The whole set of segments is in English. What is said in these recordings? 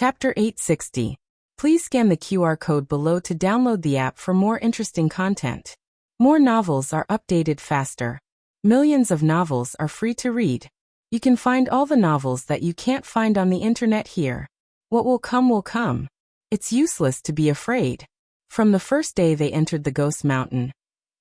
Chapter 860. Please scan the QR code below to download the app for more interesting content. More novels are updated faster. Millions of novels are free to read. You can find all the novels that you can't find on the internet here. What will come will come. It's useless to be afraid. From the first day they entered the Ghost Mountain,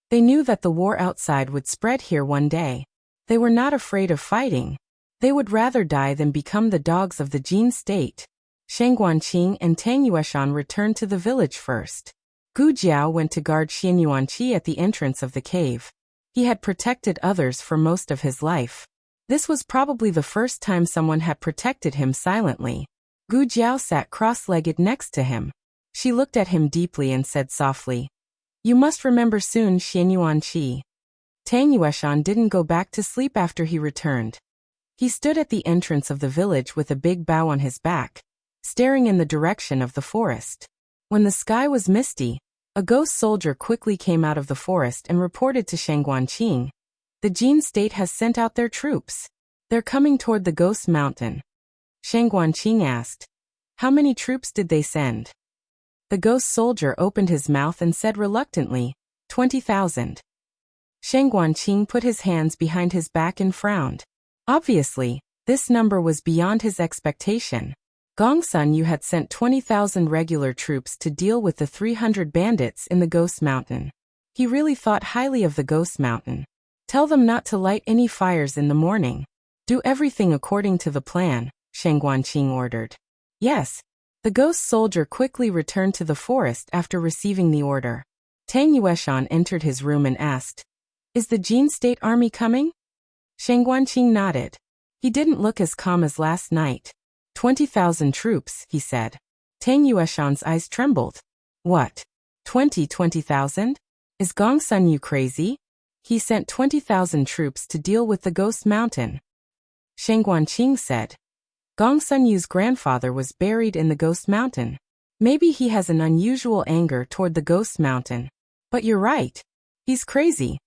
they knew that the war outside would spread here one day. They were not afraid of fighting. They would rather die than become the dogs of the Jin state. Shang Guanqing and Tang Yueshan returned to the village first. Gu Jiao went to guard Xian Yuanqi at the entrance of the cave. He had protected others for most of his life. This was probably the first time someone had protected him silently. Gu Jiao sat cross-legged next to him. She looked at him deeply and said softly, "You must remember soon, Xian Yuanqi." Tang Yueshan didn't go back to sleep after he returned. He stood at the entrance of the village with a big bow on his back, staring in the direction of the forest. When the sky was misty, a ghost soldier quickly came out of the forest and reported to Shang Guanqing, "The Jin state has sent out their troops. They're coming toward the Ghost Mountain." Shang Guanqing asked, "How many troops did they send?" The ghost soldier opened his mouth and said reluctantly, 20,000. Shang Guanqing put his hands behind his back and frowned. Obviously, this number was beyond his expectation. Gongsun Yu had sent 20,000 regular troops to deal with the 300 bandits in the Ghost Mountain. He really thought highly of the Ghost Mountain. "Tell them not to light any fires in the morning. Do everything according to the plan," Shang Guanqing ordered. "Yes." The ghost soldier quickly returned to the forest after receiving the order. Tang Yueshan entered his room and asked, "Is the Jin state army coming?" Shang Guanqing nodded. He didn't look as calm as last night. 20,000 troops, he said. Tang Yueshan's eyes trembled. "What? 20,000? Is Gongsun Yu crazy? He sent 20,000 troops to deal with the Ghost Mountain." Shang Guanqing said, "Gongsun Yu's grandfather was buried in the Ghost Mountain. Maybe he has an unusual anger toward the Ghost Mountain. But you're right. He's crazy."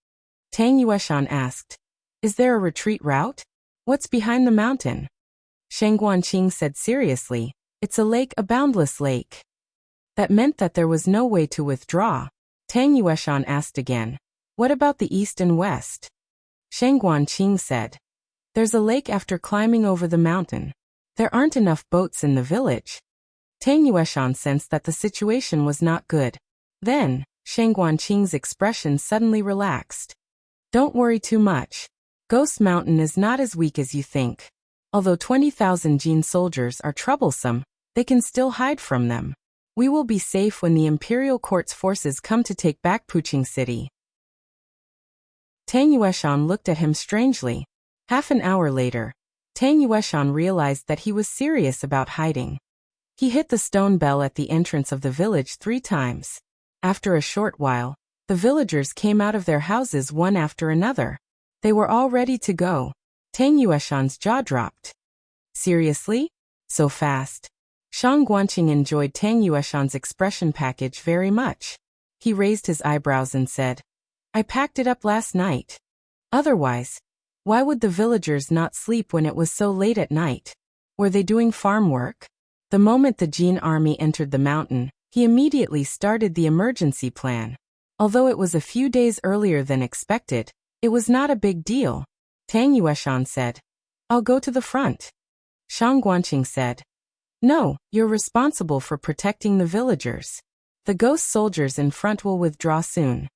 Tang Yueshan asked, "Is there a retreat route? What's behind the mountain?" Shang Guanqing said seriously, "It's a lake, a boundless lake." That meant that there was no way to withdraw. Tang Yueshan asked again, "What about the east and west?" Shang Guanqing said, "There's a lake after climbing over the mountain. There aren't enough boats in the village." Tang Yueshan sensed that the situation was not good. Then, Shang Guanqing's expression suddenly relaxed. "Don't worry too much. Ghost Mountain is not as weak as you think. Although 20,000 Jin soldiers are troublesome, they can still hide from them. We will be safe when the Imperial Court's forces come to take back Puqing City." Tang Yueshan looked at him strangely. Half an hour later, Tang Yueshan realized that he was serious about hiding. He hit the stone bell at the entrance of the village 3 times. After a short while, the villagers came out of their houses one after another. They were all ready to go. Tang Yueshan's jaw dropped. "Seriously? So fast?" Shang Guanqing enjoyed Tang Yueshan's expression package very much. He raised his eyebrows and said, "I packed it up last night. Otherwise, why would the villagers not sleep when it was so late at night? Were they doing farm work?" The moment the Jin army entered the mountain, he immediately started the emergency plan. Although it was a few days earlier than expected, it was not a big deal. Tang Yueshan said, "I'll go to the front." Shang Guanqing said, "No, you're responsible for protecting the villagers. The ghost soldiers in front will withdraw soon."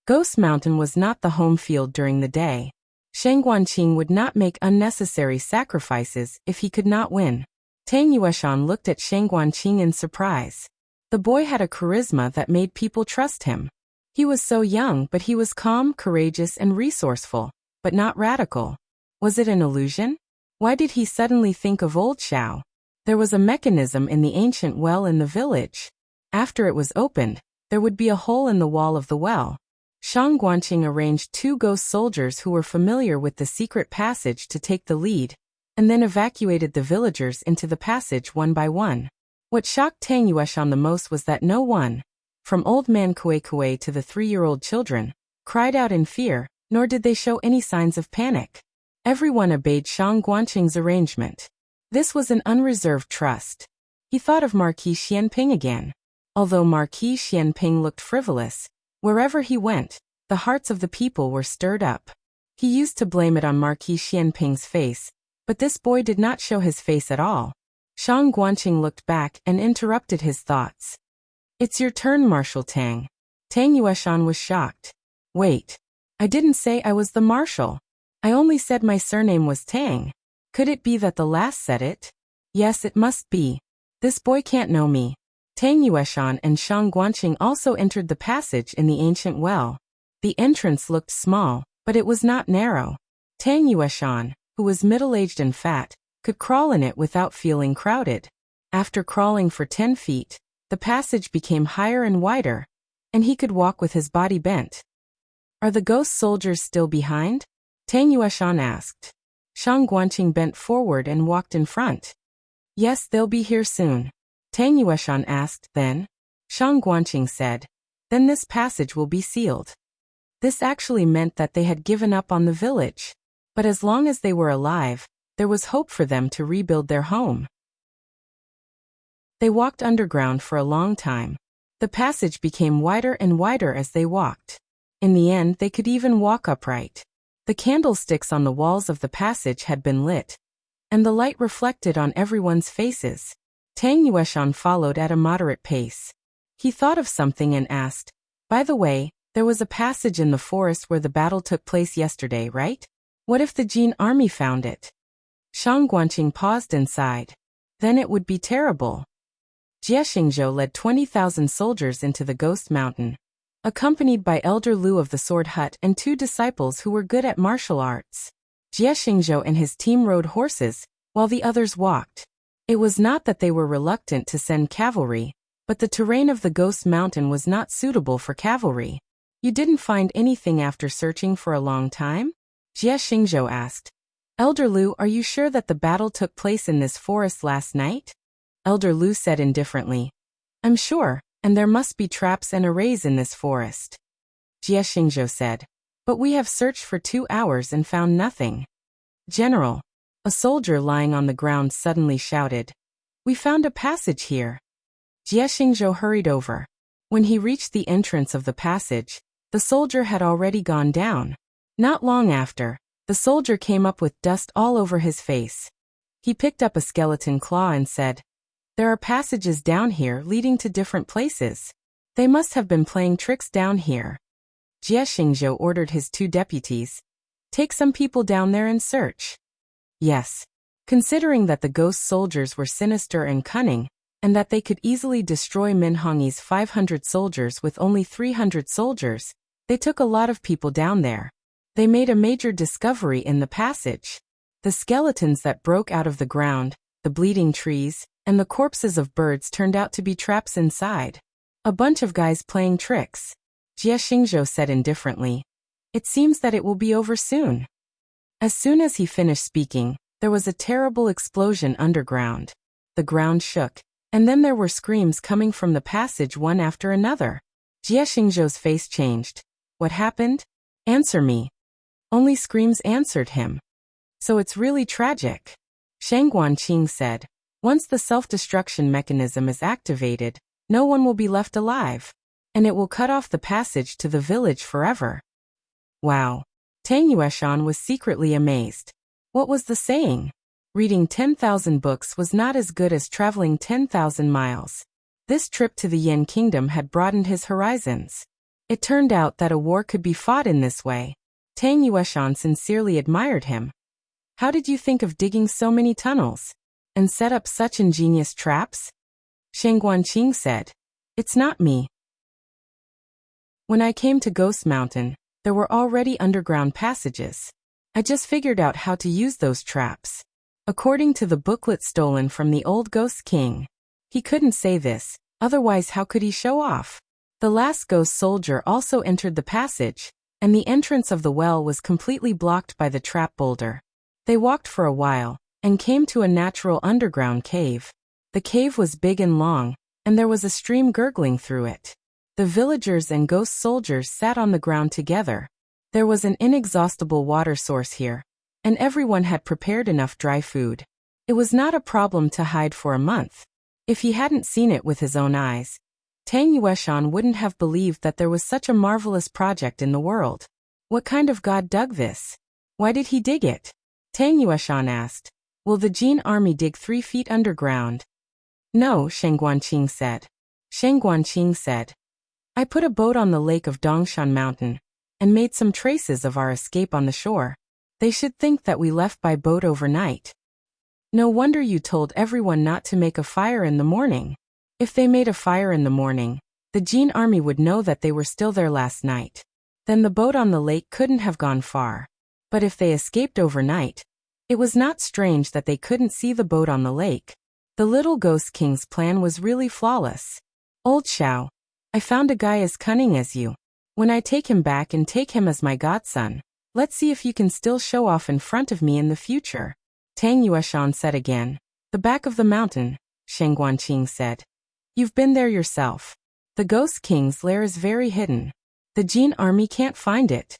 Ghost Mountain was not the home field during the day. Shang Guanqing would not make unnecessary sacrifices if he could not win. Tang Yueshan looked at Shang Guanqing in surprise. The boy had a charisma that made people trust him. He was so young, but he was calm, courageous, and resourceful, but not radical. Was it an illusion? Why did he suddenly think of old Xiao? There was a mechanism in the ancient well in the village. After it was opened, there would be a hole in the wall of the well. Shang Guanqing arranged 2 ghost soldiers who were familiar with the secret passage to take the lead, and then evacuated the villagers into the passage one by one. What shocked Tang Yueshan the most was that no one, from old man Kue to the 3-year-old children, cried out in fear, nor did they show any signs of panic. Everyone obeyed Shang Guanqing's arrangement. This was an unreserved trust. He thought of Marquis Xianping again. Although Marquis Xianping looked frivolous, wherever he went, the hearts of the people were stirred up. He used to blame it on Marquis Xianping's face, but this boy did not show his face at all. Shang Guanqing looked back and interrupted his thoughts. "It's your turn, Marshal Tang." Tang Yueshan was shocked. "Wait. I didn't say I was the marshal. I only said my surname was Tang. Could it be that the last said it? Yes, it must be. This boy can't know me." Tang Yueshan and Shang Guanqing also entered the passage in the ancient well. The entrance looked small, but it was not narrow. Tang Yueshan, who was middle-aged and fat, could crawl in it without feeling crowded. After crawling for 10 feet, the passage became higher and wider, and he could walk with his body bent. "Are the ghost soldiers still behind?" Tang Yueshan asked. Shang Guanqing bent forward and walked in front. "Yes, they'll be here soon." Tang Yueshan asked, "Then?" Shang Guanqing said, "Then this passage will be sealed." This actually meant that they had given up on the village. But as long as they were alive, there was hope for them to rebuild their home. They walked underground for a long time. The passage became wider and wider as they walked. In the end, they could even walk upright. The candlesticks on the walls of the passage had been lit, and the light reflected on everyone's faces. Tang Yueshan followed at a moderate pace. He thought of something and asked, "By the way, there was a passage in the forest where the battle took place yesterday, right? What if the Jin army found it?" Shang Guanqing paused and sighed. "Then it would be terrible." Jie Xingzhou led 20,000 soldiers into the Ghost Mountain, accompanied by Elder Lu of the Sword Hut and 2 disciples who were good at martial arts. Jie Xingzhou and his team rode horses, while the others walked. It was not that they were reluctant to send cavalry, but the terrain of the Ghost Mountain was not suitable for cavalry. "You didn't find anything after searching for a long time?" Jie Xingzhou asked. "Elder Lu, are you sure that the battle took place in this forest last night?" Elder Lu said indifferently, "I'm sure, and there must be traps and arrays in this forest." Jie Xingzhou said, "But we have searched for 2 hours and found nothing." "General," a soldier lying on the ground suddenly shouted, "we found a passage here." Jie Xingzhou hurried over. When he reached the entrance of the passage, the soldier had already gone down. Not long after, the soldier came up with dust all over his face. He picked up a skeleton claw and said, "There are passages down here leading to different places. They must have been playing tricks down here." Jie Xingzhou ordered his 2 deputies, "Take some people down there and search." Yes. Considering that the ghost soldiers were sinister and cunning, and that they could easily destroy Minhongi's 500 soldiers with only 300 soldiers, they took a lot of people down there. They made a major discovery in the passage. The skeletons that broke out of the ground, the bleeding trees, and the corpses of birds turned out to be traps inside. "A bunch of guys playing tricks," Jie Xingzhou said indifferently. "It seems that it will be over soon." As soon as he finished speaking, there was a terrible explosion underground. The ground shook, and then there were screams coming from the passage one after another. Jie Xingzhou's face changed. "What happened? Answer me." Only screams answered him. "So it's really tragic." Shang Guanqing said, "Once the self-destruction mechanism is activated, no one will be left alive, and it will cut off the passage to the village forever." Wow. Tang Yueshan was secretly amazed. What was the saying? Reading 10,000 books was not as good as traveling 10,000 miles. This trip to the Yin Kingdom had broadened his horizons. It turned out that a war could be fought in this way. Tang Yueshan sincerely admired him. "How did you think of digging so many tunnels? And set up such ingenious traps?" Shang Guanqing said, "It's not me. When I came to Ghost Mountain, there were already underground passages. I just figured out how to use those traps." According to the booklet stolen from the old Ghost King. He couldn't say this, otherwise how could he show off? The last ghost soldier also entered the passage, and the entrance of the well was completely blocked by the trap boulder. They walked for a while, and came to a natural underground cave. The cave was big and long, and there was a stream gurgling through it. The villagers and ghost soldiers sat on the ground together. There was an inexhaustible water source here, and everyone had prepared enough dry food. It was not a problem to hide for a month. If he hadn't seen it with his own eyes, Tang Yueshan wouldn't have believed that there was such a marvelous project in the world. What kind of god dug this? Why did he dig it? Tang Yueshan asked. Will the Jin army dig 3 feet underground? No, Sheng Guanqing said. Sheng Guanqing said, I put a boat on the lake of Dongshan Mountain and made some traces of our escape on the shore. They should think that we left by boat overnight. No wonder you told everyone not to make a fire in the morning. If they made a fire in the morning, the Jin army would know that they were still there last night. Then the boat on the lake couldn't have gone far. But if they escaped overnight, it was not strange that they couldn't see the boat on the lake. The little Ghost King's plan was really flawless. Old Xiao, I found a guy as cunning as you. When I take him back and take him as my godson, let's see if you can still show off in front of me in the future. Tang Yueshan said again. The back of the mountain, Sheng Guanqing said. You've been there yourself. The Ghost King's lair is very hidden. The Jin army can't find it.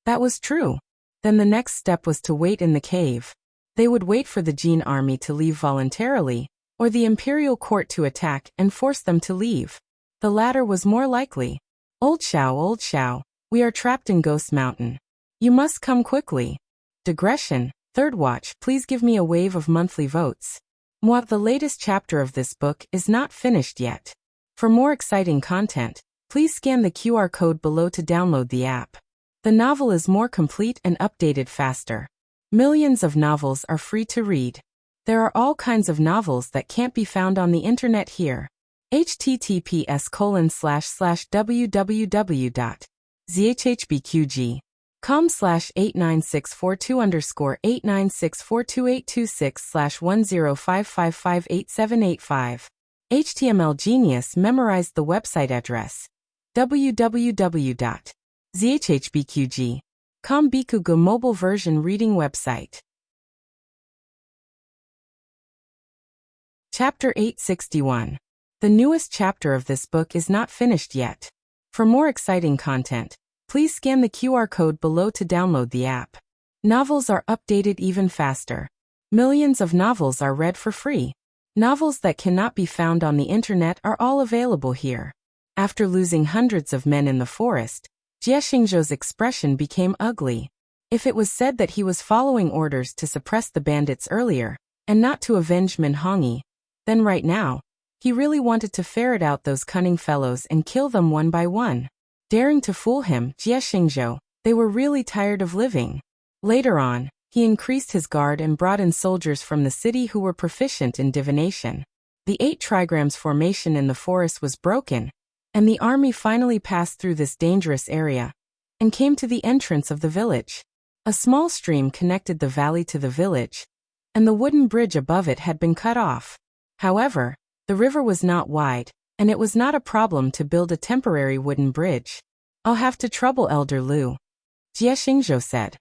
That was true. Then the next step was to wait in the cave. They would wait for the Jin army to leave voluntarily, or the imperial court to attack and force them to leave. The latter was more likely. Old Xiao, we are trapped in Ghost Mountain. You must come quickly. Digression, third watch, please give me a wave of monthly votes. The latest chapter of this book is not finished yet. For more exciting content, please scan the QR code below to download the app. The novel is more complete and updated faster. Millions of novels are free to read. There are all kinds of novels that can't be found on the internet here. https://www.zhbqg.com/89642_8964286/1055588785. HTML Genius memorized the website address. www.zhbqg.com Bikugo mobile version reading website. Chapter 861. The newest chapter of this book is not finished yet. For more exciting content, please scan the QR code below to download the app. Novels are updated even faster. Millions of novels are read for free. Novels that cannot be found on the internet are all available here. After losing hundreds of men in the forest, Jie Xingzhou's expression became ugly. If it was said that he was following orders to suppress the bandits earlier, and not to avenge Min Hongyi, then right now, he really wanted to ferret out those cunning fellows and kill them one by one. Daring to fool him, Jie Xingzhou, they were really tired of living. Later on, he increased his guard and brought in soldiers from the city who were proficient in divination. The 8 trigrams formation in the forest was broken, and the army finally passed through this dangerous area and came to the entrance of the village. A small stream connected the valley to the village, and the wooden bridge above it had been cut off. However, the river was not wide, and it was not a problem to build a temporary wooden bridge. I'll have to trouble Elder Lu, Jie Xingzhou said.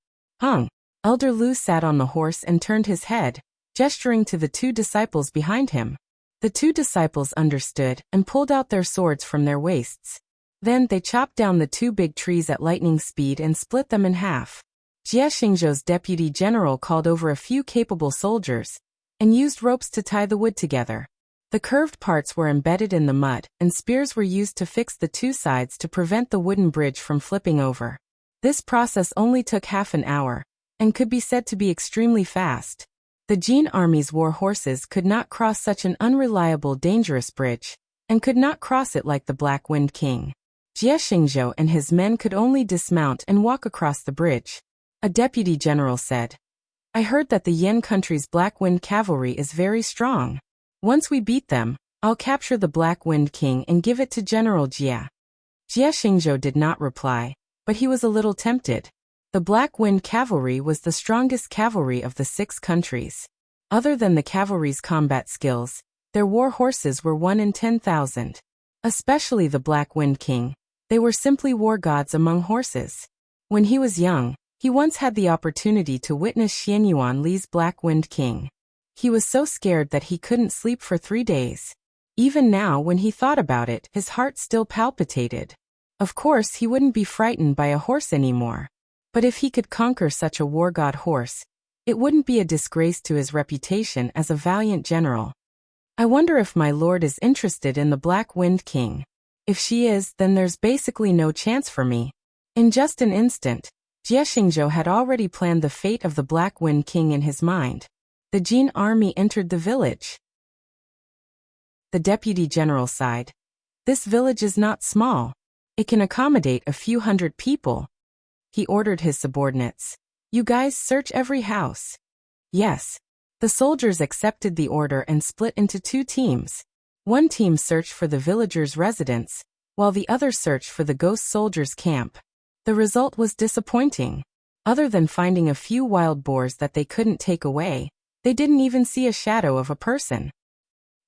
Elder Lu sat on the horse and turned his head, gesturing to the 2 disciples behind him. The 2 disciples understood and pulled out their swords from their waists. Then they chopped down the 2 big trees at lightning speed and split them in half. Jie Xingzhou's deputy general called over a few capable soldiers and used ropes to tie the wood together. The curved parts were embedded in the mud, and spears were used to fix the 2 sides to prevent the wooden bridge from flipping over. This process only took half an hour, and could be said to be extremely fast. The Jin army's war horses could not cross such an unreliable, dangerous bridge, and could not cross it like the Black Wind King. Jie Xingzhou and his men could only dismount and walk across the bridge. A deputy general said, I heard that the Yan country's Black Wind cavalry is very strong. Once we beat them, I'll capture the Black Wind King and give it to General Jie. Jie Xingzhou did not reply, but he was a little tempted. The Black Wind cavalry was the strongest cavalry of the 6 countries. Other than the cavalry's combat skills, their war horses were 1 in 10,000. Especially the Black Wind King, they were simply war gods among horses. When he was young, he once had the opportunity to witness Xianyuan Li's Black Wind King. He was so scared that he couldn't sleep for 3 days. Even now, when he thought about it, his heart still palpitated. Of course, he wouldn't be frightened by a horse anymore. But if he could conquer such a war god horse, it wouldn't be a disgrace to his reputation as a valiant general. I wonder if my lord is interested in the Black Wind King. If she is, then there's basically no chance for me. In just an instant, Jie Xingzhou had already planned the fate of the Black Wind King in his mind. The Jin army entered the village. The deputy general sighed. This village is not small. It can accommodate a few hundred people. He ordered his subordinates. You guys search every house. Yes. The soldiers accepted the order and split into 2 teams. One team searched for the villagers' residence, while the other searched for the ghost soldiers' camp. The result was disappointing. Other than finding a few wild boars that they couldn't take away, they didn't even see a shadow of a person.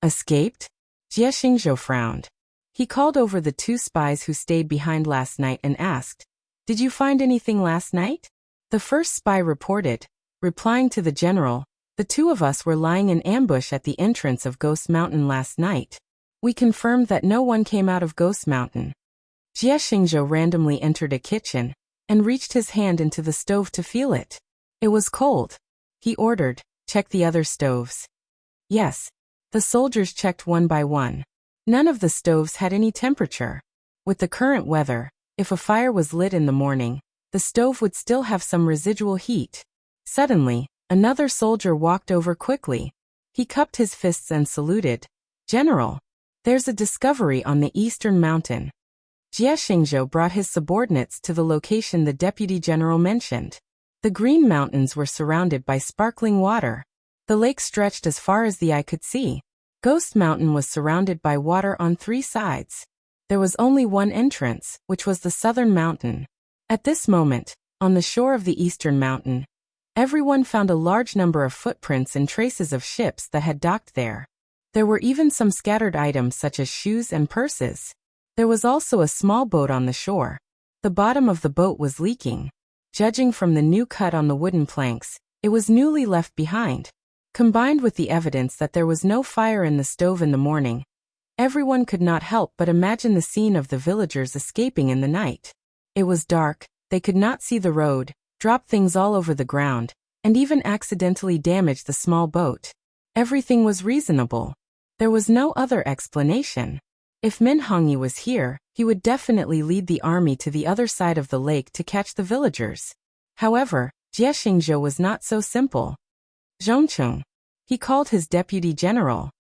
Escaped? Jie Xingzhou frowned. He called over the 2 spies who stayed behind last night and asked, Did you find anything last night? The first spy reported, replying to the general, The 2 of us were lying in ambush at the entrance of Ghost Mountain last night. We confirmed that no one came out of Ghost Mountain. Jie Xingzhou randomly entered a kitchen and reached his hand into the stove to feel it. It was cold. He ordered, Check the other stoves. Yes. The soldiers checked one by one. None of the stoves had any temperature. With the current weather, if a fire was lit in the morning, the stove would still have some residual heat. Suddenly, another soldier walked over quickly. He cupped his fists and saluted. General, there's a discovery on the eastern mountain. Jie Xingzhou brought his subordinates to the location the deputy general mentioned. The Green Mountains were surrounded by sparkling water. The lake stretched as far as the eye could see. Ghost Mountain was surrounded by water on 3 sides. There was only one entrance, which was the southern mountain. At this moment, on the shore of the eastern mountain, everyone found a large number of footprints and traces of ships that had docked there. There were even some scattered items such as shoes and purses. There was also a small boat on the shore. The bottom of the boat was leaking. Judging from the new cut on the wooden planks, it was newly left behind. Combined with the evidence that there was no fire in the stove in the morning, everyone could not help but imagine the scene of the villagers escaping in the night. It was dark, they could not see the road, dropped things all over the ground, and even accidentally damaged the small boat. Everything was reasonable. There was no other explanation. If Min Hongyi was here, he would definitely lead the army to the other side of the lake to catch the villagers. However, Jie Xingzhou was not so simple. Zhongcheng. He called his deputy general.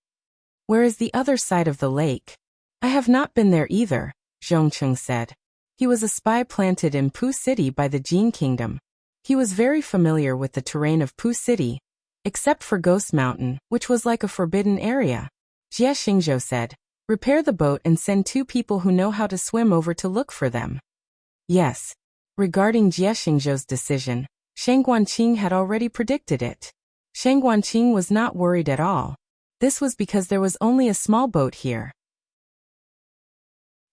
Where is the other side of the lake? I have not been there either, Zhongcheng said. He was a spy planted in Pu City by the Jin Kingdom. He was very familiar with the terrain of Pu City, except for Ghost Mountain, which was like a forbidden area. Jie Xingzhou said, Repair the boat and send 2 people who know how to swim over to look for them. Yes. Regarding Jie Xingzhou's decision, Shang Guanqing had already predicted it. Shang Guanqing was not worried at all. This was because there was only a small boat here.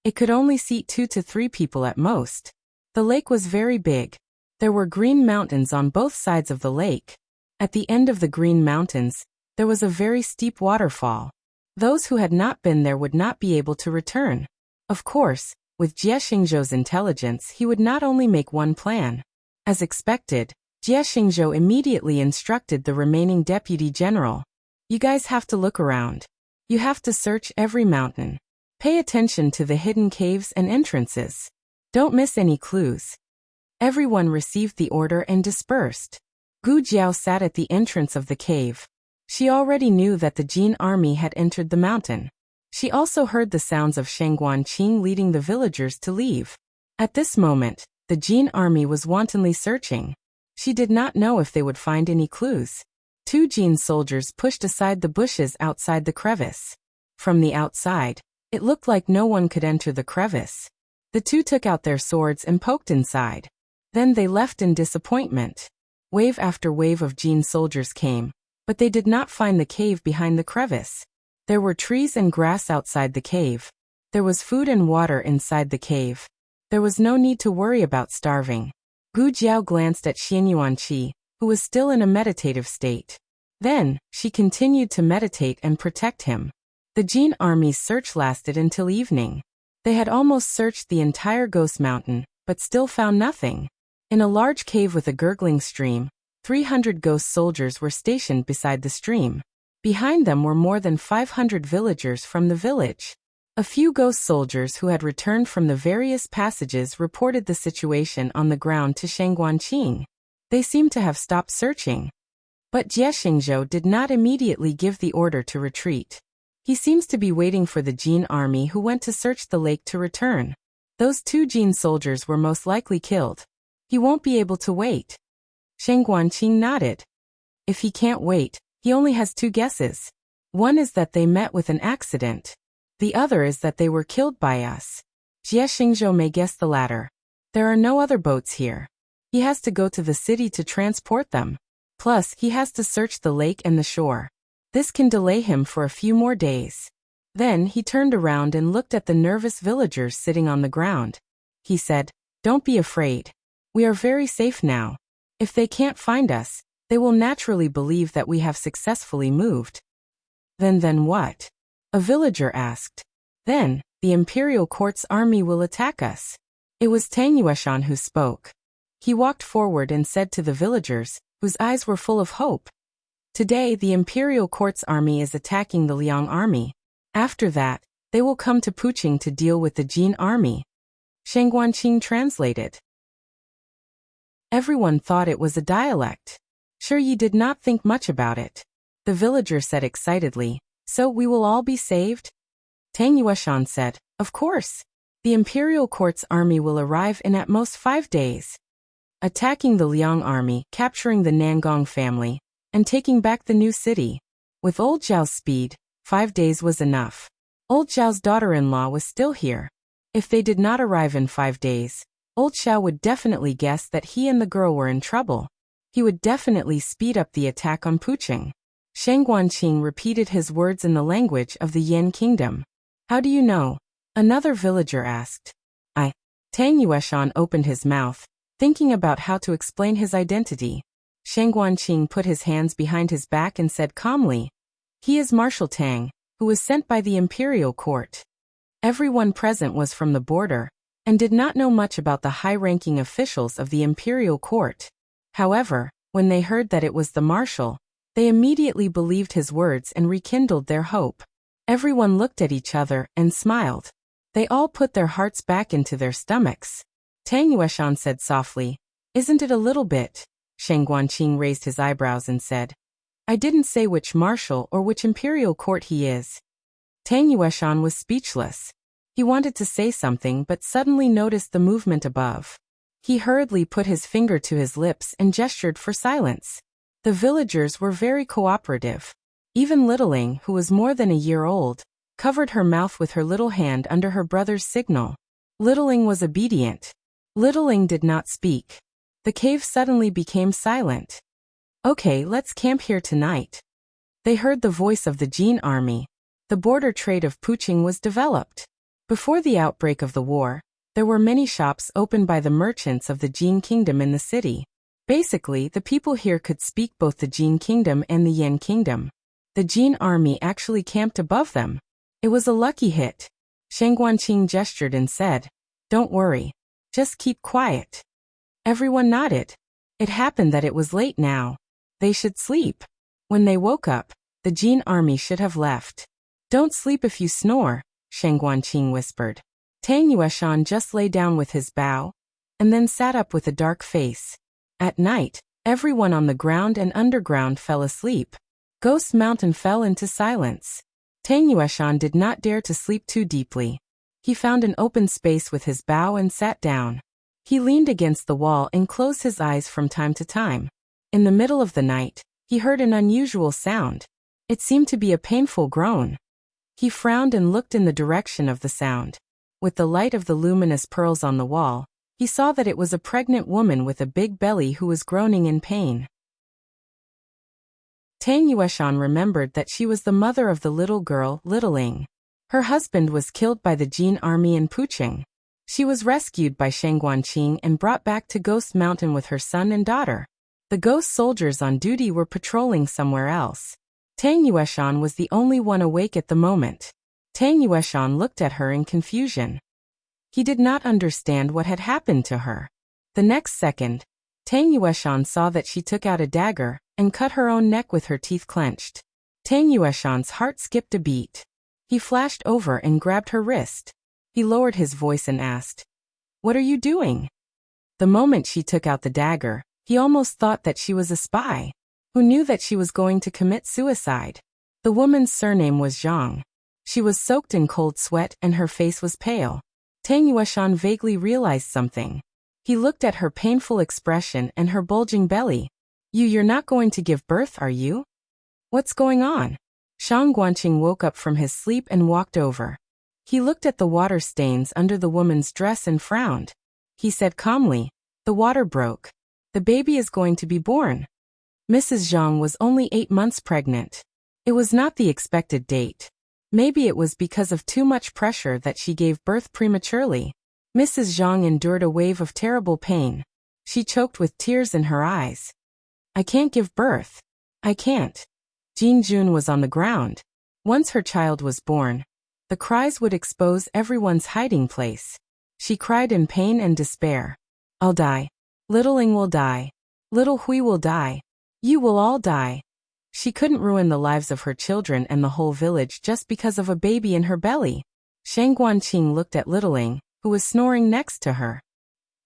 It could only seat 2 to 3 people at most. The lake was very big. There were green mountains on both sides of the lake. At the end of the green mountains, there was a very steep waterfall. Those who had not been there would not be able to return. Of course, with Jie Xingzhou's intelligence, he would not only make one plan. As expected, Jie Xingzhou immediately instructed the remaining deputy general. You guys have to look around. You have to search every mountain. Pay attention to the hidden caves and entrances. Don't miss any clues. Everyone received the order and dispersed. Gu Jiao sat at the entrance of the cave. She already knew that the Jin army had entered the mountain. She also heard the sounds of Shang Guanqing leading the villagers to leave. At this moment, the Jin army was wantonly searching. She did not know if they would find any clues. 2 Jin soldiers pushed aside the bushes outside the crevice. From the outside, it looked like no one could enter the crevice. The 2 took out their swords and poked inside. Then they left in disappointment. Wave after wave of Jin soldiers came, but they did not find the cave behind the crevice. There were trees and grass outside the cave. There was food and water inside the cave. There was no need to worry about starving. Gu Jiao glanced at Xian Yuanqi, who was still in a meditative state. Then, she continued to meditate and protect him. The Jin army's search lasted until evening. They had almost searched the entire Ghost Mountain, but still found nothing. In a large cave with a gurgling stream, 300 ghost soldiers were stationed beside the stream. Behind them were more than 500 villagers from the village. A few ghost soldiers who had returned from the various passages reported the situation on the ground to Sheng Guanqing. They seemed to have stopped searching. But Jie Xingzhou did not immediately give the order to retreat. He seems to be waiting for the Jin army who went to search the lake to return. Those 2 Jin soldiers were most likely killed. He won't be able to wait. Sheng Guanqing nodded. If he can't wait, he only has 2 guesses. One is that they met with an accident. The other is that they were killed by us. Jie Xingzhou may guess the latter. There are no other boats here. He has to go to the city to transport them. Plus, he has to search the lake and the shore. This can delay him for a few more days. Then he turned around and looked at the nervous villagers sitting on the ground. He said, "Don't be afraid. We are very safe now. If they can't find us, they will naturally believe that we have successfully moved." Then what? A villager asked. Then, the imperial court's army will attack us. It was Tang Yueshan who spoke. He walked forward and said to the villagers, whose eyes were full of hope, "Today the imperial court's army is attacking the Liang army. After that, they will come to Puqing to deal with the Jin army." Sheng Guanqing translated. Everyone thought it was a dialect. Sure, Yi did not think much about it. The villager said excitedly, "So we will all be saved?" Tang Yueshan said, "Of course. The imperial court's army will arrive in at most 5 days. Attacking the Liang army, capturing the Nangong family, and taking back the new city. With old Zhao's speed, 5 days was enough. Old Zhao's daughter-in-law was still here. If they did not arrive in 5 days, old Zhao would definitely guess that he and the girl were in trouble. He would definitely speed up the attack on Puqing." Sheng Guanqing repeated his words in the language of the Yan kingdom. "How do you know?" another villager asked. Tang Yueshan opened his mouth, thinking about how to explain his identity. Sheng Guanqing put his hands behind his back and said calmly, "He is Marshal Tang, who was sent by the imperial court." Everyone present was from the border, and did not know much about the high-ranking officials of the imperial court. However, when they heard that it was the marshal, they immediately believed his words and rekindled their hope. Everyone looked at each other and smiled. They all put their hearts back into their stomachs. Tang Yueshan said softly, "Isn't it a little bit?" Sheng Guanqing raised his eyebrows and said, "I didn't say which marshal or which imperial court he is." Tang Yueshan was speechless. He wanted to say something but suddenly noticed the movement above. He hurriedly put his finger to his lips and gestured for silence. The villagers were very cooperative. Even Littling, who was more than a year old, covered her mouth with her little hand under her brother's signal. Littling was obedient. Littling did not speak. The cave suddenly became silent. "Okay, let's camp here tonight." They heard the voice of the Jin army. The border trade of Puqing was developed. Before the outbreak of the war, there were many shops opened by the merchants of the Jin kingdom in the city. Basically, the people here could speak both the Jin kingdom and the Yan kingdom. The Jin army actually camped above them. It was a lucky hit. Sheng Guanqing gestured and said, "Don't worry. Just keep quiet." Everyone nodded. It happened that it was late now. They should sleep. When they woke up, the Jin army should have left. "Don't sleep if you snore," Sheng Guanqing whispered. Tang Yueshan just lay down with his bow, and then sat up with a dark face. At night, everyone on the ground and underground fell asleep. Ghost Mountain fell into silence. Tang Yueshan did not dare to sleep too deeply. He found an open space with his bow and sat down. He leaned against the wall and closed his eyes from time to time. In the middle of the night, he heard an unusual sound. It seemed to be a painful groan. He frowned and looked in the direction of the sound. With the light of the luminous pearls on the wall, he saw that it was a pregnant woman with a big belly who was groaning in pain. Tang Yueshan remembered that she was the mother of the little girl, Littling. Her husband was killed by the Jin army in Puqing. She was rescued by Sheng Guanqing and brought back to Ghost Mountain with her son and daughter. The ghost soldiers on duty were patrolling somewhere else. Tang Yueshan was the only one awake at the moment. Tang Yueshan looked at her in confusion. He did not understand what had happened to her. The next second, Tang Yueshan saw that she took out a dagger and cut her own neck with her teeth clenched. Tang Yueshan's heart skipped a beat. He flashed over and grabbed her wrist. He lowered his voice and asked, "What are you doing?" The moment she took out the dagger, he almost thought that she was a spy, who knew that she was going to commit suicide. The woman's surname was Zhang. She was soaked in cold sweat and her face was pale. Tang Yueshan vaguely realized something. He looked at her painful expression and her bulging belly. You're not going to give birth, are you? What's going on?" Shang Guanqing woke up from his sleep and walked over. He looked at the water stains under the woman's dress and frowned. He said calmly, "The water broke. The baby is going to be born." Mrs. Zhang was only 8 months pregnant. It was not the expected date. Maybe it was because of too much pressure that she gave birth prematurely. Mrs. Zhang endured a wave of terrible pain. She choked with tears in her eyes. "I can't give birth. I can't." Jin Jun was on the ground. Once her child was born, the cries would expose everyone's hiding place. She cried in pain and despair. "I'll die. Little Ling will die. Little Hui will die. You will all die." She couldn't ruin the lives of her children and the whole village just because of a baby in her belly. Shang Guanqing looked at Little Ling, who was snoring next to her.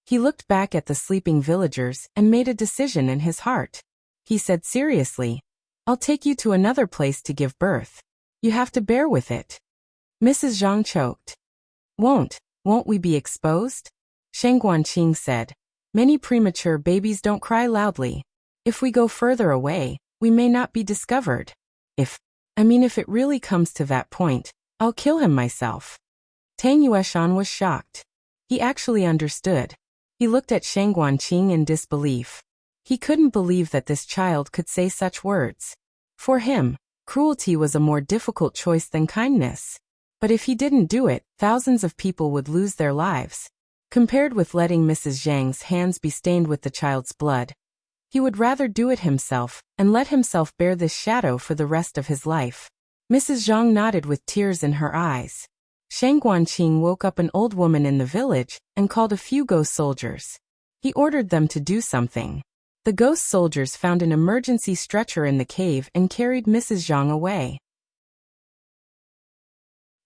He looked back at the sleeping villagers and made a decision in his heart. He said seriously, "I'll take you to another place to give birth. You have to bear with it." Mrs. Zhang choked. Won't we be exposed?" Shang Guanqing said. "Many premature babies don't cry loudly. If we go further away, we may not be discovered. If it really comes to that point, I'll kill him myself." Tang Yueshan was shocked. He actually understood. He looked at Shang Guanqing in disbelief. He couldn't believe that this child could say such words. For him, cruelty was a more difficult choice than kindness. But if he didn't do it, thousands of people would lose their lives. Compared with letting Mrs. Zhang's hands be stained with the child's blood, he would rather do it himself and let himself bear this shadow for the rest of his life. Mrs. Zhang nodded with tears in her eyes. Shang Guanqing woke up an old woman in the village and called a few ghost soldiers. He ordered them to do something. The ghost soldiers found an emergency stretcher in the cave and carried Mrs. Zhang away.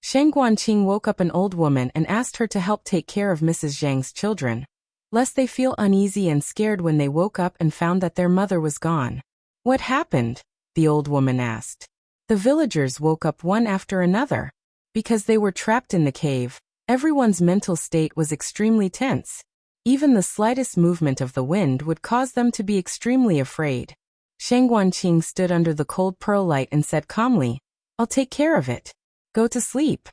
Shang Guanqing woke up an old woman and asked her to help take care of Mrs. Zhang's children, lest they feel uneasy and scared when they woke up and found that their mother was gone. "What happened?" the old woman asked. The villagers woke up one after another. Because they were trapped in the cave, everyone's mental state was extremely tense. Even the slightest movement of the wind would cause them to be extremely afraid. Shang Guanqing stood under the cold pearl light and said calmly, "I'll take care of it. Go to sleep."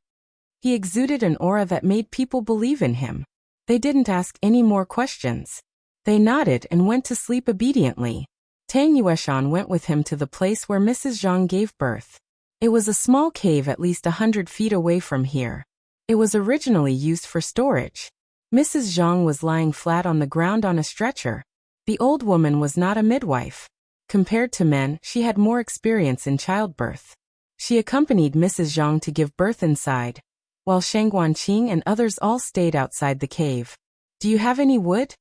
He exuded an aura that made people believe in him. They didn't ask any more questions. They nodded and went to sleep obediently. Tang Yueshan went with him to the place where Mrs. Zhang gave birth. It was a small cave at least 100 feet away from here. It was originally used for storage. Mrs. Zhang was lying flat on the ground on a stretcher. The old woman was not a midwife. Compared to men, she had more experience in childbirth. She accompanied Mrs. Zhang to give birth inside, while Shang Guanqing and others all stayed outside the cave. "Do you have any wood?"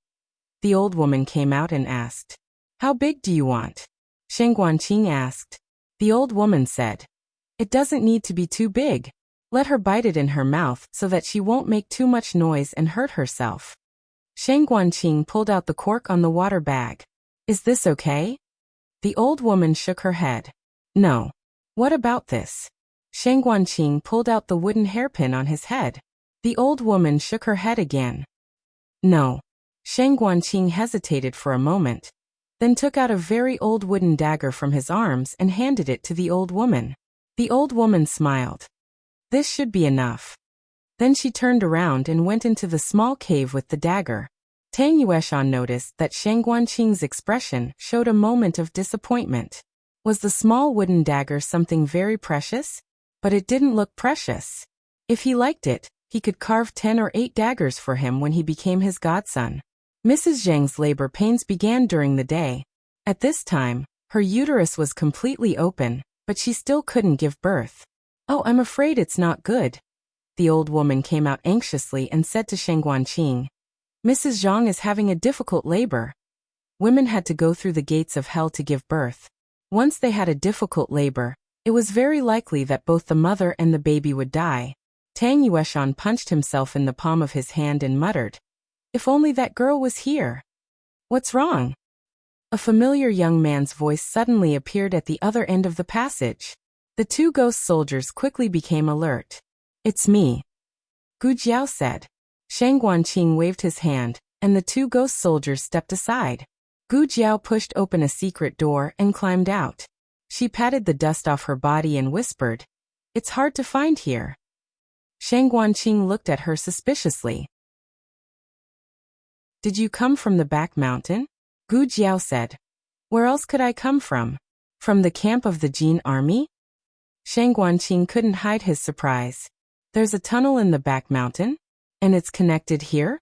The old woman came out and asked. "How big do you want?" Shang Guanqing asked. The old woman said, "It doesn't need to be too big. Let her bite it in her mouth so that she won't make too much noise and hurt herself." Shang Guanqing pulled out the cork on the water bag. "Is this okay?" The old woman shook her head. "No." "What about this?" Shang Guanqing pulled out the wooden hairpin on his head. The old woman shook her head again. "No." Shang Guanqing hesitated for a moment, then took out a very old wooden dagger from his arms and handed it to the old woman. The old woman smiled. "This should be enough." Then she turned around and went into the small cave with the dagger. Tang Yueshan noticed that Shang Guanqing's expression showed a moment of disappointment. Was the small wooden dagger something very precious? But it didn't look precious. If he liked it, he could carve 10 or 8 daggers for him when he became his godson. Mrs. Zhang's labor pains began during the day. At this time, her uterus was completely open, but she still couldn't give birth. "Oh, I'm afraid it's not good." The old woman came out anxiously and said to Shang Guanqing, "Mrs. Zhang is having a difficult labor." Women had to go through the gates of hell to give birth. Once they had a difficult labor, It was very likely that both the mother and the baby would die. Tang Yueshan punched himself in the palm of his hand and muttered, "If only that girl was here." "What's wrong?" A familiar young man's voice suddenly appeared at the other end of the passage. The two ghost soldiers quickly became alert. "It's me," Gu Jiao said. Shang Guanqing waved his hand, and the two ghost soldiers stepped aside. Gu Jiao pushed open a secret door and climbed out. She patted the dust off her body and whispered, "It's hard to find here." Shang Guanqing looked at her suspiciously. "Did you come from the back mountain?" Gu Jiao said. "Where else could I come from? From the camp of the Jin army?" Shang Guanqing couldn't hide his surprise. "There's a tunnel in the back mountain? And it's connected here?"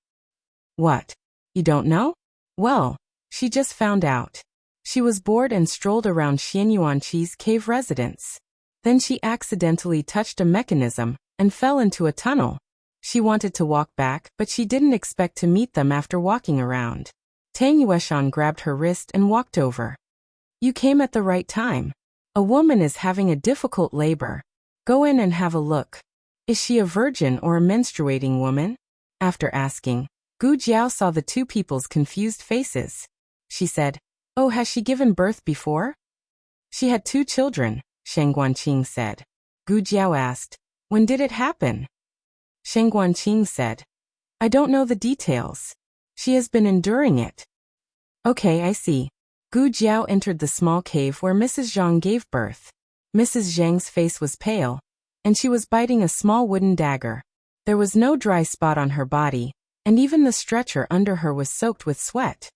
"What? You don't know?" "Well, she just found out. She was bored and strolled around Xian Yuanqi's cave residence. Then she accidentally touched a mechanism and fell into a tunnel. She wanted to walk back, but she didn't expect to meet them after walking around." Tang Yueshan grabbed her wrist and walked over. "You came at the right time. A woman is having a difficult labor. Go in and have a look. Is she a virgin or a menstruating woman?" After asking, Gu Jiao saw the two people's confused faces. She said, "Oh, has she given birth before?" "She had 2 children, Shang Guanqing said. Gu Jiao asked, "When did it happen?" Shang Guanqing said, "I don't know the details. She has been enduring it." "Okay, I see." Gu Jiao entered the small cave where Mrs. Zhang gave birth. Mrs. Zhang's face was pale, and she was biting a small wooden dagger. There was no dry spot on her body, and even the stretcher under her was soaked with sweat.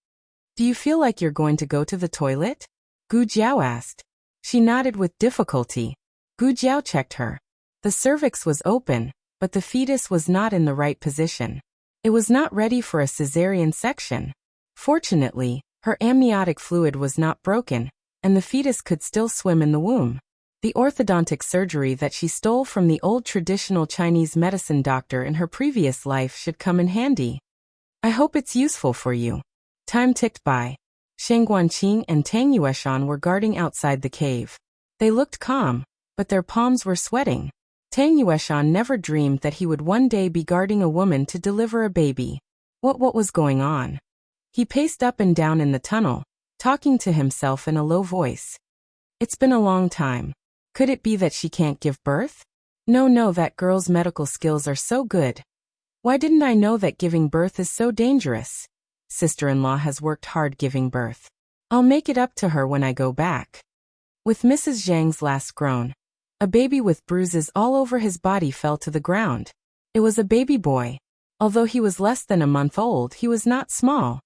"Do you feel like you're going to go to the toilet?" Gu Jiao asked. She nodded with difficulty. Gu Jiao checked her. The cervix was open, but the fetus was not in the right position. It was not ready for a cesarean section. Fortunately, her amniotic fluid was not broken, and the fetus could still swim in the womb. The orthodontic surgery that she stole from the old traditional Chinese medicine doctor in her previous life should come in handy. "I hope it's useful for you." Time ticked by. Shang Guanqing and Tang Yueshan were guarding outside the cave. They looked calm, but their palms were sweating. Tang Yueshan never dreamed that he would one day be guarding a woman to deliver a baby. What was going on? He paced up and down in the tunnel, talking to himself in a low voice. "It's been a long time. Could it be that she can't give birth? No, that girl's medical skills are so good. Why didn't I know that giving birth is so dangerous? Sister-in-law has worked hard giving birth. I'll make it up to her when I go back." With Mrs. Zhang's last groan, a baby with bruises all over his body fell to the ground. It was a baby boy. Although he was less than a month old, he was not small.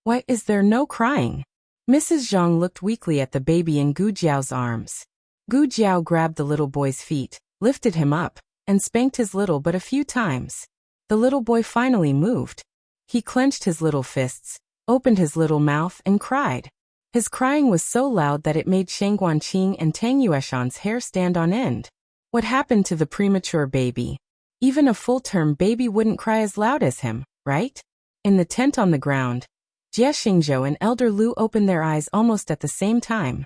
"Why is there no crying?" Mrs. Zhang looked weakly at the baby in Gu Jiao's arms. Gu Jiao grabbed the little boy's feet, lifted him up, and spanked his little but a few times. The little boy finally moved. He clenched his little fists, opened his little mouth, and cried. His crying was so loud that it made Shang Guanqing and Tang Yueshan's hair stand on end. What happened to the premature baby? Even a full-term baby wouldn't cry as loud as him, right? In the tent on the ground, Jie Xingzhou and Elder Lu opened their eyes almost at the same time.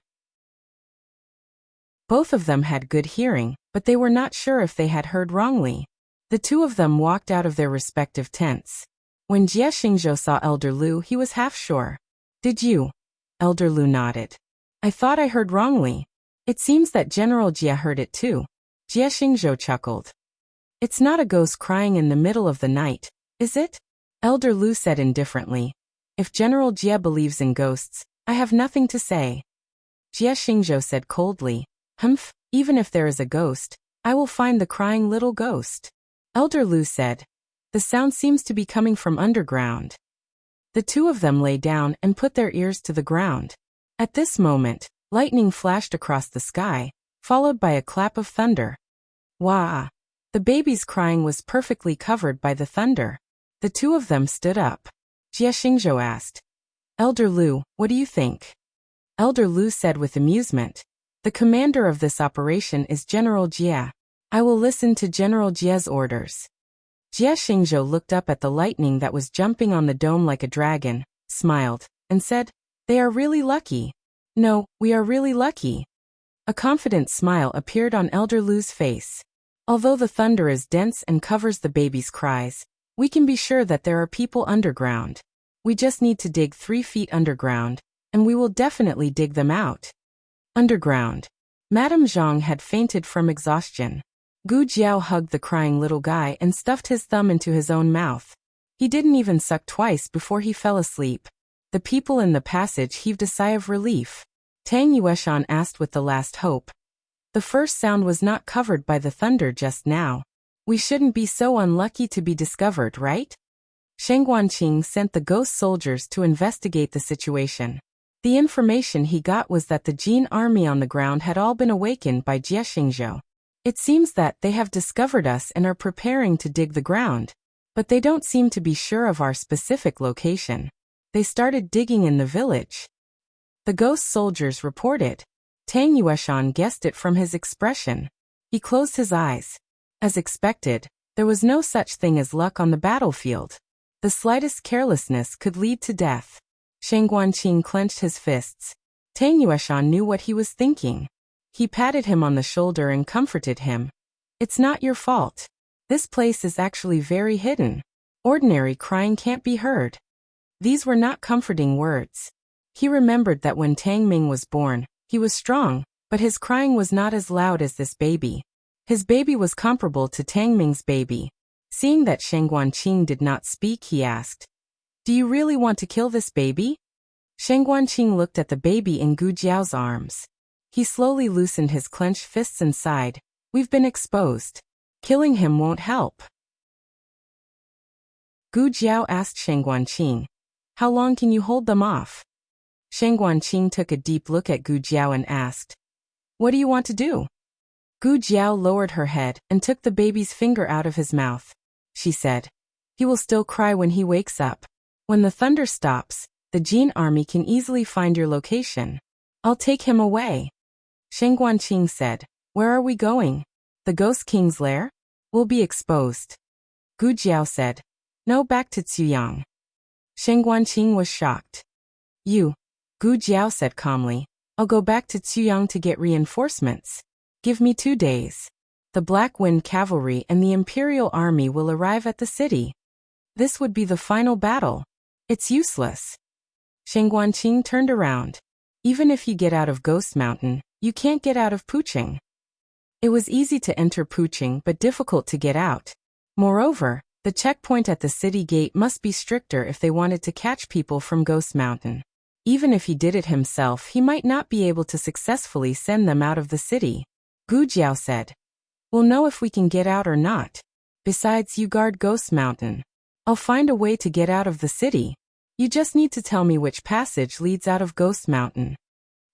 Both of them had good hearing, but they were not sure if they had heard wrongly. The two of them walked out of their respective tents. When Jie Xingzhou saw Elder Lu, he was half sure. "Did you?" Elder Lu nodded. "I thought I heard wrongly. It seems that General Jie heard it too." Jie Xingzhou chuckled. "It's not a ghost crying in the middle of the night, is it?" Elder Lu said indifferently. "If General Jie believes in ghosts, I have nothing to say." Jie Xingzhou said coldly, "Humph, even if there is a ghost, I will find the crying little ghost." Elder Lu said, "The sound seems to be coming from underground." The two of them lay down and put their ears to the ground. At this moment, lightning flashed across the sky, followed by a clap of thunder. Wah! The baby's crying was perfectly covered by the thunder. The two of them stood up. Jie Xingzhou asked, "Elder Lu, what do you think?" Elder Lu said with amusement, "The commander of this operation is General Jie. I will listen to General Jie's orders." Jie Xingzhou looked up at the lightning that was jumping on the dome like a dragon, smiled, and said, "They are really lucky. No, we are really lucky." A confident smile appeared on Elder Lu's face. Although the thunder is dense and covers the baby's cries, we can be sure that there are people underground. We just need to dig 3 feet underground, and we will definitely dig them out. Underground. Madame Zhang had fainted from exhaustion. Gu Jiao hugged the crying little guy and stuffed his thumb into his own mouth. He didn't even suck twice before he fell asleep. The people in the passage heaved a sigh of relief. Tang Yueshan asked with the last hope. The first sound was not covered by the thunder just now. We shouldn't be so unlucky to be discovered, right? Sheng Guanqing sent the ghost soldiers to investigate the situation. The information he got was that the Jin army on the ground had all been awakened by Jie Xingzhou. It seems that they have discovered us and are preparing to dig the ground. But they don't seem to be sure of our specific location. They started digging in the village. The ghost soldiers reported. Tang Yueshan guessed it from his expression. He closed his eyes. As expected, there was no such thing as luck on the battlefield. The slightest carelessness could lead to death. Sheng Guanqing clenched his fists. Tang Yueshan knew what he was thinking. He patted him on the shoulder and comforted him. It's not your fault. This place is actually very hidden. Ordinary crying can't be heard. These were not comforting words. He remembered that when Tang Ming was born, he was strong, but his crying was not as loud as this baby. His baby was comparable to Tang Ming's baby. Seeing that Sheng Guanqing did not speak, he asked, "Do you really want to kill this baby?" Sheng Guanqing looked at the baby in Gu Jiao's arms. He slowly loosened his clenched fists and sighed. "We've been exposed. Killing him won't help." Gu Jiao asked Sheng Guanqing, "How long can you hold them off?" Sheng Guanqing took a deep look at Gu Jiao and asked, "What do you want to do?" Gu Jiao lowered her head and took the baby's finger out of his mouth. She said, "He will still cry when he wakes up. When the thunder stops, the Jin army can easily find your location. I'll take him away." Sheng Guanqing said, "Where are we going? The Ghost King's lair? We'll be exposed." Gu Jiao said, "No, back to Cuyang." Sheng Guanqing was shocked. "You," Gu Jiao said calmly, "I'll go back to Cuyang to get reinforcements. Give me 2 days. The Black Wind Cavalry and the Imperial Army will arrive at the city. This would be the final battle. It's useless." Sheng Guanqing turned around. "Even if you get out of Ghost Mountain, you can't get out of Puching." It was easy to enter Puching but difficult to get out. Moreover, the checkpoint at the city gate must be stricter if they wanted to catch people from Ghost Mountain. Even if he did it himself, he might not be able to successfully send them out of the city. Gu Jiao said, "We'll know if we can get out or not. Besides, you guard Ghost Mountain. I'll find a way to get out of the city. You just need to tell me which passage leads out of Ghost Mountain."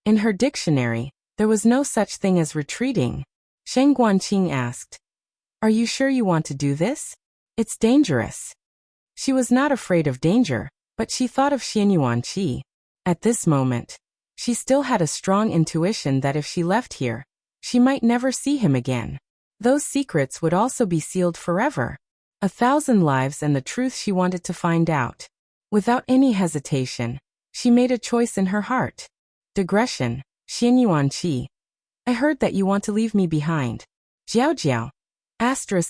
In her dictionary, there was no such thing as retreating. Sheng Guanqing asked, "Are you sure you want to do this? It's dangerous." She was not afraid of danger, but she thought of Xian Yuanqi. At this moment, she still had a strong intuition that if she left here, she might never see him again. Those secrets would also be sealed forever. 1,000 lives and the truth she wanted to find out. Without any hesitation, she made a choice in her heart. Digression, Xian Yuanqi. "I heard that you want to leave me behind." Jiao Jiao.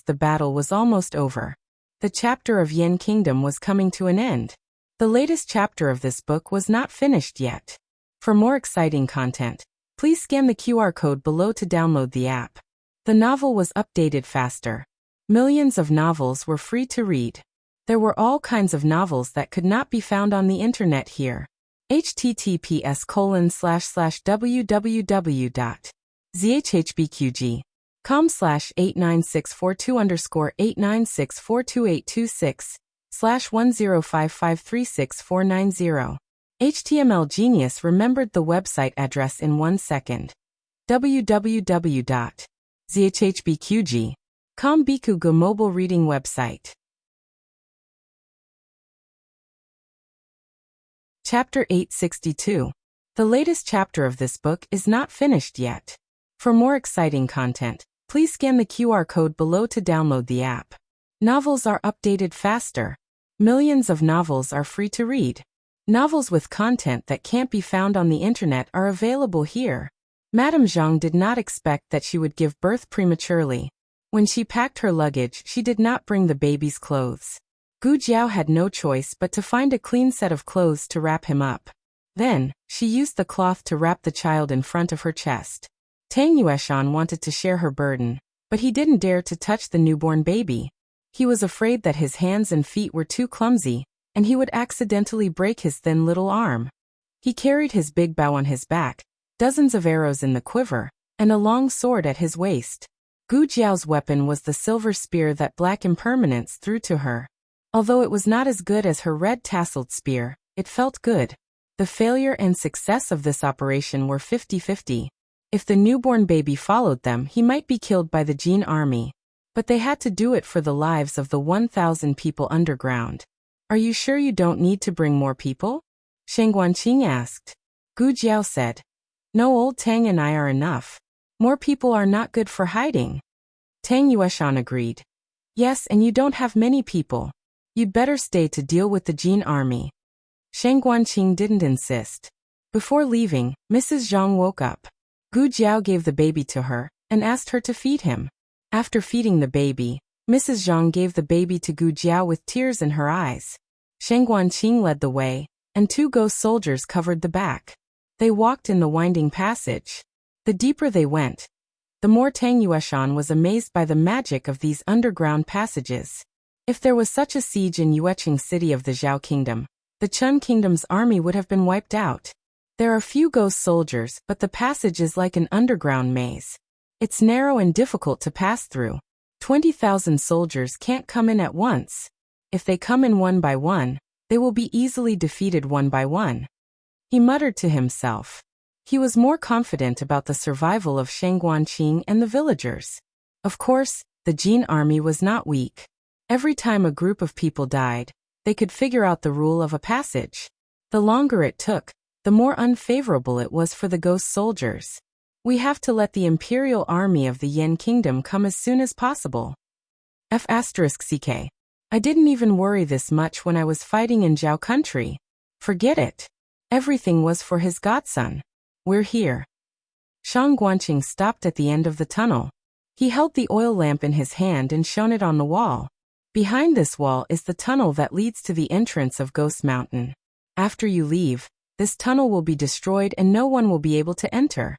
The battle was almost over. The chapter of Yan Kingdom was coming to an end. The latest chapter of this book was not finished yet. For more exciting content, please scan the QR code below to download the app. The novel was updated faster. Millions of novels were free to read. There were all kinds of novels that could not be found on the internet here. https://www.zhbqg.com/89642_8964286/1055364990. HTML Genius remembered the website address in 1 second. www.zhbqg.com Bikuga mobile reading website. Chapter 862. The latest chapter of this book is not finished yet. For more exciting content, please scan the QR code below to download the app. Novels are updated faster. Millions of novels are free to read. Novels with content that can't be found on the internet are available here. Madame Zhang did not expect that she would give birth prematurely. When she packed her luggage, she did not bring the baby's clothes. Gu Jiao had no choice but to find a clean set of clothes to wrap him up. Then, she used the cloth to wrap the child in front of her chest. Tang Yueshan wanted to share her burden, but he didn't dare to touch the newborn baby. He was afraid that his hands and feet were too clumsy, and he would accidentally break his thin little arm. He carried his big bow on his back, dozens of arrows in the quiver, and a long sword at his waist. Gu Jiao's weapon was the silver spear that Black Impermanence threw to her. Although it was not as good as her red tasseled spear, it felt good. The failure and success of this operation were 50-50. If the newborn baby followed them, he might be killed by the Jin army. But they had to do it for the lives of the 1,000 people underground. Are you sure you don't need to bring more people? Shang Guanqing asked. Gu Jiao said. No, old Tang and I are enough. More people are not good for hiding. Tang Yueshan agreed. Yes, and you don't have many people. You'd better stay to deal with the Jin army. Shang Guanqing didn't insist. Before leaving, Mrs. Zhang woke up. Gu Jiao gave the baby to her, and asked her to feed him. After feeding the baby, Mrs. Zhang gave the baby to Gu Jiao with tears in her eyes. Shang Guanqing led the way, and 2 ghost soldiers covered the back. They walked in the winding passage. The deeper they went, the more Tang Yueshan was amazed by the magic of these underground passages. If there was such a siege in Yueqing city of the Zhao kingdom, the Chun kingdom's army would have been wiped out. There are few ghost soldiers, but the passage is like an underground maze. It's narrow and difficult to pass through. 20,000 soldiers can't come in at once. If they come in one by one, they will be easily defeated one by one. He muttered to himself. He was more confident about the survival of Shang Guanqing and the villagers. Of course, the Jin army was not weak. Every time a group of people died, they could figure out the rule of a passage. The longer it took, the more unfavorable it was for the ghost soldiers. We have to let the imperial army of the Yan kingdom come as soon as possible. F***ck. I didn't even worry this much when I was fighting in Zhao country. Forget it. Everything was for his godson. We're here. Shang Guanqing stopped at the end of the tunnel. He held the oil lamp in his hand and shone it on the wall. Behind this wall is the tunnel that leads to the entrance of Ghost Mountain. After you leave, this tunnel will be destroyed and no one will be able to enter.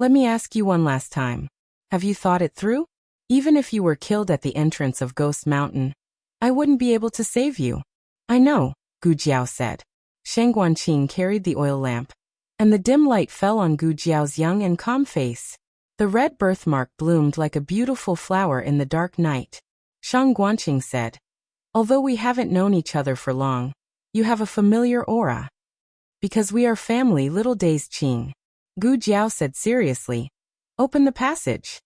Let me ask you one last time. Have you thought it through? Even if you were killed at the entrance of Ghost Mountain, I wouldn't be able to save you. I know, Gu Jiao said. Shang Guanqing carried the oil lamp, and the dim light fell on Gu Jiao's young and calm face. The red birthmark bloomed like a beautiful flower in the dark night. Shang Guanqing said, although we haven't known each other for long, you have a familiar aura. Because we are family, little days Qing. Gu Jiao said seriously. Open the passage.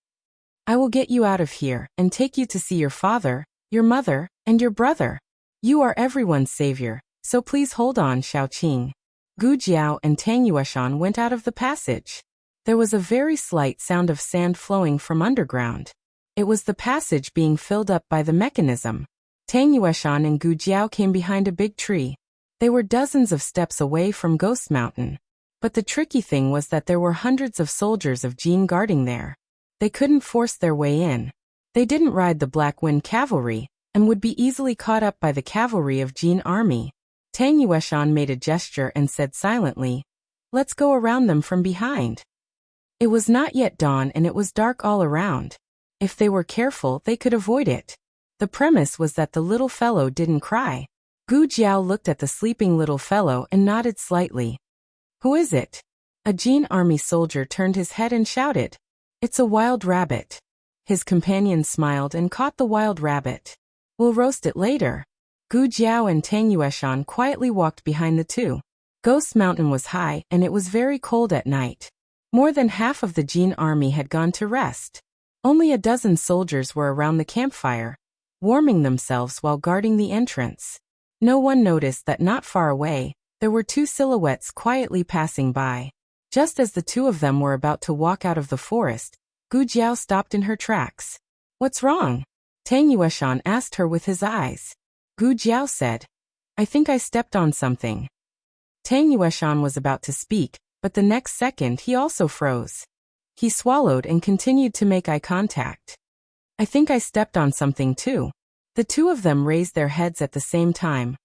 I will get you out of here and take you to see your father, your mother, and your brother. You are everyone's savior, so please hold on, Shaoqing. Gu Jiao and Tang Yueshan went out of the passage. There was a very slight sound of sand flowing from underground. It was the passage being filled up by the mechanism. Tang Yueshan and Gu Jiao came behind a big tree. They were dozens of steps away from Ghost Mountain. But the tricky thing was that there were hundreds of soldiers of Jin guarding there. They couldn't force their way in. They didn't ride the Black Wind cavalry, and would be easily caught up by the cavalry of Jin army. Tang Yueshan made a gesture and said silently, let's go around them from behind. It was not yet dawn and it was dark all around. If they were careful, they could avoid it. The premise was that the little fellow didn't cry. Gu Jiao looked at the sleeping little fellow and nodded slightly. Who is it? A Jin army soldier turned his head and shouted. It's a wild rabbit. His companion smiled and caught the wild rabbit. We'll roast it later. Gu Jiao and Tang Yueshan quietly walked behind the two. Ghost Mountain was high and it was very cold at night. More than half of the Jin army had gone to rest. Only a dozen soldiers were around the campfire, warming themselves while guarding the entrance. No one noticed that not far away, there were 2 silhouettes quietly passing by. Just as the 2 of them were about to walk out of the forest, Gu Jiao stopped in her tracks. What's wrong? Tang Yueshan asked her with his eyes. Gu Jiao said, I think I stepped on something. Tang Yueshan was about to speak, but the next second he also froze. He swallowed and continued to make eye contact. I think I stepped on something too. The two of them raised their heads at the same time,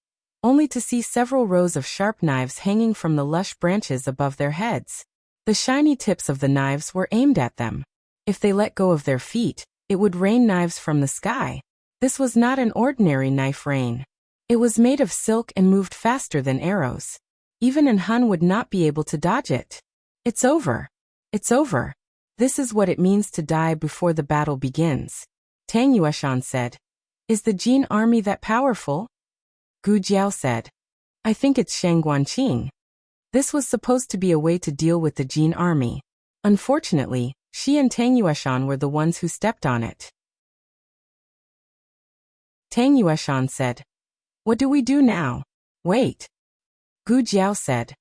only to see several rows of sharp knives hanging from the lush branches above their heads. The shiny tips of the knives were aimed at them. If they let go of their feet, it would rain knives from the sky. This was not an ordinary knife rain. It was made of silk and moved faster than arrows. Even an Hun would not be able to dodge it. It's over. It's over. This is what it means to die before the battle begins. Tang Yueshan said. Is the Jin army that powerful? Gu Jiao said. I think it's Shangguanqing. This was supposed to be a way to deal with the Jin army. Unfortunately, she and Tang Yueshan were the ones who stepped on it. Tang Yueshan said. What do we do now? Wait. Gu Jiao said.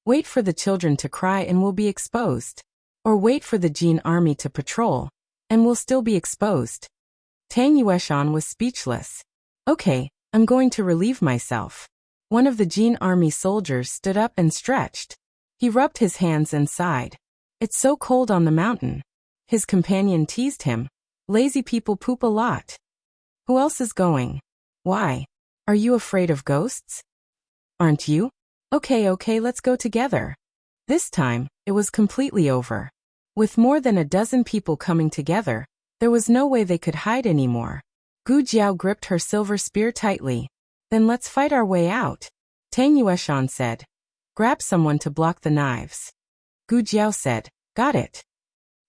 Wait for the children to cry and we'll be exposed. Or wait for the Jin army to patrol, and we'll still be exposed. Tang Yueshan was speechless. Okay, I'm going to relieve myself. One of the Jin army soldiers stood up and stretched. He rubbed his hands and sighed. It's so cold on the mountain. His companion teased him. Lazy people poop a lot. Who else is going? Why? Are you afraid of ghosts? Aren't you? Okay, let's go together. This time, it was completely over. With more than a dozen people coming together, there was no way they could hide anymore. Gu Jiao gripped her silver spear tightly. Then let's fight our way out. Tang Yueshan said. Grab someone to block the knives. Gu Jiao said. Got it.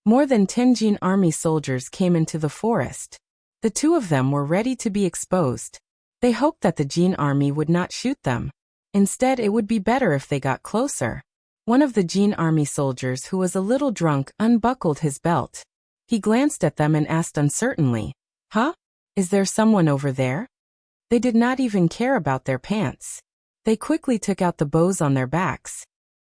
More than 10 Jin army soldiers came into the forest. The two of them were ready to be exposed. They hoped that the Jin army would not shoot them. Instead, it would be better if they got closer. One of the Jin army soldiers who was a little drunk unbuckled his belt. He glanced at them and asked uncertainly, Huh? Is there someone over there? They did not even care about their pants. They quickly took out the bows on their backs.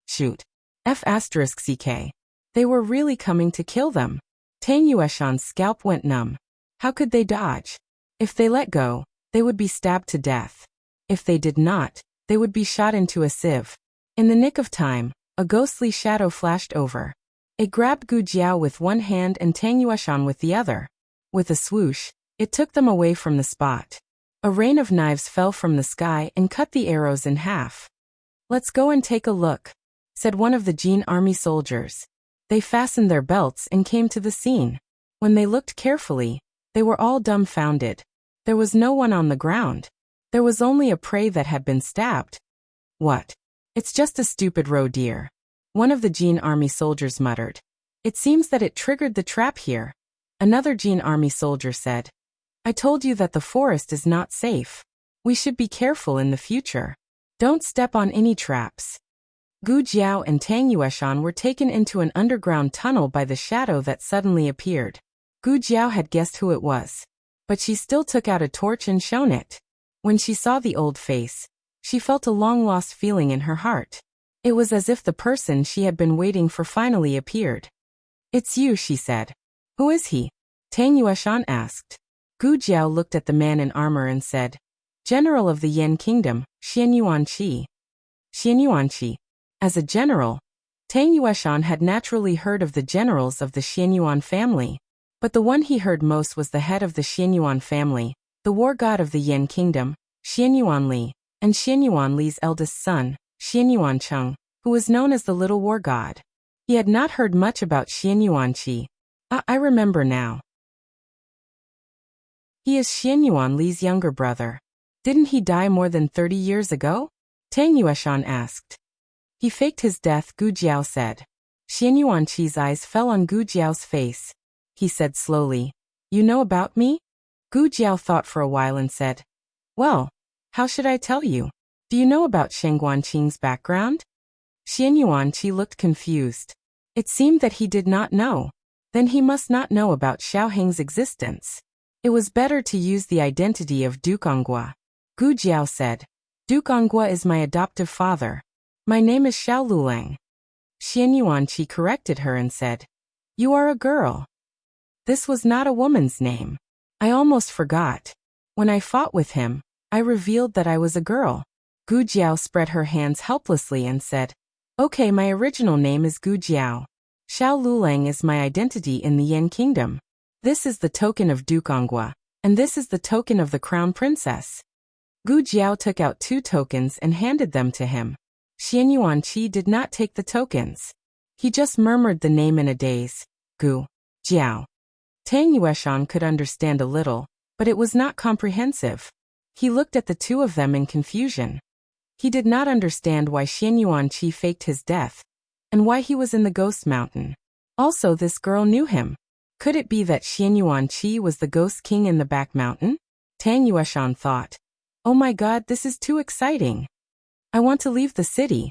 Shoot. F***ck. They were really coming to kill them. Tang Yueshan's scalp went numb. How could they dodge? If they let go, they would be stabbed to death. If they did not, they would be shot into a sieve. In the nick of time, a ghostly shadow flashed over. It grabbed Gu Jiao with one hand and Tang Yueshan with the other. With a swoosh, it took them away from the spot. A rain of knives fell from the sky and cut the arrows in half. Let's go and take a look, said one of the Jin army soldiers. They fastened their belts and came to the scene. When they looked carefully, they were all dumbfounded. There was no one on the ground. There was only a prey that had been stabbed. What? It's just a stupid roe deer. One of the Jin army soldiers muttered. It seems that it triggered the trap here. Another Jin army soldier said. I told you that the forest is not safe. We should be careful in the future. Don't step on any traps. Gu Jiao and Tang Yueshan were taken into an underground tunnel by the shadow that suddenly appeared. Gu Jiao had guessed who it was, but she still took out a torch and shone it. When she saw the old face, she felt a long-lost feeling in her heart. It was as if the person she had been waiting for finally appeared. It's you, she said. Who is he? Tang Yueshan asked. Gu Jiao looked at the man in armor and said, General of the Yan Kingdom, Xianyuanqi. Xianyuanqi. As a general, Tang Yueshan had naturally heard of the generals of the Xianyuan family, but the one he heard most was the head of the Xianyuan family, the war god of the Yan Kingdom, Xianyuanli, and Xianyuanli's eldest son, Xianyuancheng, who was known as the Little War God. He had not heard much about Xianyuanqi. I remember now. He is Xianyuanli's younger brother. Didn't he die more than 30 years ago? Tang Yueshan asked. He faked his death, Gu Jiao said. Xianyuanqi's eyes fell on Gu Jiao's face. He said slowly, You know about me? Gu Jiao thought for a while and said, Well, how should I tell you? Do you know about Shangguanqing's background? Xianyuanqi looked confused. It seemed that he did not know. Then he must not know about Xiaoheng's existence. It was better to use the identity of Duke Ongua. Gu Jiao said, Duke Ongua is my adoptive father. My name is Xiao Lulang. Xianyuanqi corrected her and said, You are a girl. This was not a woman's name. I almost forgot. When I fought with him, I revealed that I was a girl. Gu Jiao spread her hands helplessly and said, Okay, my original name is Gu Jiao. Xiao Lulang is my identity in the Yin Kingdom. This is the token of Duke Ongwa, and this is the token of the Crown Princess. Gu Jiao took out 2 tokens and handed them to him. Xian Yuanqi did not take the tokens. He just murmured the name in a daze. Gu Jiao. Tang Yueshan could understand a little, but it was not comprehensive. He looked at the 2 of them in confusion. He did not understand why Xian Yuanqi faked his death, and why he was in the Ghost Mountain. Also, this girl knew him. Could it be that Xian Yuanqi was the Ghost King in the back mountain? Tang Yueshan thought. Oh my god, this is too exciting. I want to leave the city,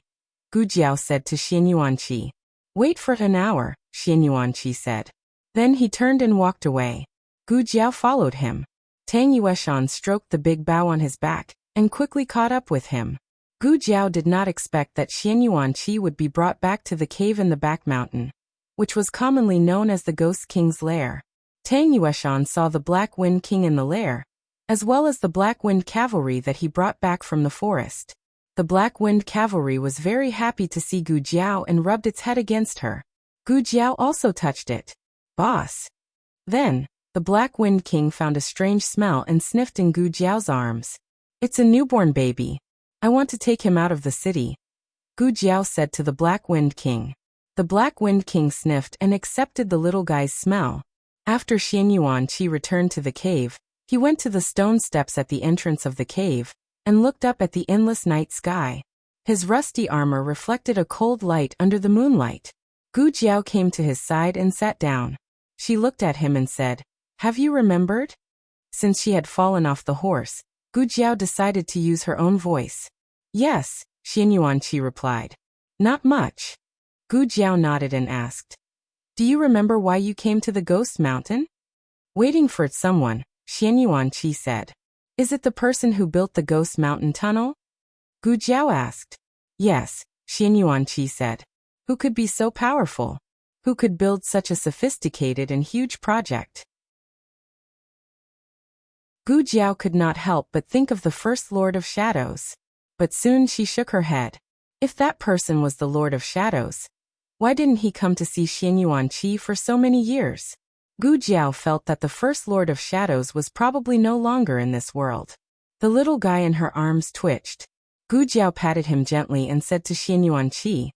Gu Jiao said to Xian Yuanqi. Wait for an hour, Xian Yuanqi said. Then he turned and walked away. Gu Jiao followed him. Tang Yueshan stroked the big bow on his back, and quickly caught up with him. Gu Jiao did not expect that Xian Yuanqi would be brought back to the cave in the back mountain, which was commonly known as the Ghost King's lair. Tang Yueshan saw the Black Wind King in the lair, as well as the Black Wind Cavalry that he brought back from the forest. The Black Wind Cavalry was very happy to see Gu Jiao and rubbed its head against her. Gu Jiao also touched it. Boss. Then, the Black Wind King found a strange smell and sniffed in Gu Jiao's arms. It's a newborn baby. I want to take him out of the city, Gu Jiao said to the Black Wind King. The Black Wind King sniffed and accepted the little guy's smell. After Xian Yuanqi returned to the cave, he went to the stone steps at the entrance of the cave, and looked up at the endless night sky. His rusty armor reflected a cold light under the moonlight. Gu Jiao came to his side and sat down. She looked at him and said, Have you remembered? Since she had fallen off the horse, Gu Jiao decided to use her own voice. Yes, Xian Yuanqi replied. Not much. Gu Jiao nodded and asked. Do you remember why you came to the Ghost Mountain? Waiting for someone, Xian Yuanqi said. Is it the person who built the Ghost Mountain tunnel? Gu Jiao asked. Yes, Xian Yuanqi said. Who could be so powerful? Who could build such a sophisticated and huge project? Gu Jiao could not help but think of the First Lord of Shadows. But soon she shook her head. If that person was the Lord of Shadows, why didn't he come to see Xian Yuanqi for so many years? Gu Jiao felt that the First Lord of Shadows was probably no longer in this world. The little guy in her arms twitched. Gu Jiao patted him gently and said to Xian Yuanqi,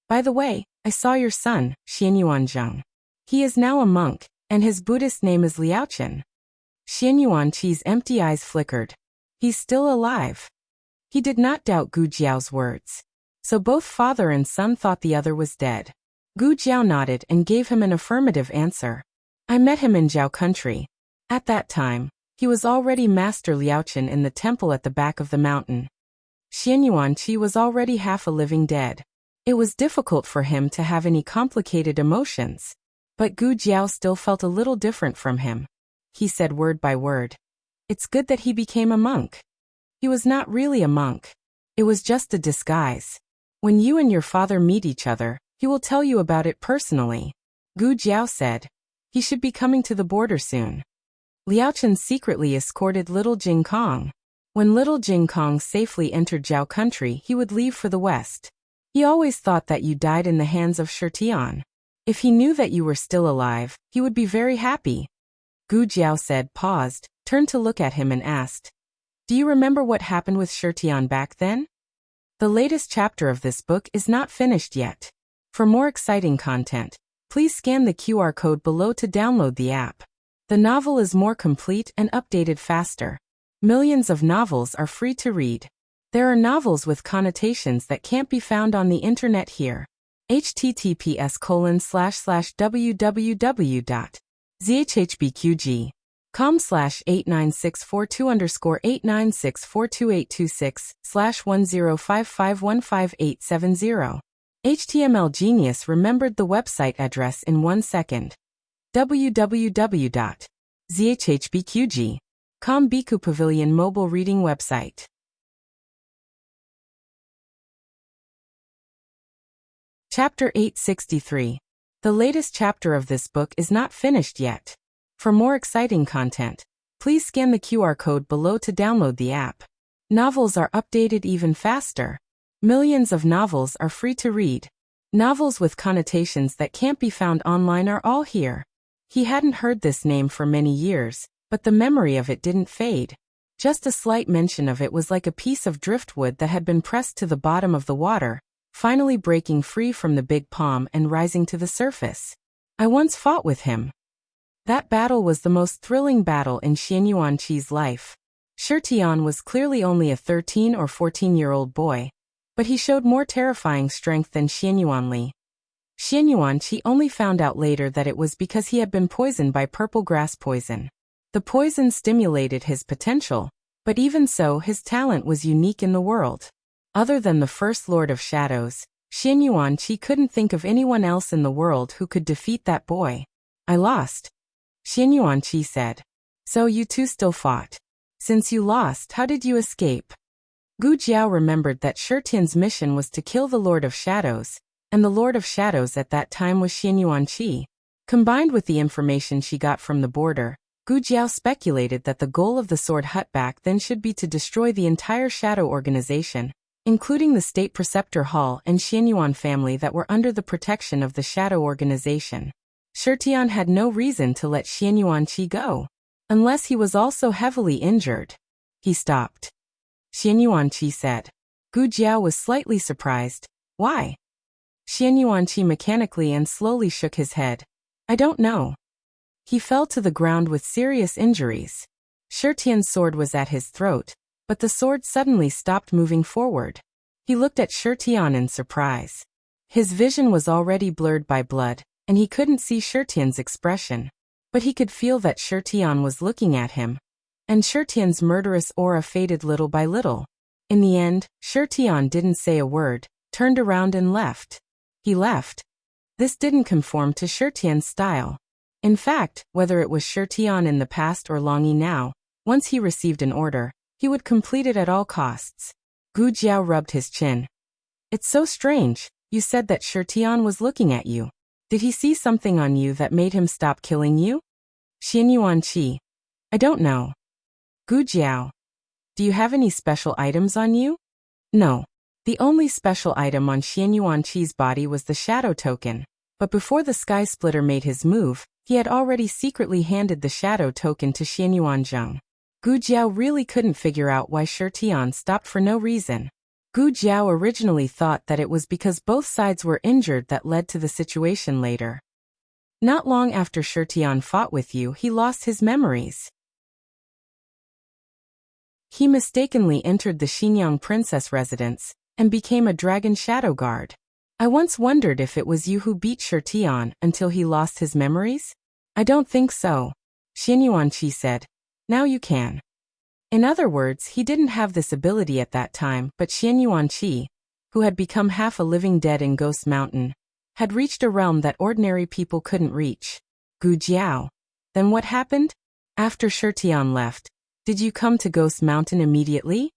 By the way, I saw your son, Xian Yuanzheng. He is now a monk, and his Buddhist name is Liaochen. Xian Yuanqi's empty eyes flickered. He's still alive. He did not doubt Gu Jiao's words. So both father and son thought the other was dead. Gu Jiao nodded and gave him an affirmative answer. I met him in Zhao country. At that time, he was already Master Liaochen in the temple at the back of the mountain. Xian Yuanqi was already half a living dead. It was difficult for him to have any complicated emotions. But Gu Jiao still felt a little different from him. He said word by word. It's good that he became a monk. He was not really a monk. It was just a disguise. When you and your father meet each other, he will tell you about it personally. Gu Jiao said. He should be coming to the border soon. Liaochen secretly escorted little Jing Kong. When little Jing Kong safely entered Zhao country, he would leave for the west. He always thought that you died in the hands of Shirtian. If he knew that you were still alive, he would be very happy. Gu Jiao said, paused, turned to look at him and asked, Do you remember what happened with Shirtian back then? The latest chapter of this book is not finished yet. For more exciting content, please scan the QR code below to download the app. The novel is more complete and updated faster. Millions of novels are free to read. There are novels with connotations that can't be found on the internet here. https://www.zhhbqg.com/89642_896428286/1055155870. HTML Genius remembered the website address in 1 second. www.zhhbqg.com Biku Pavilion mobile reading website. Chapter 863. The latest chapter of this book is not finished yet. For more exciting content, please scan the QR code below to download the app. Novels are updated even faster. Millions of novels are free to read. Novels with connotations that can't be found online are all here. He hadn't heard this name for many years, but the memory of it didn't fade. Just a slight mention of it was like a piece of driftwood that had been pressed to the bottom of the water, finally breaking free from the big palm and rising to the surface. I once fought with him. That battle was the most thrilling battle in Xian Yuanqi's life. Shi Tian was clearly only a 13 or 14-year-old boy, but he showed more terrifying strength than Xian Yuanli. Xian Yuanqi only found out later that it was because he had been poisoned by purple grass poison. The poison stimulated his potential, but even so his talent was unique in the world. Other than the First Lord of Shadows, Xian Yuanqi couldn't think of anyone else in the world who could defeat that boy. I lost. Xian Yuanqi said. So you two still fought. Since you lost, how did you escape? Gu Jiao remembered that Shi Tian's mission was to kill the Lord of Shadows, and the Lord of Shadows at that time was Xian Yuanqi. Combined with the information she got from the border, Gu Jiao speculated that the goal of the Sword Hut back then should be to destroy the entire Shadow organization, including the State Preceptor Hall and Xian Yuan family that were under the protection of the Shadow organization. Shi Tian had no reason to let Xian Yuanqi go, unless he was also heavily injured. He stopped. Xian Yuanqi said. Gu Jiao was slightly surprised. Why? Xian Yuanqi mechanically and slowly shook his head. I don't know. He fell to the ground with serious injuries. Shi Tian's sword was at his throat, but the sword suddenly stopped moving forward. He looked at Shi Tian in surprise. His vision was already blurred by blood, and he couldn't see Shi Tian's expression. But he could feel that Shi Tian was looking at him, and Shi Tian's murderous aura faded little by little. In the end, Shi Tian didn't say a word, turned around and left. He left. This didn't conform to Shi Tian's style. In fact, whether it was Shi Tian in the past or Long Yi now, once he received an order, he would complete it at all costs. Gu Jiao rubbed his chin. It's so strange, you said that Shi Tian was looking at you. Did he see something on you that made him stop killing you? Xian Yuanqi. I don't know. Gu Jiao. Do you have any special items on you? No. The only special item on Xian Yuanqi's body was the shadow token, but before the Sky Splitter made his move, he had already secretly handed the shadow token to Xian Yuanzheng. Gu Jiao really couldn't figure out why Shi Tian stopped for no reason. Gu Jiao originally thought that it was because both sides were injured that led to the situation later. Not long after Shi Tian fought with you, he lost his memories. He mistakenly entered the Xinyang princess residence and became a dragon shadow guard. I once wondered if it was you who beat Shi Tian until he lost his memories. I don't think so. Xian Yuanqi said. Now you can. In other words, he didn't have this ability at that time, but Xian Yuanqi, who had become half a living dead in Ghost Mountain, had reached a realm that ordinary people couldn't reach. Gu Jiao. Then what happened? After Shi Tian left, did you come to Ghost Mountain immediately?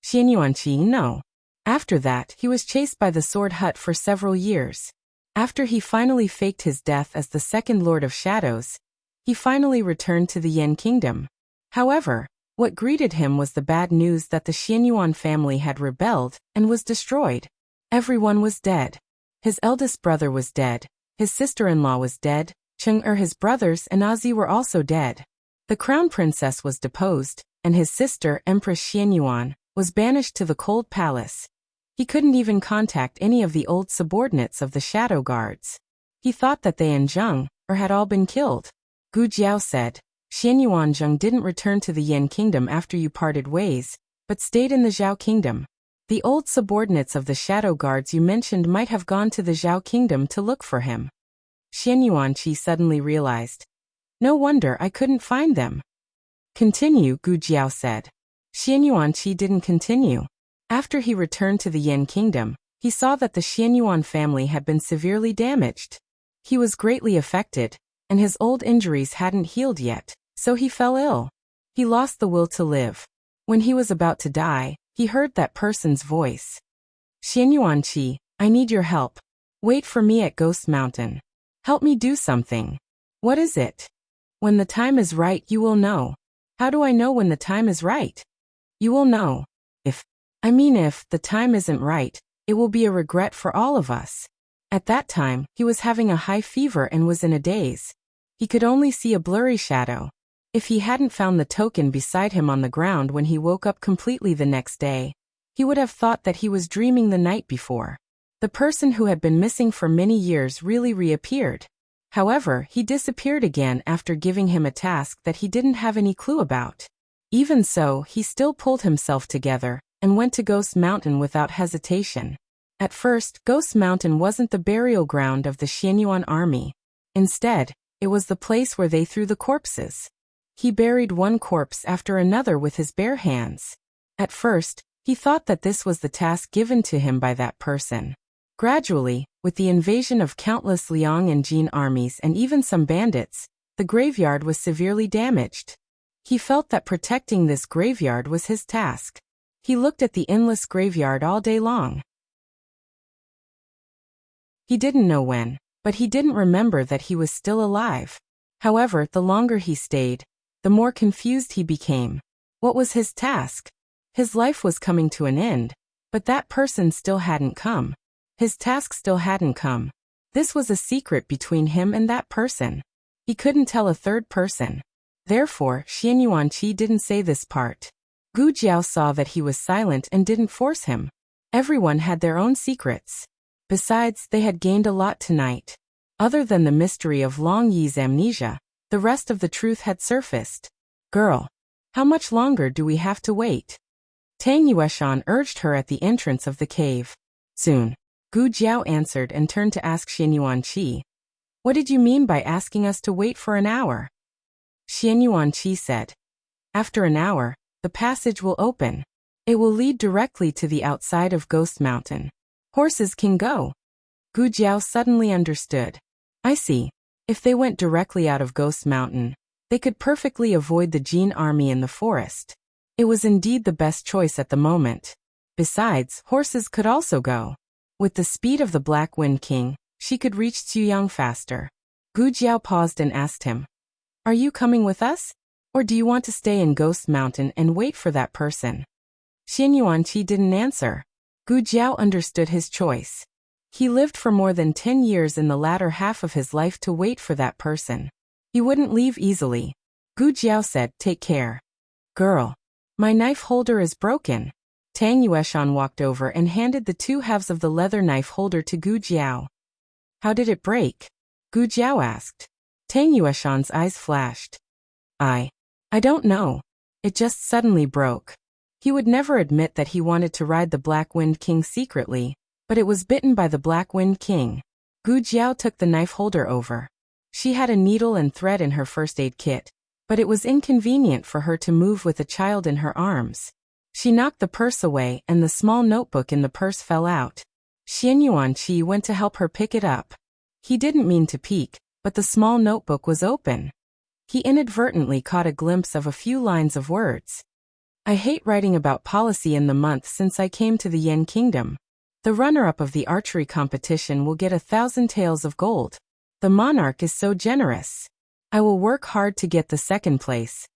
Xian Yuanqi, no. After that, he was chased by the Sword Hut for several years. After he finally faked his death as the second Lord of Shadows, he finally returned to the Yan Kingdom. However, what greeted him was the bad news that the Xian Yuan family had rebelled and was destroyed. Everyone was dead. His eldest brother was dead, his sister-in-law was dead, Cheng his brothers and Azi were also dead. The crown princess was deposed, and his sister, Empress Xian Yuan, was banished to the cold palace. He couldn't even contact any of the old subordinates of the shadow guards. He thought that they and Zheng had all been killed. Gu Jiao said, Xian Yuanzheng didn't return to the Yan Kingdom after you parted ways, but stayed in the Zhao Kingdom. The old subordinates of the shadow guards you mentioned might have gone to the Zhao Kingdom to look for him. Xian Yuanqi suddenly realized. No wonder I couldn't find them. Continue, Gu Jiao said. Xian Yuanqi didn't continue. After he returned to the Yan Kingdom, he saw that the Xian Yuan family had been severely damaged. He was greatly affected, and his old injuries hadn't healed yet, so he fell ill. He lost the will to live. When he was about to die, he heard that person's voice. Xian Yuanqi, I need your help. Wait for me at Ghost Mountain. Help me do something. What is it? When the time is right, you will know. How do I know when the time is right? You will know. If the time isn't right, It will be a regret for all of us. At that time, he was having a high fever and was in a daze. He could only see a blurry shadow. If he hadn't found the token beside him on the ground when he woke up completely the next day, he would have thought that he was dreaming the night before. The person who had been missing for many years really reappeared. However, he disappeared again after giving him a task that he didn't have any clue about. Even so, he still pulled himself together and went to Ghost Mountain without hesitation. At first, Ghost Mountain wasn't the burial ground of the Xianyuan army. Instead, it was the place where they threw the corpses. He buried one corpse after another with his bare hands. At first, he thought that this was the task given to him by that person. Gradually, with the invasion of countless Liang and Jin armies and even some bandits, the graveyard was severely damaged. He felt that protecting this graveyard was his task. He looked at the endless graveyard all day long. He didn't know when, but he didn't remember that he was still alive. However, the longer he stayed, the more confused he became. What was his task? His life was coming to an end, but that person still hadn't come. His task still hadn't come. This was a secret between him and that person. He couldn't tell a third person. Therefore, Xianyuanqi didn't say this part. Gu Jiao saw that he was silent and didn't force him. Everyone had their own secrets. Besides, they had gained a lot tonight. Other than the mystery of Long Yi's amnesia, the rest of the truth had surfaced. Girl, how much longer do we have to wait? Tang Yueshan urged her at the entrance of the cave. Soon. Gu Jiao answered and turned to ask Xianyuanqi. What did you mean by asking us to wait for an hour? Xianyuanqi said. After an hour, the passage will open. It will lead directly to the outside of Ghost Mountain. Horses can go. Gu Jiao suddenly understood. I see. If they went directly out of Ghost Mountain, they could perfectly avoid the Jin army in the forest. It was indeed the best choice at the moment. Besides, horses could also go. With the speed of the Black Wind King, she could reach Cuyang faster. Gu Jiao paused and asked him, Are you coming with us? Or do you want to stay in Ghost Mountain and wait for that person? Xianyuanqi didn't answer. Gu Jiao understood his choice. He lived for more than 10 years in the latter half of his life to wait for that person. He wouldn't leave easily. Gu Jiao said, Take care. Girl, my knife holder is broken. Tang Yueshan walked over and handed the 2 halves of the leather knife holder to Gu Jiao. How did it break? Gu Jiao asked. Tang Yueshan's eyes flashed. I don't know. It just suddenly broke. He would never admit that he wanted to ride the Black Wind King secretly, but it was bitten by the Black Wind King. Gu Jiao took the knife holder over. She had a needle and thread in her first aid kit, but it was inconvenient for her to move with a child in her arms. She knocked the purse away and the small notebook in the purse fell out. Xianyuanqi went to help her pick it up. He didn't mean to peek, but the small notebook was open. He inadvertently caught a glimpse of a few lines of words. I hate writing about policy in the month since I came to the Yen Kingdom. The runner-up of the archery competition will get 1,000 taels of gold. The monarch is so generous. I will work hard to get the second place.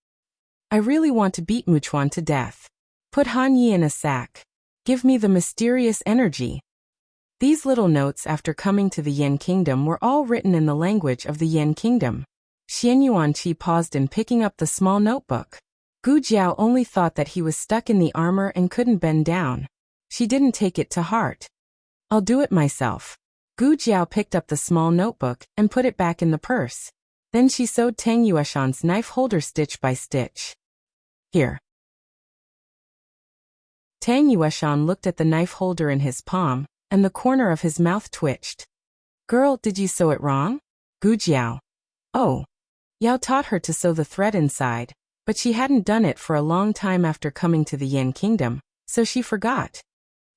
I really want to beat Muchuan to death. Put Han Yi in a sack. Give me the mysterious energy. These little notes after coming to the Yen Kingdom were all written in the language of the Yen Kingdom. Xianyuanqi paused in picking up the small notebook. Gu Jiao only thought that he was stuck in the armor and couldn't bend down. She didn't take it to heart. I'll do it myself. Gu Jiao picked up the small notebook and put it back in the purse. Then she sewed Tang Yueshan's knife holder stitch by stitch. Here. Tang Yueshan looked at the knife holder in his palm, and the corner of his mouth twitched. Girl, did you sew it wrong? Gu Jiao. Oh. Yao taught her to sew the thread inside, but she hadn't done it for a long time after coming to the Yen Kingdom, so she forgot.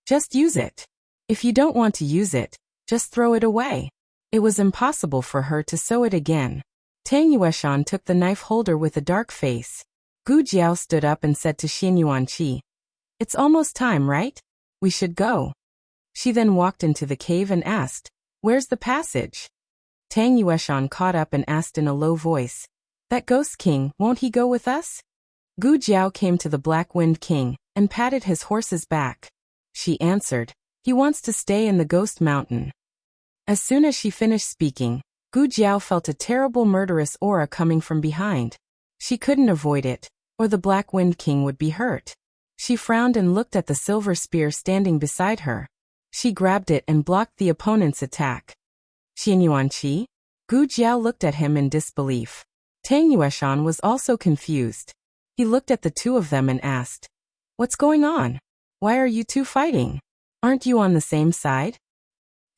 Just use it. If you don't want to use it, just throw it away. It was impossible for her to sew it again. Tang Yueshan took the knife holder with a dark face. Gu Jiao stood up and said to Xianyuanqi, It's almost time, right? We should go. She then walked into the cave and asked, Where's the passage? Tang Yueshan caught up and asked in a low voice, That Ghost King, won't he go with us? Gu Jiao came to the Black Wind King and patted his horse's back. She answered, He wants to stay in the ghost mountain. As soon as she finished speaking, Gu Jiao felt a terrible murderous aura coming from behind. She couldn't avoid it, or the Black Wind King would be hurt. She frowned and looked at the silver spear standing beside her. She grabbed it and blocked the opponent's attack. Xianyuanqi? Gu Jiao looked at him in disbelief. Tang Yueshan was also confused. He looked at the two of them and asked, "What's going on? Why are you two fighting? Aren't you on the same side?"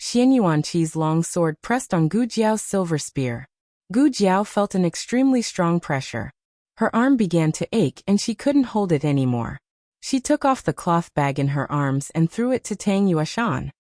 Xianyuanqi's long sword pressed on Gu Jiao's silver spear. Gu Jiao felt an extremely strong pressure. Her arm began to ache and she couldn't hold it anymore. She took off the cloth bag in her arms and threw it to Tang Yueshan.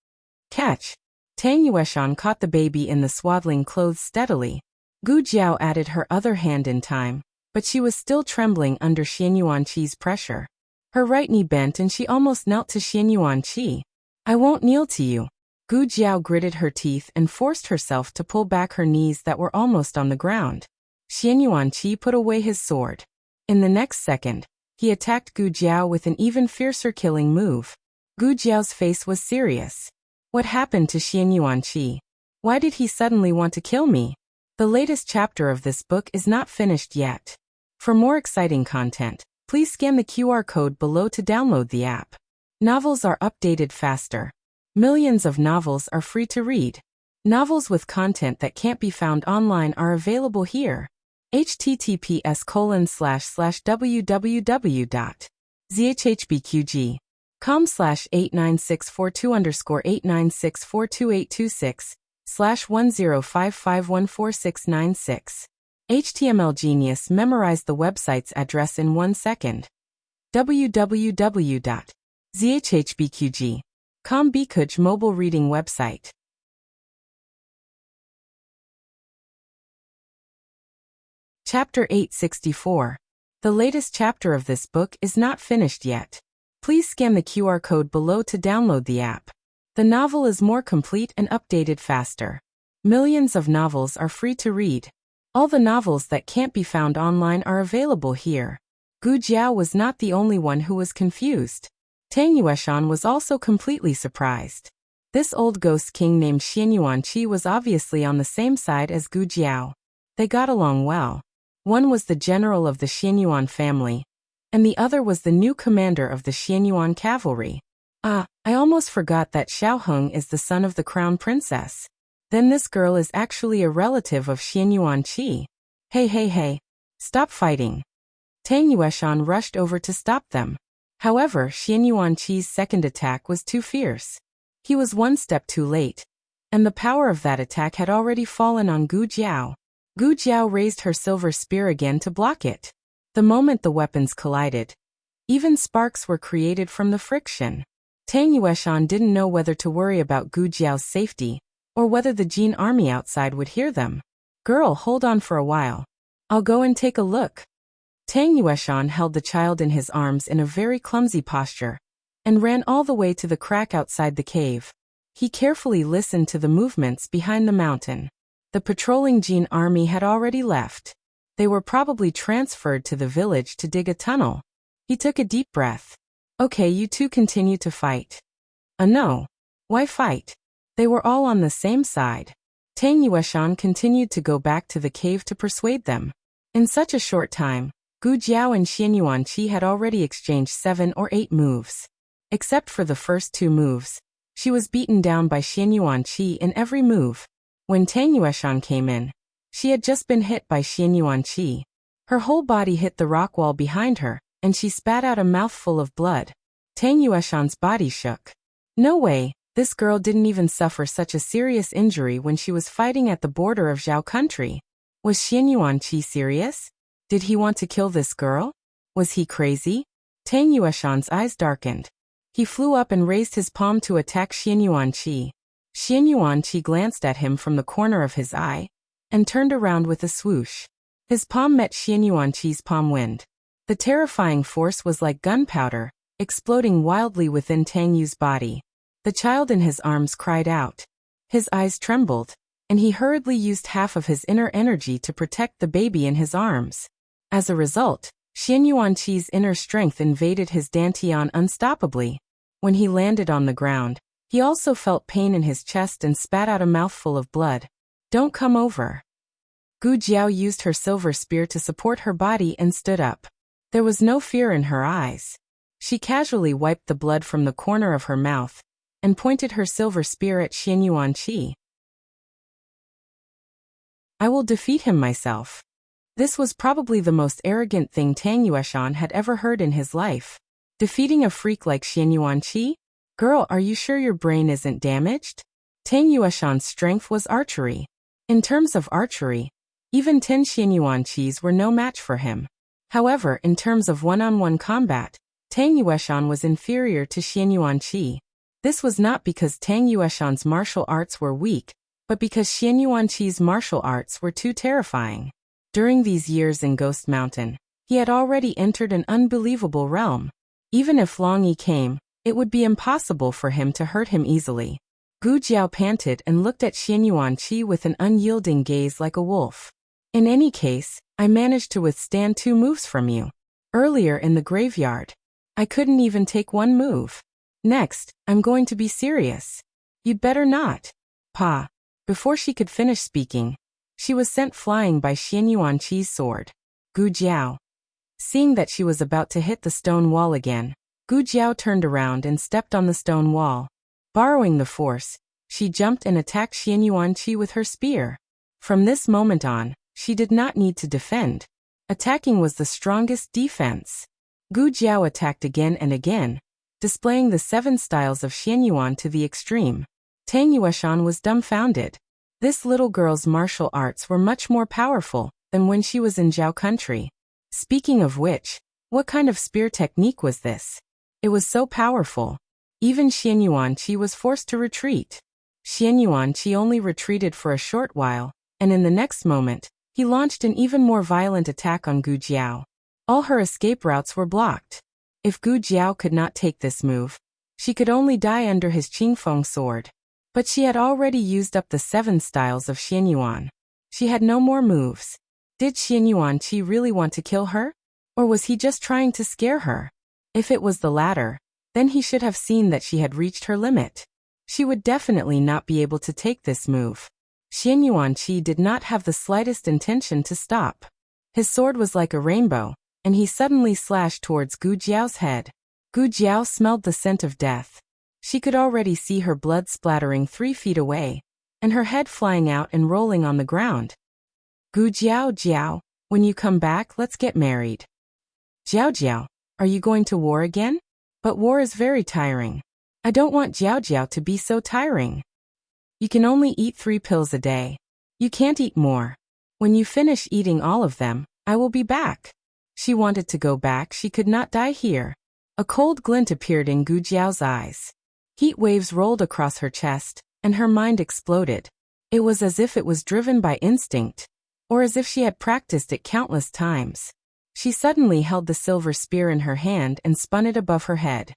Catch! Tang Yueshan caught the baby in the swaddling clothes steadily. Gu Jiao added her other hand in time, but she was still trembling under Xianyuanqi's pressure. Her right knee bent and she almost knelt to Xianyuanqi. "I won't kneel to you." Gu Jiao gritted her teeth and forced herself to pull back her knees that were almost on the ground. Xianyuanqi put away his sword. In the next second, he attacked Gu Jiao with an even fiercer killing move. Gu Jiao's face was serious. What happened to Xianyuanqi? Why did he suddenly want to kill me? The latest chapter of this book is not finished yet. For more exciting content, please scan the QR code below to download the app. Novels are updated faster. Millions of novels are free to read. Novels with content that can't be found online are available here. https://www.zhhbqg.com/89642_896/1055146996. HTML Genius memorized the website's address in 1 second. www.zhhbqg.com Bikuj mobile reading website. Chapter 864. The latest chapter of this book is not finished yet. Please scan the QR code below to download the app. The novel is more complete and updated faster. Millions of novels are free to read. All the novels that can't be found online are available here. Gu Jiao was not the only one who was confused. Tang Yueshan was also completely surprised. This old ghost king named Xianyuanqi was obviously on the same side as Gu Jiao. They got along well. One was the general of the Xianyuan family, and the other was the new commander of the Xianyuan cavalry. I almost forgot that Xiaoheng is the son of the crown princess. Then this girl is actually a relative of Xianyuanqi. Hey, stop fighting. Tang Yueshan rushed over to stop them. However, Xianyuanqi's second attack was too fierce. He was one step too late, and the power of that attack had already fallen on Gu Jiao. Gu Jiao raised her silver spear again to block it. The moment the weapons collided, even sparks were created from the friction. Tang Yueshan didn't know whether to worry about Gu Jiao's safety, or whether the Jin army outside would hear them. "Girl, hold on for a while. I'll go and take a look." Tang Yueshan held the child in his arms in a very clumsy posture, and ran all the way to the crack outside the cave. He carefully listened to the movements behind the mountain. The patrolling Jin army had already left. They were probably transferred to the village to dig a tunnel. He took a deep breath. "Okay, you two continue to fight." No. Why fight? They were all on the same side. Tang Yueshan continued to go back to the cave to persuade them. In such a short time, Gu Jiao and Xianyuanqi had already exchanged 7 or 8 moves. Except for the first 2 moves, she was beaten down by Xianyuanqi in every move. When Tang Yueshan came in, she had just been hit by Xianyuanqi. Her whole body hit the rock wall behind her, and she spat out a mouthful of blood. Tang Yueshan's body shook. No way, this girl didn't even suffer such a serious injury when she was fighting at the border of Zhao country. Was Xianyuanqi serious? Did he want to kill this girl? Was he crazy? Tang Yueshan's eyes darkened. He flew up and raised his palm to attack Xianyuanqi. Xianyuanqi glanced at him from the corner of his eye, and turned around with a swoosh. His palm met Xianyuanqi's palm wind. The terrifying force was like gunpowder, exploding wildly within Tang Yu's body. The child in his arms cried out. His eyes trembled, and he hurriedly used half of his inner energy to protect the baby in his arms. As a result, Xianyuanqi's inner strength invaded his dantian unstoppably. When he landed on the ground, He also felt pain in his chest and spat out a mouthful of blood. "Don't come over." Gu Jiao used her silver spear to support her body and stood up. There was no fear in her eyes. She casually wiped the blood from the corner of her mouth and pointed her silver spear at Xian Yuanqi. "I will defeat him myself." This was probably the most arrogant thing Tang Yueshan had ever heard in his life. Defeating a freak like Xian Yuanqi? Girl, are you sure your brain isn't damaged? Tang Yueshan's strength was archery. In terms of archery, even 10 Xian Yuanqis were no match for him. However, in terms of one-on-one combat, Tang Yueshan was inferior to Xian Yuanqi. This was not because Tang Yueshan's martial arts were weak, but because Xian Yuanqi's martial arts were too terrifying. During these years in Ghost Mountain, he had already entered an unbelievable realm. Even if Long Yi came, it would be impossible for him to hurt him easily. Gu Jiao panted and looked at Xian Yuanqi with an unyielding gaze like a wolf. "In any case, I managed to withstand 2 moves from you. Earlier in the graveyard, I couldn't even take 1 move. Next, I'm going to be serious. You'd better not." Pa. Before she could finish speaking, she was sent flying by Xian Yuanqi's sword. Gu Jiao. Seeing that she was about to hit the stone wall again, Gu Jiao turned around and stepped on the stone wall. Borrowing the force, she jumped and attacked Xian Yuanqi with her spear. From this moment on, she did not need to defend. Attacking was the strongest defense. Gu Jiao attacked again and again, displaying the 7 styles of Xian Yuan to the extreme. Tang Yueshan was dumbfounded. This little girl's martial arts were much more powerful than when she was in Zhao country. Speaking of which, what kind of spear technique was this? It was so powerful. Even Xian Yuanqi was forced to retreat. Xian Yuanqi only retreated for a short while, and in the next moment, he launched an even more violent attack on Gu Jiao. All her escape routes were blocked. If Gu Jiao could not take this move, she could only die under his Qingfeng sword. But she had already used up the 7 styles of Xian Yuan. She had no more moves. Did Xian Yuanqi really want to kill her? Or was he just trying to scare her? If it was the latter, then he should have seen that she had reached her limit. She would definitely not be able to take this move. Xian Yuanqi did not have the slightest intention to stop. His sword was like a rainbow, and he suddenly slashed towards Gu Jiao's head. Gu Jiao smelled the scent of death. She could already see her blood splattering 3 feet away, and her head flying out and rolling on the ground. "Gu Jiao, when you come back, let's get married." "Jiao, are you going to war again? But war is very tiring. I don't want Jiao to be so tiring. You can only eat 3 pills a day. You can't eat more. When you finish eating all of them, I will be back." She wanted to go back. She could not die here. A cold glint appeared in Gu Jiao's eyes. Heat waves rolled across her chest, and her mind exploded. It was as if it was driven by instinct, or as if she had practiced it countless times. She suddenly held the silver spear in her hand and spun it above her head.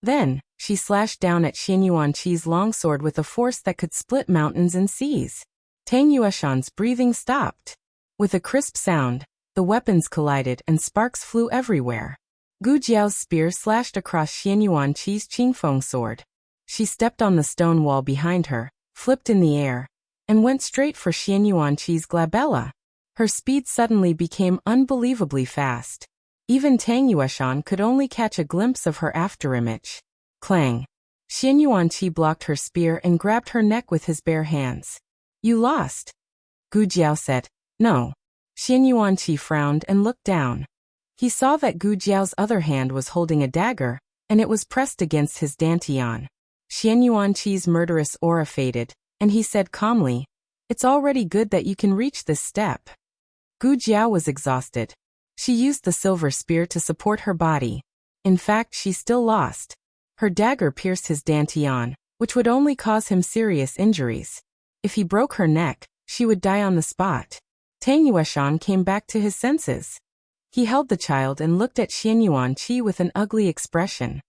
Then, she slashed down at Xian Yuanqi's longsword with a force that could split mountains and seas. Tang Yueshan's breathing stopped. With a crisp sound, the weapons collided and sparks flew everywhere. Gu Jiao's spear slashed across Xian Yuanqi's Qingfeng sword. She stepped on the stone wall behind her, flipped in the air, and went straight for Xian Yuanqi's glabella. Her speed suddenly became unbelievably fast. Even Tang Yueshan could only catch a glimpse of her afterimage. Clang! Xian Yuanqi blocked her spear and grabbed her neck with his bare hands. "You lost." Gu Jiao said. "No." Xian Yuanqi frowned and looked down. He saw that Gu Jiao's other hand was holding a dagger, and it was pressed against his dantian. Xian Yuanqi's murderous aura faded, and he said calmly, "It's already good that you can reach this step." Gu Jiao was exhausted. She used the silver spear to support her body. In fact, she still lost. Her dagger pierced his dantian, which would only cause him serious injuries. If he broke her neck, she would die on the spot. Tang Yueshan came back to his senses. He held the child and looked at Xian Yuanqi with an ugly expression.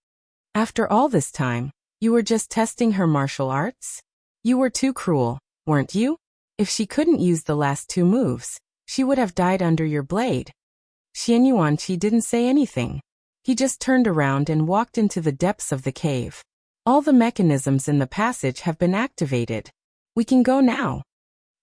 "After all this time, you were just testing her martial arts? You were too cruel, weren't you? If she couldn't use the last 2 moves, she would have died under your blade." Xian Yuanqi didn't say anything. He just turned around and walked into the depths of the cave. All the mechanisms in the passage have been activated. We can go now.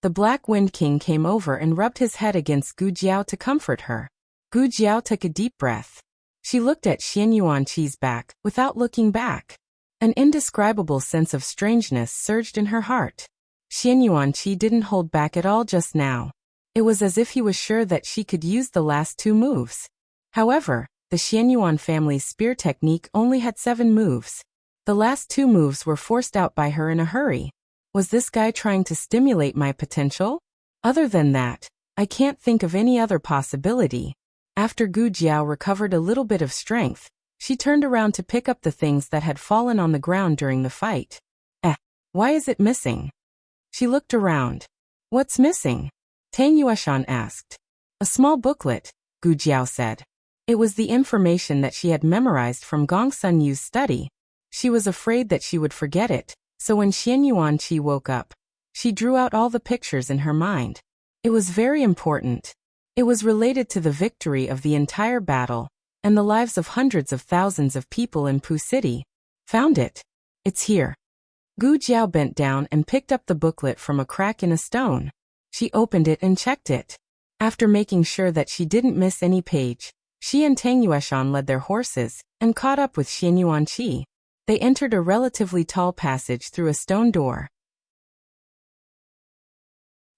The Black Wind King came over and rubbed his head against Gu Jiao to comfort her. Gu Jiao took a deep breath. She looked at Xian Yuanqi's back, without looking back. An indescribable sense of strangeness surged in her heart. Xian Yuanqi didn't hold back at all just now. It was as if he was sure that she could use the last 2 moves. However, the Xian Yuan family's spear technique only had 7 moves. The last 2 moves were forced out by her in a hurry. Was this guy trying to stimulate my potential? Other than that, I can't think of any other possibility. After Gu Jiao recovered a little bit of strength, she turned around to pick up the things that had fallen on the ground during the fight. Why is it missing? She looked around. What's missing? Tang Yueshan asked. A small booklet, Gu Jiao said. It was the information that she had memorized from Gong Sun Yu's study. She was afraid that she would forget it, so when Xian Yuanqi woke up, she drew out all the pictures in her mind. It was very important. It was related to the victory of the entire battle, and the lives of hundreds of thousands of people in Pu City. Found it. It's here. Gu Jiao bent down and picked up the booklet from a crack in a stone. She opened it and checked it. After making sure that she didn't miss any page, she and Tang Yueshan led their horses and caught up with Xian Yuanqi. They entered a relatively tall passage through a stone door.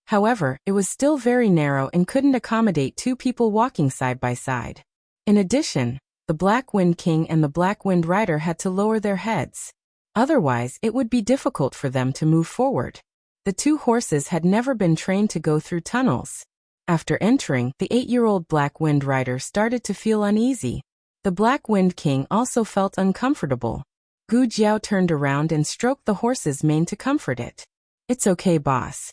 However, it was still very narrow and couldn't accommodate 2 people walking side by side. In addition, the Black Wind King and the Black Wind Rider had to lower their heads. Otherwise, it would be difficult for them to move forward. The 2 horses had never been trained to go through tunnels. After entering, the 8-year-old Black Wind Rider started to feel uneasy. The Black Wind King also felt uncomfortable. Gu Jiao turned around and stroked the horse's mane to comfort it. It's okay, boss.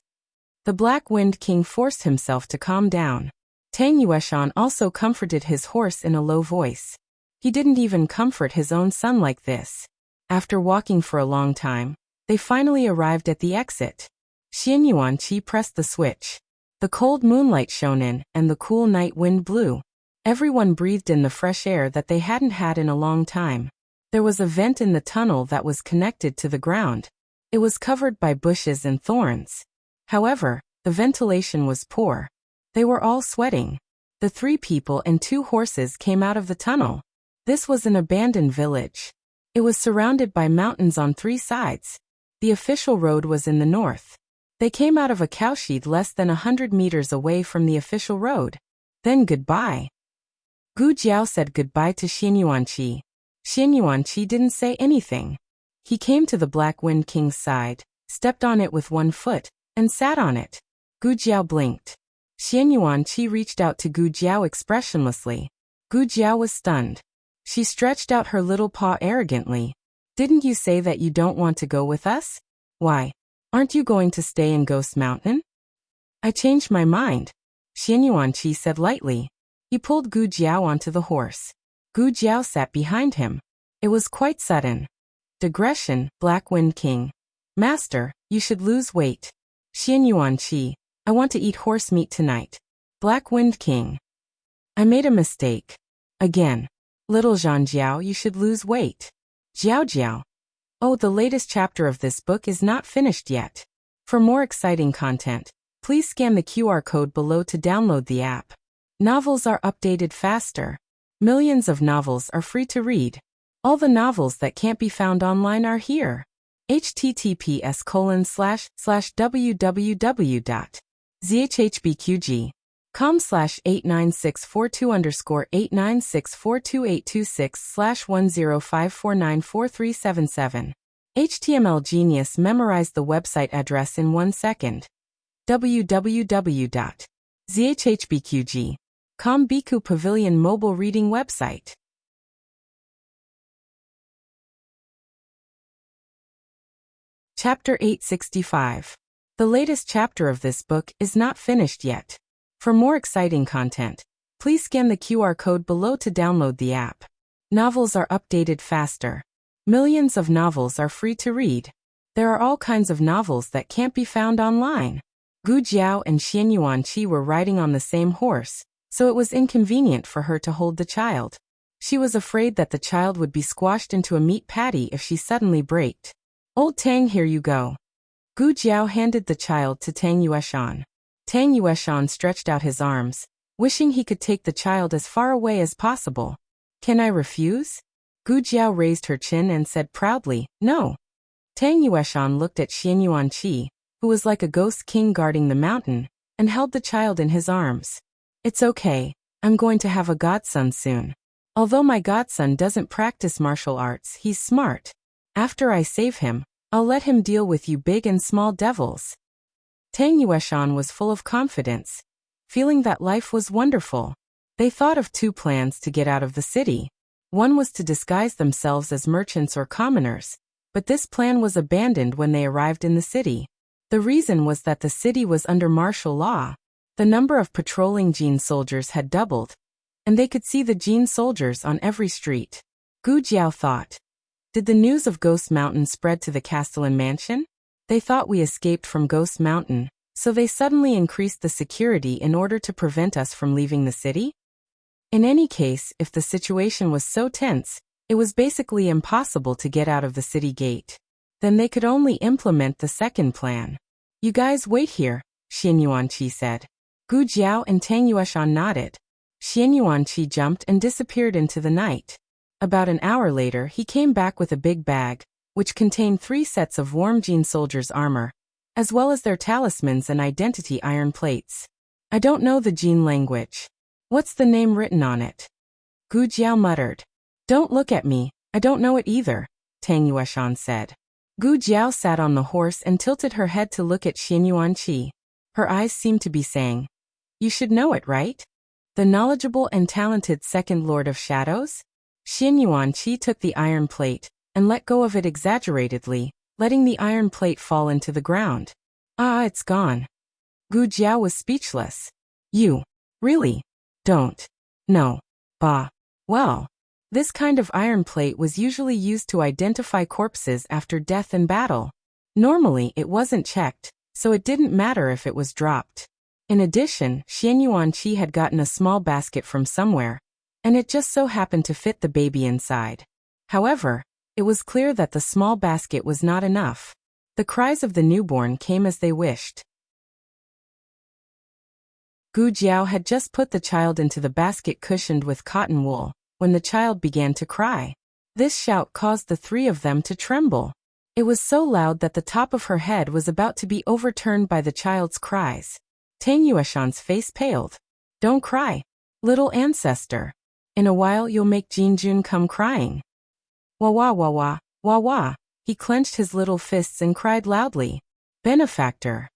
The Black Wind King forced himself to calm down. Tang Yueshan also comforted his horse in a low voice. He didn't even comfort his own son like this. After walking for a long time, they finally arrived at the exit. Xian Yuanqi pressed the switch. The cold moonlight shone in, and the cool night wind blew. Everyone breathed in the fresh air that they hadn't had in a long time. There was a vent in the tunnel that was connected to the ground. It was covered by bushes and thorns. However, the ventilation was poor. They were all sweating. The 3 people and 2 horses came out of the tunnel. This was an abandoned village. It was surrounded by mountains on 3 sides. The official road was in the north. They came out of a cowshed less than 100 meters away from the official road. Then goodbye. Gu Jiao said goodbye to Xian Yuanqi. Xian Yuanqi didn't say anything. He came to the Black Wind King's side, stepped on it with 1 foot, and sat on it. Gu Jiao blinked. Xian Yuanqi reached out to Gu Jiao expressionlessly. Gu Jiao was stunned. She stretched out her little paw arrogantly. Didn't you say that you don't want to go with us? Why? Aren't you going to stay in Ghost Mountain? I changed my mind, Xian Yuanqi said lightly. He pulled Gu Jiao onto the horse. Gu Jiao sat behind him. It was quite sudden. Digression, Black Wind King. Master, you should lose weight. Xian Yuanqi, I want to eat horse meat tonight. Black Wind King. I made a mistake. Again. Little Zhan Jiao, you should lose weight. Jiao Jiao. Oh, the latest chapter of this book is not finished yet. For more exciting content, please scan the QR code below to download the app. Novels are updated faster. Millions of novels are free to read. All the novels that can't be found online are here. https://www.zhbqg.com/89642_8964286/1054943777. HTML Genius memorized the website address in 1 second. www.zhbqg.com Biku Pavilion mobile reading website. Chapter 865. The latest chapter of this book is not finished yet. For more exciting content, please scan the QR code below to download the app. Novels are updated faster. Millions of novels are free to read. There are all kinds of novels that can't be found online. Gu Jiao and Xian Yuanqi were riding on the same horse, so it was inconvenient for her to hold the child. She was afraid that the child would be squashed into a meat patty if she suddenly braked. Old Tang, here you go. Gu Jiao handed the child to Tang Yueshan. Tang Yueshan stretched out his arms, wishing he could take the child as far away as possible. Can I refuse? Gu Jiao raised her chin and said proudly, no. Tang Yueshan looked at Xian Yuanqi, who was like a ghost king guarding the mountain, and held the child in his arms. It's okay, I'm going to have a godson soon. Although my godson doesn't practice martial arts, he's smart. After I save him, I'll let him deal with you big and small devils. Tang Yueshan was full of confidence, feeling that life was wonderful. They thought of two plans to get out of the city. One was to disguise themselves as merchants or commoners, but this plan was abandoned when they arrived in the city. The reason was that the city was under martial law. The number of patrolling Jin soldiers had doubled, and they could see the Jin soldiers on every street. Gu Jiao thought. Did the news of Ghost Mountain spread to the Castellan mansion? They thought we escaped from Ghost Mountain, so they suddenly increased the security in order to prevent us from leaving the city? In any case, if the situation was so tense, it was basically impossible to get out of the city gate. Then they could only implement the second plan. You guys wait here, Xian Yuanqi said. Gu Jiao and Tang Yueshan nodded. Xian Yuanqi jumped and disappeared into the night. About an hour later, he came back with a big bag, which contained 3 sets of warm Jin soldiers' armor, as well as their talismans and identity iron plates. I don't know the Jin language. What's the name written on it? Gu Jiao muttered. Don't look at me, I don't know it either, Tang Yueshan said. Gu Jiao sat on the horse and tilted her head to look at Xian Yuanqi. Her eyes seemed to be saying, you should know it, right? The knowledgeable and talented second Lord of Shadows? Xian Yuanqi took the iron plate and let go of it exaggeratedly, letting the iron plate fall into the ground. Ah, it's gone. Gu Jiao was speechless. You, really, don't know. Bah. Well, this kind of iron plate was usually used to identify corpses after death in battle. Normally, it wasn't checked, so it didn't matter if it was dropped. In addition, Xian Yuanqi had gotten a small basket from somewhere, and it just so happened to fit the baby inside. However, it was clear that the small basket was not enough. The cries of the newborn came as they wished. Gu Jiao had just put the child into the basket cushioned with cotton wool, when the child began to cry. This shout caused the 3 of them to tremble. It was so loud that the top of her head was about to be overturned by the child's cries. Tang Yueshan's face paled. Don't cry, little ancestor. In a while you'll make Jinjun come crying. Wah wah wah wah, wah wah. He clenched his little fists and cried loudly. Benefactor.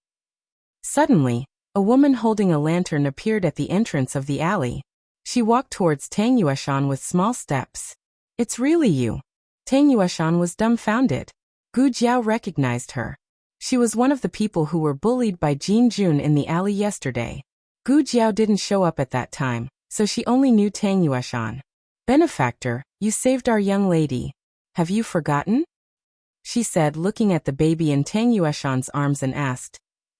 Suddenly, a woman holding a lantern appeared at the entrance of the alley. She walked towards Tang Yueshan with small steps. It's really you. Tang Yueshan was dumbfounded. Gu Jiao recognized her. She was one of the people who were bullied by Jin Jun in the alley yesterday. Gu Jiao didn't show up at that time, so she only knew Tang Yueshan. Benefactor, you saved our young lady. Have you forgotten? She said, looking at the baby in Tang Yueshan's arms, and asked,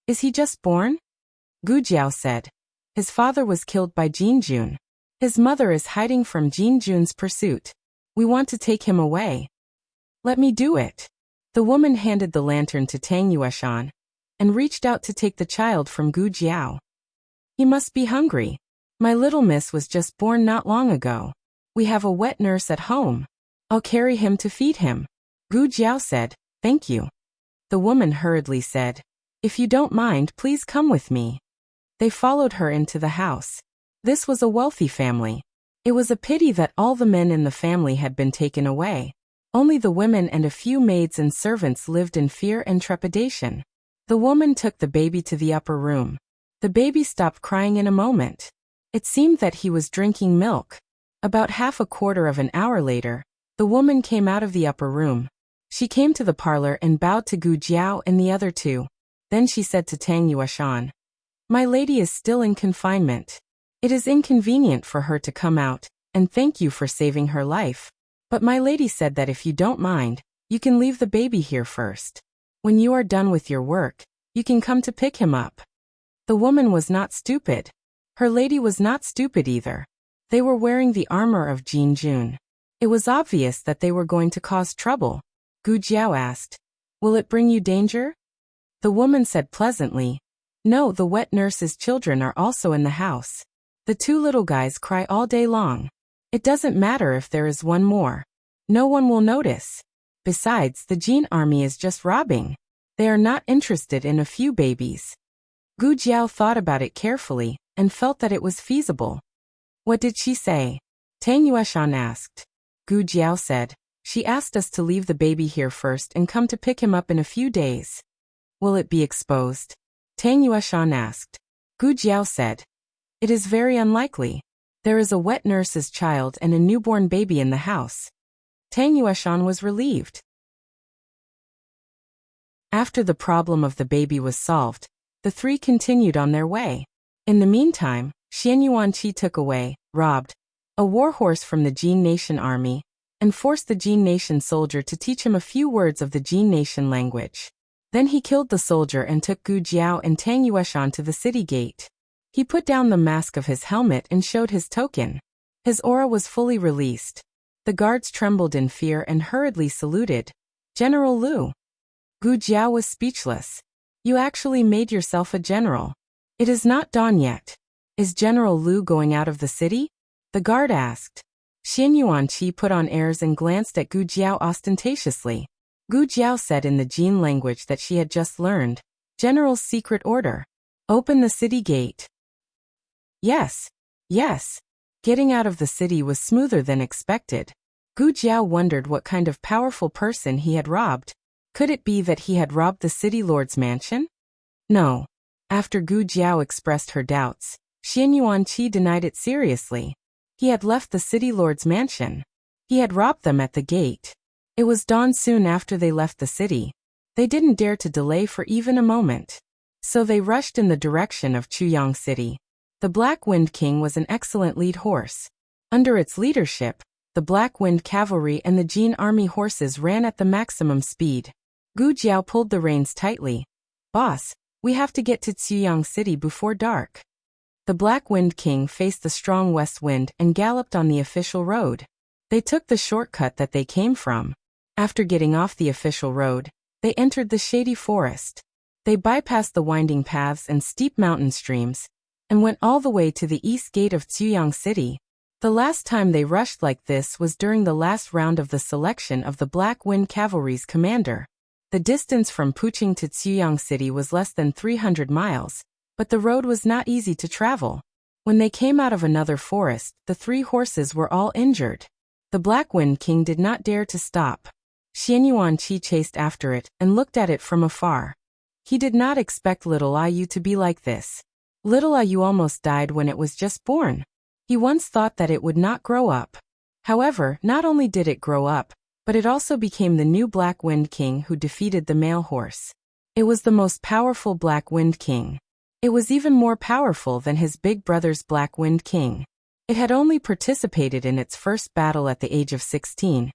is he just born? Gu Jiao said, his father was killed by Jin Jun. His mother is hiding from Jin Jun's pursuit. We want to take him away. Let me do it. The woman handed the lantern to Tang Yueshan and reached out to take the child from Gu Jiao. He must be hungry. My little miss was just born not long ago. We have a wet nurse at home. I'll carry him to feed him. Gu Jiao said, thank you. The woman hurriedly said, if you don't mind, please come with me. They followed her into the house. This was a wealthy family. It was a pity that all the men in the family had been taken away. Only the women and a few maids and servants lived in fear and trepidation. The woman took the baby to the upper room. The baby stopped crying in a moment. It seemed that he was drinking milk. About half a quarter of an hour later, the woman came out of the upper room. She came to the parlor and bowed to Gu Jiao and the other 2. Then she said to Tang Yueshan, my lady is still in confinement. It is inconvenient for her to come out, and thank you for saving her life. But my lady said that if you don't mind, you can leave the baby here first. When you are done with your work, you can come to pick him up. The woman was not stupid. Her lady was not stupid either. They were wearing the armor of Jin Jun. It was obvious that they were going to cause trouble. Gu Jiao asked, "Will it bring you danger?" The woman said pleasantly, "No, the wet nurse's children are also in the house. The two little guys cry all day long. It doesn't matter if there is one more. No one will notice. Besides, the Jin army is just robbing. They are not interested in a few babies." Gu Jiao thought about it carefully and felt that it was feasible. "What did she say?" Tang Yueshan asked. Gu Jiao said, "She asked us to leave the baby here first and come to pick him up in a few days." "Will it be exposed?" Tang Yueshan asked. Gu Jiao said, "It is very unlikely. There is a wet nurse's child and a newborn baby in the house." Tang Yueshan was relieved. After the problem of the baby was solved, the three continued on their way. In the meantime, Xian Yuanqi took away, robbed, a warhorse from the Jin Nation army, and forced the Jin Nation soldier to teach him a few words of the Jin Nation language. Then he killed the soldier and took Gu Jiao and Tang Yueshan to the city gate. He put down the mask of his helmet and showed his token. His aura was fully released. The guards trembled in fear and hurriedly saluted. "General Lu." Gu Jiao was speechless. "You actually made yourself a general. It is not dawn yet. Is General Lu going out of the city?" the guard asked. Xian Yuanqi put on airs and glanced at Gu Jiao ostentatiously. Gu Jiao said in the Jin language that she had just learned, "General's secret order. Open the city gate." Yes. Yes. Getting out of the city was smoother than expected. Gu Jiao wondered what kind of powerful person he had robbed. Could it be that he had robbed the city lord's mansion? No. After Gu Jiao expressed her doubts, Xian Yuanqi denied it seriously. He had left the city lord's mansion. He had robbed them at the gate. It was dawn soon after they left the city. They didn't dare to delay for even a moment. So they rushed in the direction of Chuyang City. The Black Wind King was an excellent lead horse. Under its leadership, the Black Wind Cavalry and the Jin Army horses ran at the maximum speed. Gu Jiao pulled the reins tightly. "Boss, we have to get to Chuyang City before dark." The Black Wind King faced the strong west wind and galloped on the official road. They took the shortcut that they came from. After getting off the official road, they entered the shady forest. They bypassed the winding paths and steep mountain streams, and went all the way to the east gate of Chuyang City. The last time they rushed like this was during the last round of the selection of the Black Wind Cavalry's commander. The distance from Puching to Chuyang City was less than 300 miles, but the road was not easy to travel. When they came out of another forest, the three horses were all injured. The Black Wind King did not dare to stop. Xian Yuanqi chased after it and looked at it from afar. He did not expect little Ayu to be like this. Little Ayu almost died when it was just born. He once thought that it would not grow up. However, not only did it grow up, but it also became the new Black Wind King who defeated the male horse. It was the most powerful Black Wind King. It was even more powerful than his big brother's Black Wind King. It had only participated in its first battle at the age of 16,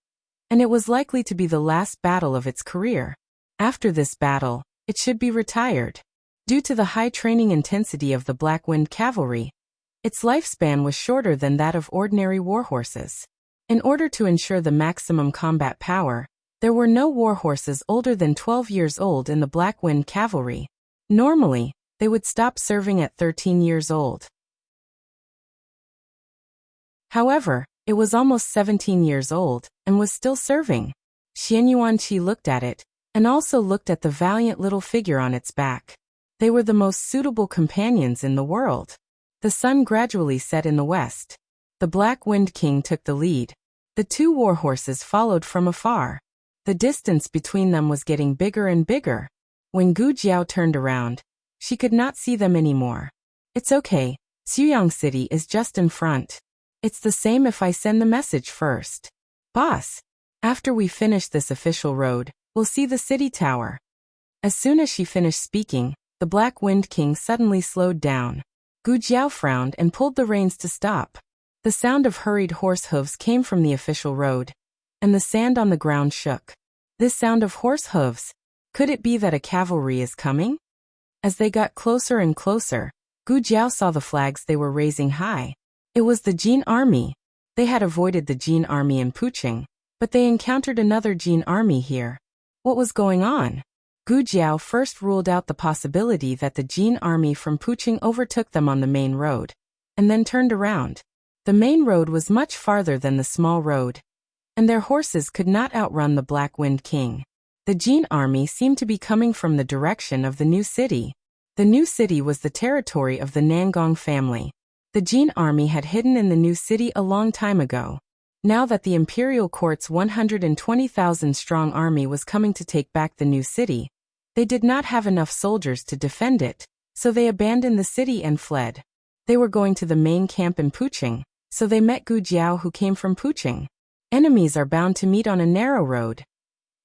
and it was likely to be the last battle of its career. After this battle, it should be retired. Due to the high training intensity of the Black Wind Cavalry, its lifespan was shorter than that of ordinary warhorses. In order to ensure the maximum combat power, there were no warhorses older than 12 years old in the Black Wind Cavalry. Normally, they would stop serving at 13 years old. However, it was almost 17 years old and was still serving. Xian Yuanqi looked at it, and also looked at the valiant little figure on its back. They were the most suitable companions in the world. The sun gradually set in the west. The Black Wind King took the lead. The two warhorses followed from afar. The distance between them was getting bigger and bigger. When Gu Jiao turned around, she could not see them anymore. "It's okay, Chuyang City is just in front. It's the same if I send the message first. Boss, after we finish this official road, we'll see the city tower." As soon as she finished speaking, the Black Wind King suddenly slowed down. Gu Jiao frowned and pulled the reins to stop. The sound of hurried horse hooves came from the official road, and the sand on the ground shook. This sound of horse hooves, could it be that a cavalry is coming? As they got closer and closer, Gu Jiao saw the flags they were raising high. It was the Jin army. They had avoided the Jin army in Puching, but they encountered another Jin army here. What was going on? Gu Jiao first ruled out the possibility that the Jin army from Puching overtook them on the main road, and then turned around. The main road was much farther than the small road, and their horses could not outrun the Black Wind King. The Jin army seemed to be coming from the direction of the new city. The new city was the territory of the Nangong family. The Jin army had hidden in the new city a long time ago. Now that the imperial court's 120,000-strong army was coming to take back the new city, they did not have enough soldiers to defend it, so they abandoned the city and fled. They were going to the main camp in Puching, so they met Gu Jiao who came from Puching. Enemies are bound to meet on a narrow road.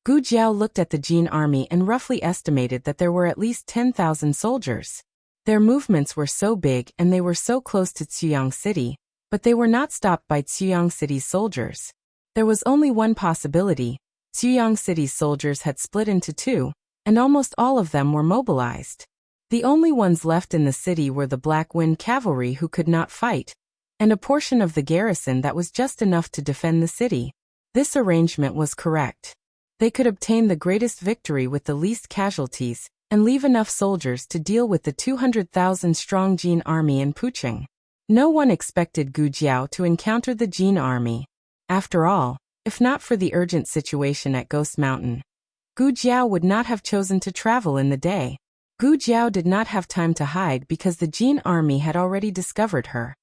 Gu Jiao looked at the Jin army and roughly estimated that there were at least 10,000 soldiers. Their movements were so big and they were so close to Cuyang City, but they were not stopped by Cuyang City's soldiers. There was only one possibility. Cuyang City's soldiers had split into two, and almost all of them were mobilized. The only ones left in the city were the Black Wind Cavalry who could not fight, and a portion of the garrison that was just enough to defend the city. This arrangement was correct. They could obtain the greatest victory with the least casualties, and leave enough soldiers to deal with the 200,000-strong Jin army in Puching. No one expected Gu Jiao to encounter the Jin army. After all, if not for the urgent situation at Ghost Mountain, Gu Jiao would not have chosen to travel in the day. Gu Jiao did not have time to hide because the Jin army had already discovered her.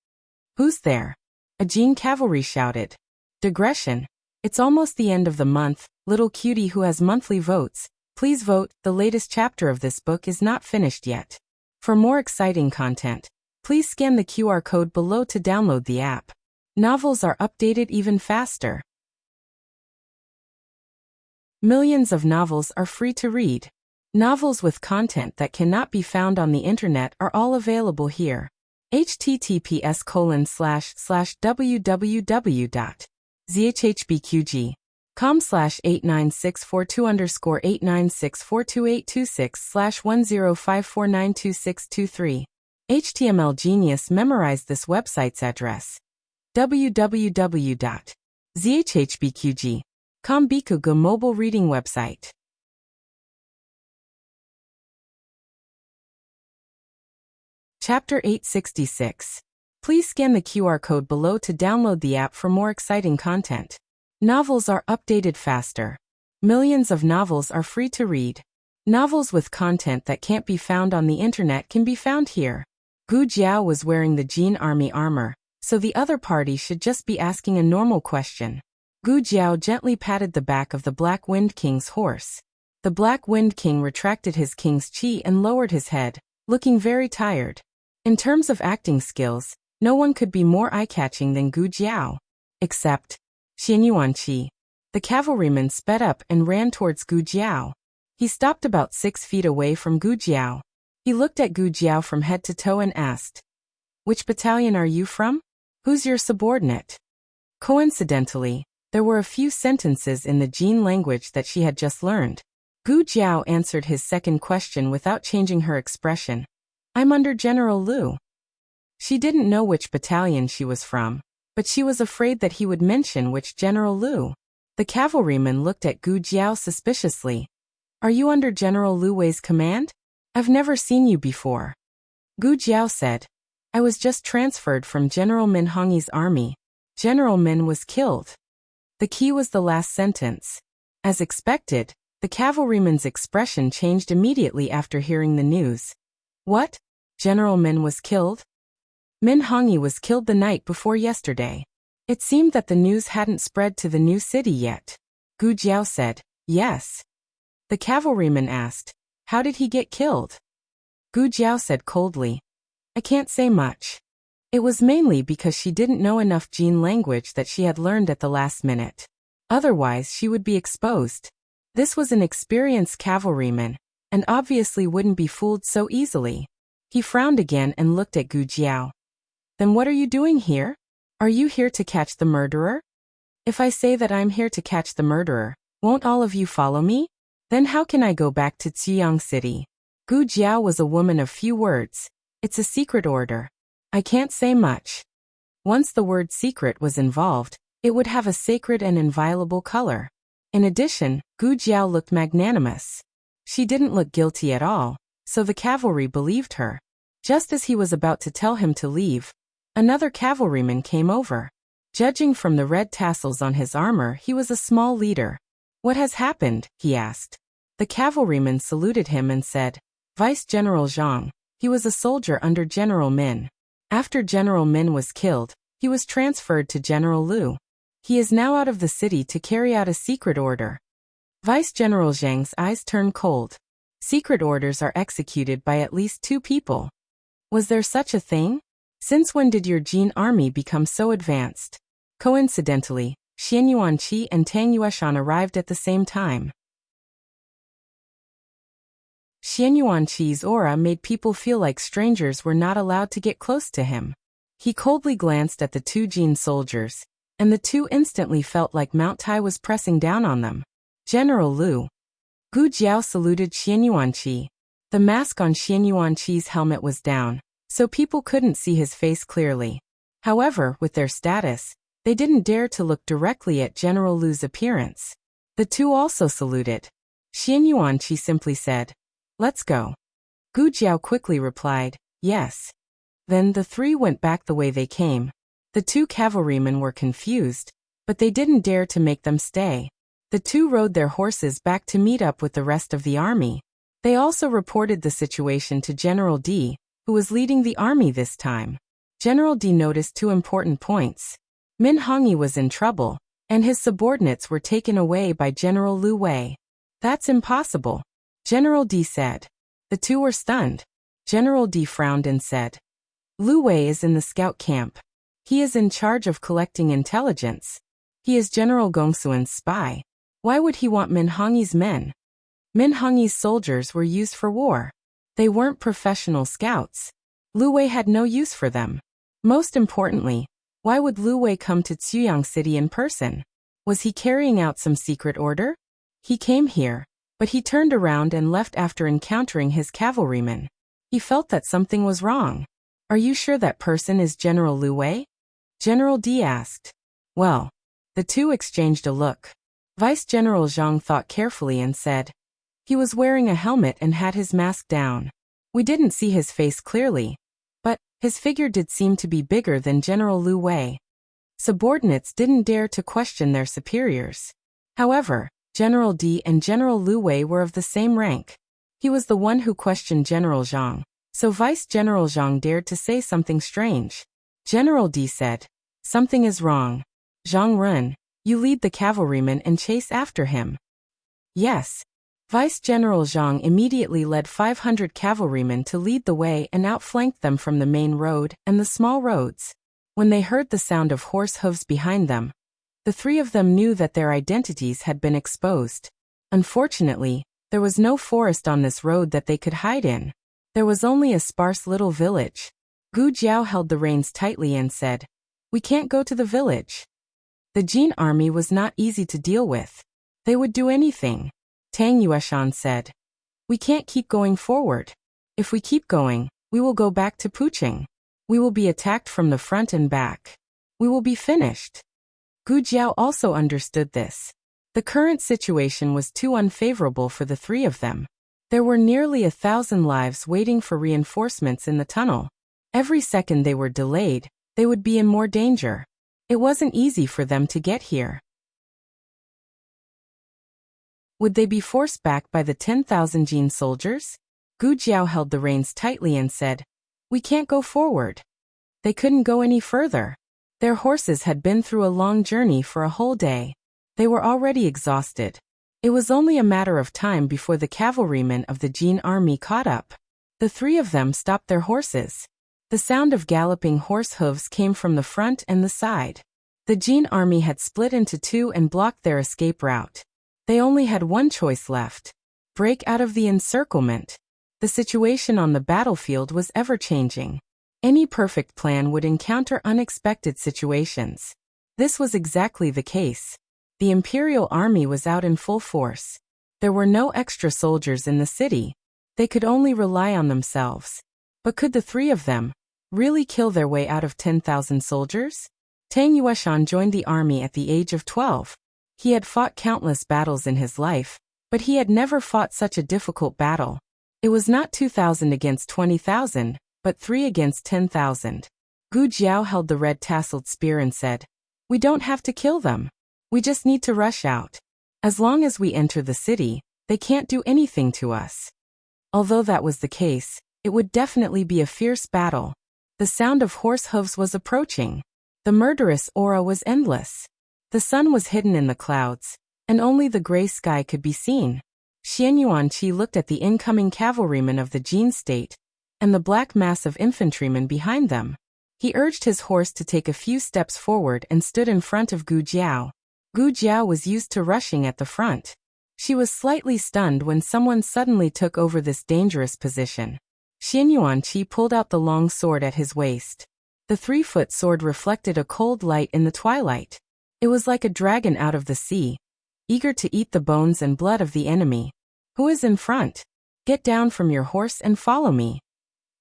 "Who's there?" a Jin cavalry shouted. "Digression. It's almost the end of the month, little cutie who has monthly votes. Please vote, the latest chapter of this book is not finished yet." For more exciting content, please scan the QR code below to download the app. Novels are updated even faster. Millions of novels are free to read. Novels with content that cannot be found on the internet are all available here. https://www.zhhbqg.com/89642_896422826/10549263. HTML Genius memorized this website's address. www.zhhbqg.com Bikugo mobile reading website. Chapter 866. Please scan the QR code below to download the app for more exciting content. Novels are updated faster. Millions of novels are free to read. Novels with content that can't be found on the internet can be found here. Gu Jiao was wearing the Jin army armor, so the other party should just be asking a normal question. Gu Jiao gently patted the back of the Black Wind King's horse. The Black Wind King retracted his king's chi and lowered his head, looking very tired. In terms of acting skills, no one could be more eye-catching than Gu Jiao. Except Xianyuanqi. The cavalryman sped up and ran towards Gu Jiao. He stopped about 6 feet away from Gu Jiao. He looked at Gu Jiao from head to toe and asked, "Which battalion are you from? Who's your subordinate?" Coincidentally, there were a few sentences in the Jin language that she had just learned. Gu Jiao answered his second question without changing her expression. "I'm under General Liu." She didn't know which battalion she was from, but she was afraid that he would mention which General Liu. The cavalryman looked at Gu Jiao suspiciously. "Are you under General Liu Wei's command? I've never seen you before." Gu Jiao said, "I was just transferred from General Min Hongyi's army. General Min was killed." The key was the last sentence. As expected, the cavalryman's expression changed immediately after hearing the news. "What? General Min was killed?" "Min Hongyi was killed the night before yesterday." It seemed that the news hadn't spread to the new city yet. Gu Jiao said, "Yes." The cavalryman asked, "How did he get killed?" Gu Jiao said coldly, "I can't say much." It was mainly because she didn't know enough Jin language that she had learned at the last minute. Otherwise she would be exposed. This was an experienced cavalryman, and obviously wouldn't be fooled so easily. He frowned again and looked at Gu Jiao. "Then what are you doing here? Are you here to catch the murderer?" "If I say that I'm here to catch the murderer, won't all of you follow me? Then how can I go back to Cuyang City?" Gu Jiao was a woman of few words. "It's a secret order. I can't say much." Once the word secret was involved, it would have a sacred and inviolable color. In addition, Gu Jiao looked magnanimous. She didn't look guilty at all, so the cavalry believed her. Just as he was about to tell him to leave, another cavalryman came over. Judging from the red tassels on his armor, he was a small leader. "What has happened?" he asked. The cavalryman saluted him and said, "Vice General Zhang." He was a soldier under General Min. After General Min was killed, he was transferred to General Liu. He is now out of the city to carry out a secret order. Vice General Zhang's eyes turned cold. Secret orders are executed by at least 2 people. Was there such a thing? Since when did your Jin army become so advanced? Coincidentally, Xian Yuanqi and Tang Yueshan arrived at the same time. Xian Yuanqi's aura made people feel like strangers were not allowed to get close to him. He coldly glanced at the 2 Jin soldiers, and the 2 instantly felt like Mount Tai was pressing down on them. General Liu. Gu Jiao saluted Xian Yuanqi. The mask on Xian Yuanqi's helmet was down, so people couldn't see his face clearly. However, with their status, they didn't dare to look directly at General Liu's appearance. The 2 also saluted. Xian Yuanqi simply said, "Let's go." Gu Jiao quickly replied, "Yes." Then the 3 went back the way they came. The 2 cavalrymen were confused, but they didn't dare to make them stay. The 2 rode their horses back to meet up with the rest of the army. They also reported the situation to General D, who was leading the army this time. General D noticed 2 important points. Min Hongyi was in trouble, and his subordinates were taken away by General Liu Wei. "That's impossible," General D said. The 2 were stunned. General D frowned and said, "Liu Wei is in the scout camp. He is in charge of collecting intelligence. He is General Gongsuan's spy. Why would he want Min Hongyi's men?" Min Hongyi's soldiers were used for war. They weren't professional scouts. Liu Wei had no use for them. Most importantly, why would Liu Wei come to Cuyang City in person? Was he carrying out some secret order? He came here, but he turned around and left after encountering his cavalrymen. He felt that something was wrong. "Are you sure that person is General Liu Wei?" General D asked. "Well." The 2 exchanged a look. Vice General Zhang thought carefully and said, "He was wearing a helmet and had his mask down. We didn't see his face clearly, but his figure did seem to be bigger than General Liu Wei." Subordinates didn't dare to question their superiors. However, General D and General Liu Wei were of the same rank. He was the one who questioned General Zhang, so Vice General Zhang dared to say something strange. General D said, "Something is wrong. Zhang Run, you lead the cavalrymen and chase after him." "Yes." Vice General Zhang immediately led 500 cavalrymen to lead the way and outflanked them from the main road and the small roads. When they heard the sound of horse hooves behind them, the 3 of them knew that their identities had been exposed. Unfortunately, there was no forest on this road that they could hide in. There was only a sparse little village. Gu Jiao held the reins tightly and said, "We can't go to the village." The Jin army was not easy to deal with. They would do anything. Tang Yueshan said, "We can't keep going forward. If we keep going, we will go back to Puching. We will be attacked from the front and back. We will be finished." Gu Jiao also understood this. The current situation was too unfavorable for the 3 of them. There were nearly 1,000 lives waiting for reinforcements in the tunnel. Every second they were delayed, they would be in more danger. It wasn't easy for them to get here. Would they be forced back by the 10,000 Jin soldiers? Gu Jiao held the reins tightly and said, "We can't go forward." They couldn't go any further. Their horses had been through a long journey for a whole day. They were already exhausted. It was only a matter of time before the cavalrymen of the Jin army caught up. The 3 of them stopped their horses. The sound of galloping horse hooves came from the front and the side. The Jin army had split into 2 and blocked their escape route. They only had one choice left: break out of the encirclement. The situation on the battlefield was ever-changing. Any perfect plan would encounter unexpected situations. This was exactly the case. The Imperial Army was out in full force. There were no extra soldiers in the city. They could only rely on themselves. But could the 3 of them Really kill their way out of 10,000 soldiers? Tang Yueshan joined the army at the age of 12. He had fought countless battles in his life, but he had never fought such a difficult battle. It was not 2,000 against 20,000, but 3 against 10,000. Gu Jiao held the red tasseled spear and said, "We don't have to kill them. We just need to rush out. As long as we enter the city, they can't do anything to us." Although that was the case, it would definitely be a fierce battle. The sound of horse hooves was approaching. The murderous aura was endless. The sun was hidden in the clouds, and only the gray sky could be seen. Xian Yuanqi looked at the incoming cavalrymen of the Jin state, and the black mass of infantrymen behind them. He urged his horse to take a few steps forward and stood in front of Gu Jiao. Gu Jiao was used to rushing at the front. She was slightly stunned when someone suddenly took over this dangerous position. Xian Yuanqi pulled out the long sword at his waist. The 3-foot sword reflected a cold light in the twilight. It was like a dragon out of the sea, eager to eat the bones and blood of the enemy. "Who is in front? Get down from your horse and follow me."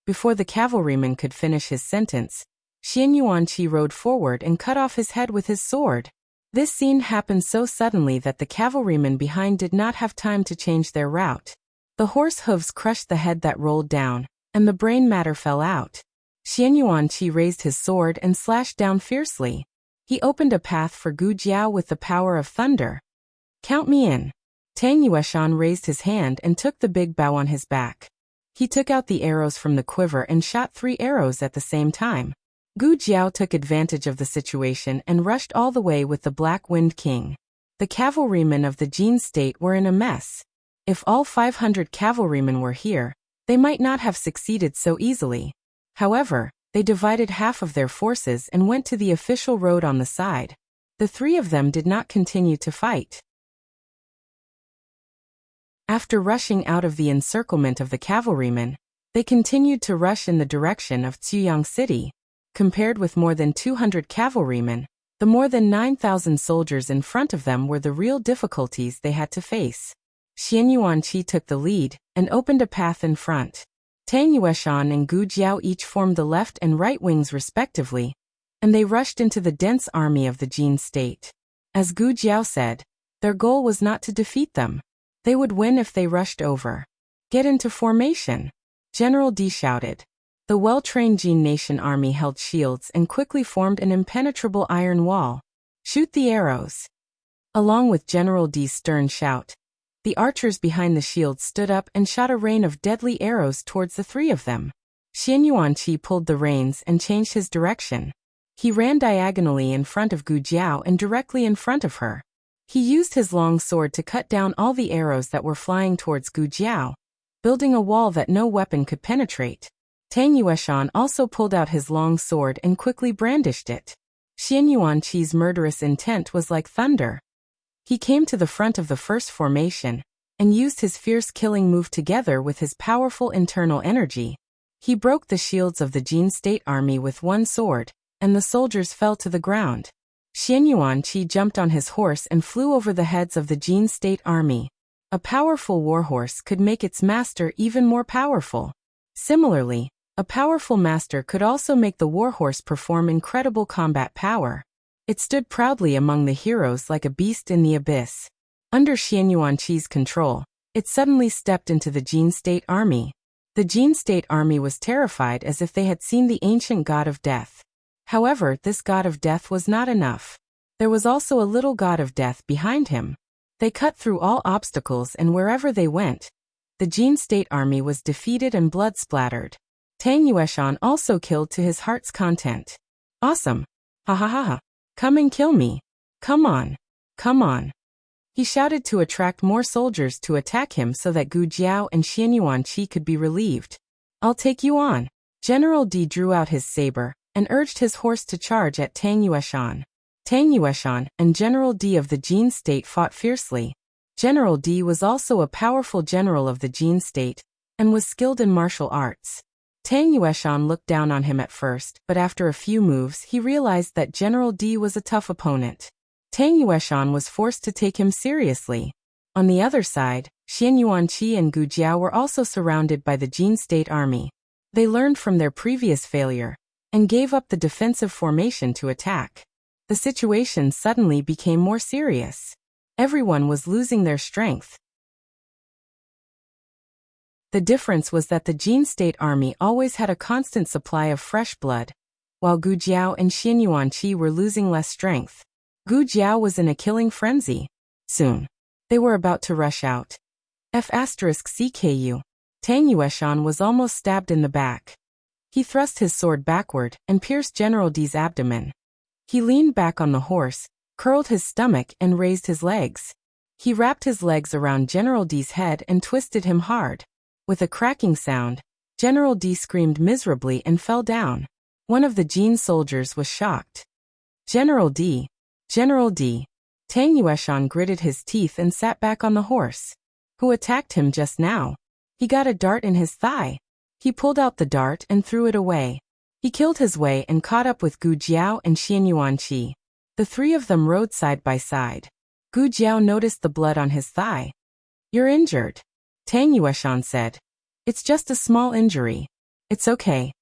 Before the cavalryman could finish his sentence, Xian Yuanqi rode forward and cut off his head with his sword. This scene happened so suddenly that the cavalrymen behind did not have time to change their route. The horse hooves crushed the head that rolled down, and the brain matter fell out. Xian Yuanqi raised his sword and slashed down fiercely. He opened a path for Gu Jiao with the power of thunder. "Count me in." Tang Yueshan raised his hand and took the big bow on his back. He took out the arrows from the quiver and shot 3 arrows at the same time. Gu Jiao took advantage of the situation and rushed all the way with the Black Wind King. The cavalrymen of the Jin state were in a mess. If all 500 cavalrymen were here, they might not have succeeded so easily. However, they divided half of their forces and went to the official road on the side. The 3 of them did not continue to fight. After rushing out of the encirclement of the cavalrymen, they continued to rush in the direction of Ziyang City. Compared with more than 200 cavalrymen, the more than 9,000 soldiers in front of them were the real difficulties they had to face. Xian Yuanqi took the lead and opened a path in front. Tang Yueshan and Gu Jiao each formed the left and right wings respectively, and they rushed into the dense army of the Jin state. As Gu Jiao said, their goal was not to defeat them. They would win if they rushed over. "Get into formation," General D shouted. The well-trained Jin Nation army held shields and quickly formed an impenetrable iron wall. "Shoot the arrows." Along with General D's stern shout, the archers behind the shields stood up and shot a rain of deadly arrows towards the 3 of them. Xian Yuanqi pulled the reins and changed his direction. He ran diagonally in front of Gu Jiao and directly in front of her. He used his long sword to cut down all the arrows that were flying towards Gu Jiao, building a wall that no weapon could penetrate. Tang Yueshan also pulled out his long sword and quickly brandished it. Xian Yuanqi's murderous intent was like thunder. He came to the front of the first formation and used his fierce killing move together with his powerful internal energy. He broke the shields of the Jin state army with one sword, and the soldiers fell to the ground. Xian Yuanqi jumped on his horse and flew over the heads of the Jin state army. A powerful warhorse could make its master even more powerful. Similarly, a powerful master could also make the warhorse perform incredible combat power. It stood proudly among the heroes like a beast in the abyss. Under Xian Yuanqi's control, it suddenly stepped into the Jin state army. The Jin state army was terrified as if they had seen the ancient god of death. However, this god of death was not enough. There was also a little god of death behind him. They cut through all obstacles and wherever they went, the Jin state army was defeated and blood splattered. Tang Yueshan also killed to his heart's content. "Awesome! Ha ha ha ha! Come and kill me! Come on! Come on!" He shouted to attract more soldiers to attack him so that Gu Jiao and Xian Yuanqi could be relieved. "I'll take you on." General D drew out his saber and urged his horse to charge at Tang Yueshan. Tang Yueshan and General D of the Jin state fought fiercely. General D was also a powerful general of the Jin state and was skilled in martial arts. Tang Yueshan looked down on him at first, but after a few moves he realized that General D was a tough opponent. Tang Yueshan was forced to take him seriously. On the other side, Xian Yuanqi and Gu Jiao were also surrounded by the Jin state army. They learned from their previous failure and gave up the defensive formation to attack. The situation suddenly became more serious. Everyone was losing their strength. The difference was that the Jin State Army always had a constant supply of fresh blood, while Gu Jiao and Xian Yuanqi were losing less strength. Gu Jiao was in a killing frenzy. Soon, they were about to rush out. F***CKU. Tang Yueshan was almost stabbed in the back. He thrust his sword backward and pierced General D's abdomen. He leaned back on the horse, curled his stomach and raised his legs. He wrapped his legs around General D's head and twisted him hard. With a cracking sound, General D screamed miserably and fell down. One of the Jin soldiers was shocked. General D. General D. Tang Yueshan gritted his teeth and sat back on the horse. Who attacked him just now? He got a dart in his thigh. He pulled out the dart and threw it away. He killed his way and caught up with Gu Jiao and Xian Yuanqi. The three of them rode side by side. Gu Jiao noticed the blood on his thigh. "You're injured," Tang Yueshan said. "It's just a small injury. It's okay."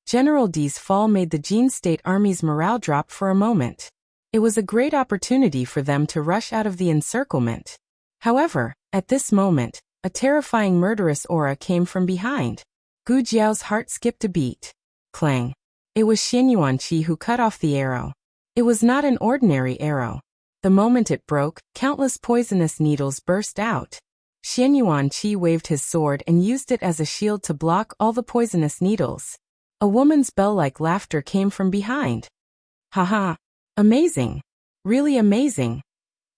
General D's fall made the Jin State Army's morale drop for a moment. It was a great opportunity for them to rush out of the encirclement. However, at this moment, a terrifying murderous aura came from behind. Gu Jiao's heart skipped a beat. Clang. It was Xian Yuanqi who cut off the arrow. It was not an ordinary arrow. The moment it broke, countless poisonous needles burst out. Xian Yuanqi waved his sword and used it as a shield to block all the poisonous needles. A woman's bell-like laughter came from behind. "Haha! Amazing! Really amazing!"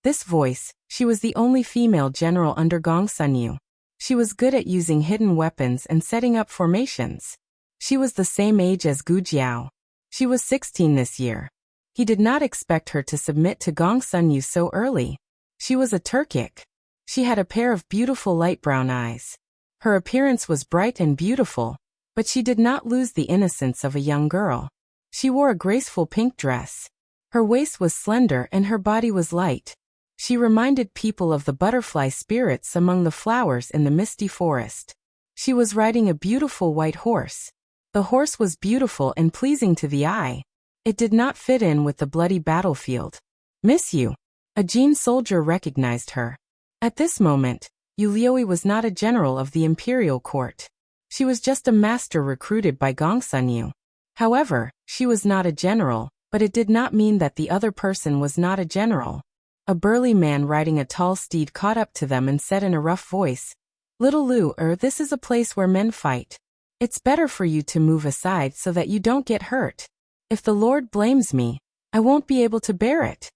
This voice, she was the only female general under Gong Sunyu. She was good at using hidden weapons and setting up formations. She was the same age as Gu Jiao. She was 16 this year. He did not expect her to submit to Gong Sunyu so early. She was a Turkic. She had a pair of beautiful light brown eyes. Her appearance was bright and beautiful, but she did not lose the innocence of a young girl. She wore a graceful pink dress. Her waist was slender and her body was light. She reminded people of the butterfly spirits among the flowers in the misty forest. She was riding a beautiful white horse. The horse was beautiful and pleasing to the eye. It did not fit in with the bloody battlefield. "Miss you." A Jin soldier recognized her. At this moment, Yu Liui was not a general of the imperial court. She was just a master recruited by Gong Sunyu. However, she was not a general, but it did not mean that the other person was not a general. A burly man riding a tall steed caught up to them and said in a rough voice, "Little Lu, this is a place where men fight. It's better for you to move aside so that you don't get hurt. If the Lord blames me, I won't be able to bear it."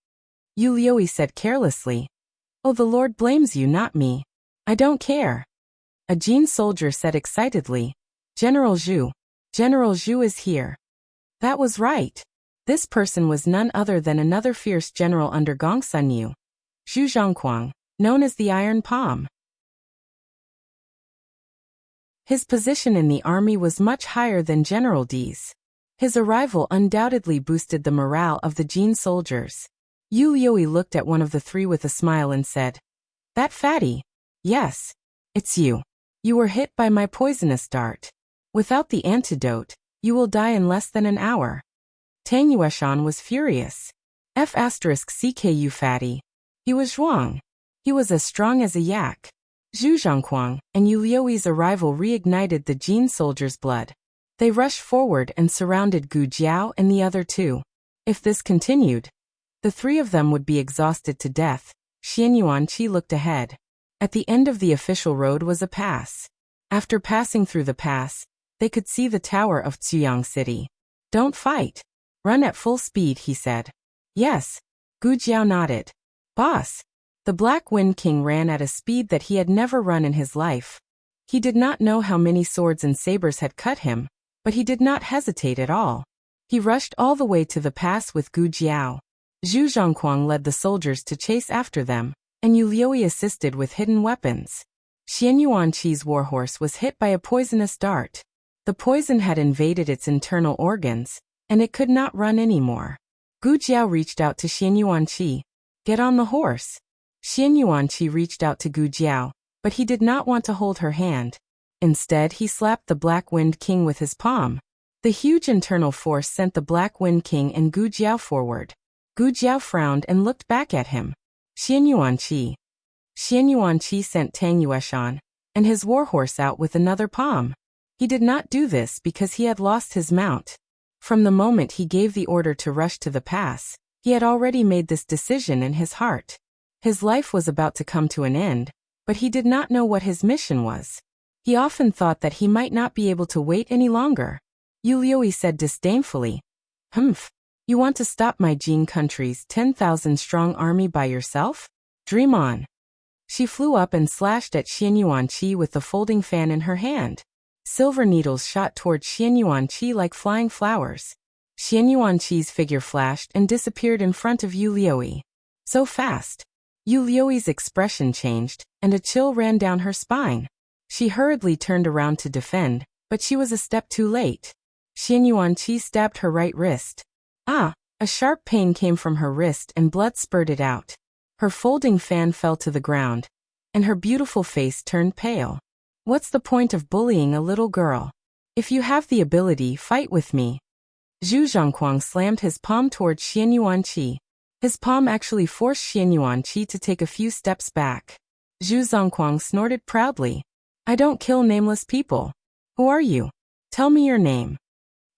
Yu Liui said carelessly, "Oh, the Lord blames you, not me. I don't care." A Jin soldier said excitedly, "General Zhu. General Zhu is here." That was right. This person was none other than another fierce general under Gong Sunyu, Zhu Zhongquang, known as the Iron Palm. His position in the army was much higher than General D's. His arrival undoubtedly boosted the morale of the Jin soldiers. Yu Liui looked at one of the three with a smile and said, "That fatty? Yes, it's you. You were hit by my poisonous dart. Without the antidote, you will die in less than an hour." Tang Yueshan was furious. F***CKU fatty. He was Zhuang. He was as strong as a yak. Zhu Zhongquang and Yu Liui's arrival reignited the Jin soldiers' blood. They rushed forward and surrounded Gu Jiao and the other two. If this continued, the three of them would be exhausted to death. Xian Yuanqi looked ahead. At the end of the official road was a pass. After passing through the pass, they could see the tower of Ziyang City. "Don't fight. Run at full speed," he said. "Yes." Gu Jiao nodded. "Boss." The Black Wind King ran at a speed that he had never run in his life. He did not know how many swords and sabers had cut him, but he did not hesitate at all. He rushed all the way to the pass with Gu Jiao. Zhu Zhongquang led the soldiers to chase after them, and Yu Liui assisted with hidden weapons. Xian Yuanqi's warhorse was hit by a poisonous dart. The poison had invaded its internal organs, and it could not run anymore. Gu Jiao reached out to Xian Yuanqi. "Get on the horse." Xian Yuanqi reached out to Gu Jiao, but he did not want to hold her hand. Instead, he slapped the Black Wind King with his palm. The huge internal force sent the Black Wind King and Gu Jiao forward. Gu Jiao frowned and looked back at him. Xian Yuanqi. Xian Yuanqi sent Tang Yueshan and his warhorse out with another palm. He did not do this because he had lost his mount. From the moment he gave the order to rush to the pass, he had already made this decision in his heart. His life was about to come to an end, but he did not know what his mission was. He often thought that he might not be able to wait any longer. Yu Liuyi said disdainfully, "Humph, you want to stop my Jin country's 10,000-strong army by yourself? Dream on." She flew up and slashed at Xian Yuanqi with the folding fan in her hand. Silver needles shot toward Xian Yuanqi like flying flowers. Xian Yuanqi's figure flashed and disappeared in front of Yu Liuyi. So fast. Yu Liuyi's expression changed, and a chill ran down her spine. She hurriedly turned around to defend, but she was a step too late. Xian Yuanqi stabbed her right wrist. Ah! A sharp pain came from her wrist and blood spurted out. Her folding fan fell to the ground, and her beautiful face turned pale. What's the point of bullying a little girl? If you have the ability, fight with me. Zhu Zhongquang slammed his palm toward Xian Yuanqi. His palm actually forced Xian Yuanqi to take a few steps back. Zhu Zhongquang snorted proudly. I don't kill nameless people. Who are you? Tell me your name.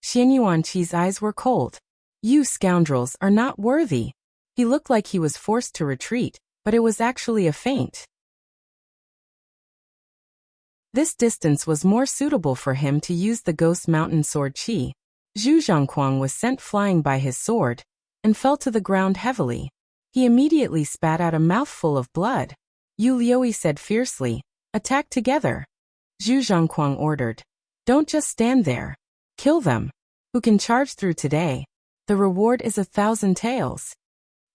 Xian Yuanqi's eyes were cold. You scoundrels are not worthy. He looked like he was forced to retreat, but it was actually a feint. This distance was more suitable for him to use the Ghost Mountain sword Qi. Zhu Zhongquang was sent flying by his sword, and fell to the ground heavily. He immediately spat out a mouthful of blood. Yu Liuyi said fiercely, attack together. Zhu Zhongquang ordered. Don't just stand there. Kill them. Who can charge through today? The reward is 1,000 taels.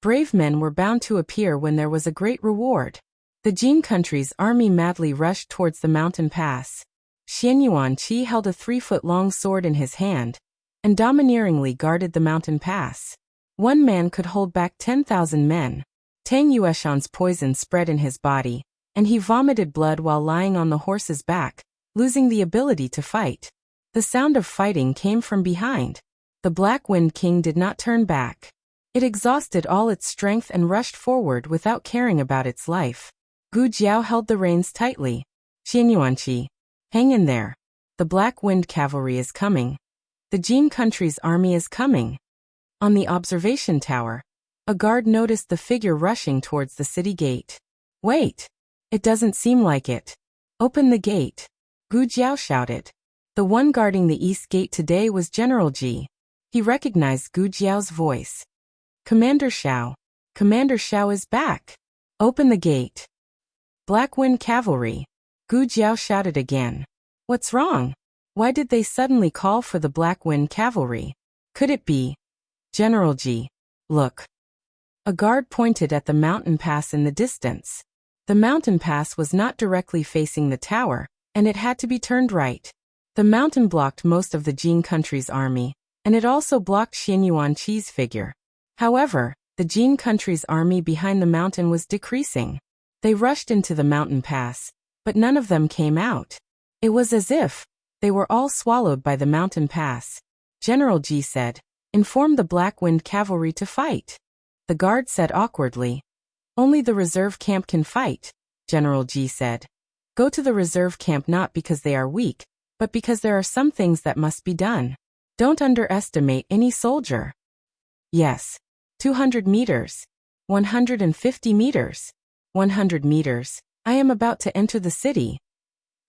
Brave men were bound to appear when there was a great reward. The Jin country's army madly rushed towards the mountain pass. Xian Yuanqi held a 3-foot-long sword in his hand, and domineeringly guarded the mountain pass. One man could hold back 10,000 men. Tang Yueshan's poison spread in his body, and he vomited blood while lying on the horse's back, losing the ability to fight. The sound of fighting came from behind. The Black Wind King did not turn back. It exhausted all its strength and rushed forward without caring about its life. Gu Jiao held the reins tightly. Xian Yuanqi, hang in there. The Black Wind Cavalry is coming. The Jin country's army is coming. On the observation tower, a guard noticed the figure rushing towards the city gate. Wait! It doesn't seem like it. Open the gate. Gu Jiao shouted. The one guarding the east gate today was General Ji. He recognized Gu Jiao's voice. Commander Xiao. Commander Xiao is back. Open the gate. Black Wind Cavalry. Gu Jiao shouted again. What's wrong? Why did they suddenly call for the Black Wind Cavalry? Could it be? General Ji. Look. A guard pointed at the mountain pass in the distance. The mountain pass was not directly facing the tower, and it had to be turned right. The mountain blocked most of the Jin country's army, and it also blocked Xian Yuanqi's figure. However, the Jin country's army behind the mountain was decreasing. They rushed into the mountain pass, but none of them came out. It was as if they were all swallowed by the mountain pass. General Ji said, inform the Black Wind Cavalry to fight. The guard said awkwardly, only the reserve camp can fight, General Ji said. Go to the reserve camp not because they are weak, but because there are some things that must be done. Don't underestimate any soldier. Yes. 200 meters. 150 meters. 100 meters. I am about to enter the city.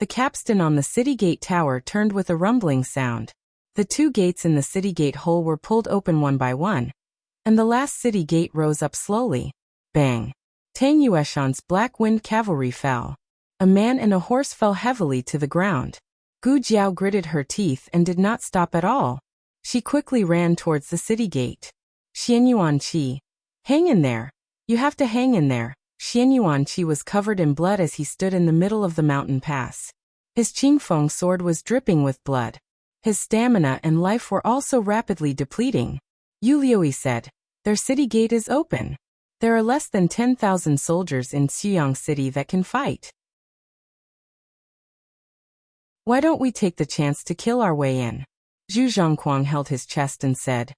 The capstan on the city gate tower turned with a rumbling sound. The 2 gates in the city gate hole were pulled open one by one, and the last city gate rose up slowly. Bang! Tang Yueshan's Black Wind Cavalry fell. A man and a horse fell heavily to the ground. Gu Jiao gritted her teeth and did not stop at all. She quickly ran towards the city gate. Xian Yuanqi. Hang in there. You have to hang in there. Xian Yuanqi was covered in blood as he stood in the middle of the mountain pass. His Qingfeng sword was dripping with blood. His stamina and life were also rapidly depleting. Yu Liuyi said, their city gate is open. There are less than 10,000 soldiers in Xuyang City that can fight. Why don't we take the chance to kill our way in? Zhu Zhongguang held his chest and said,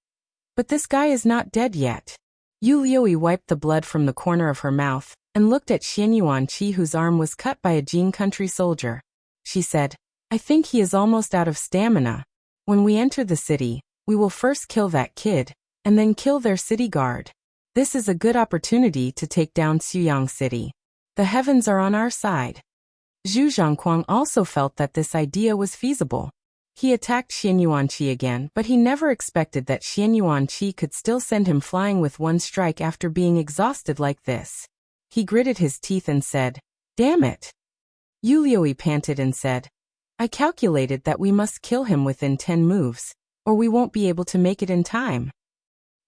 "But this guy is not dead yet." Yu Liuyi wiped the blood from the corner of her mouth and looked at Xian Yuanqi, whose arm was cut by a Jing country soldier. She said, "I think he is almost out of stamina. When we enter the city, we will first kill that kid, and then kill their city guard. This is a good opportunity to take down Xuyang City. The heavens are on our side." Zhu Zhongguang also felt that this idea was feasible. He attacked Xian Yuanqi again, but he never expected that Xian Yuanqi could still send him flying with one strike after being exhausted like this. He gritted his teeth and said, "Damn it." Yu Liuyi panted and said, "I calculated that we must kill him within 10 moves, or we won't be able to make it in time."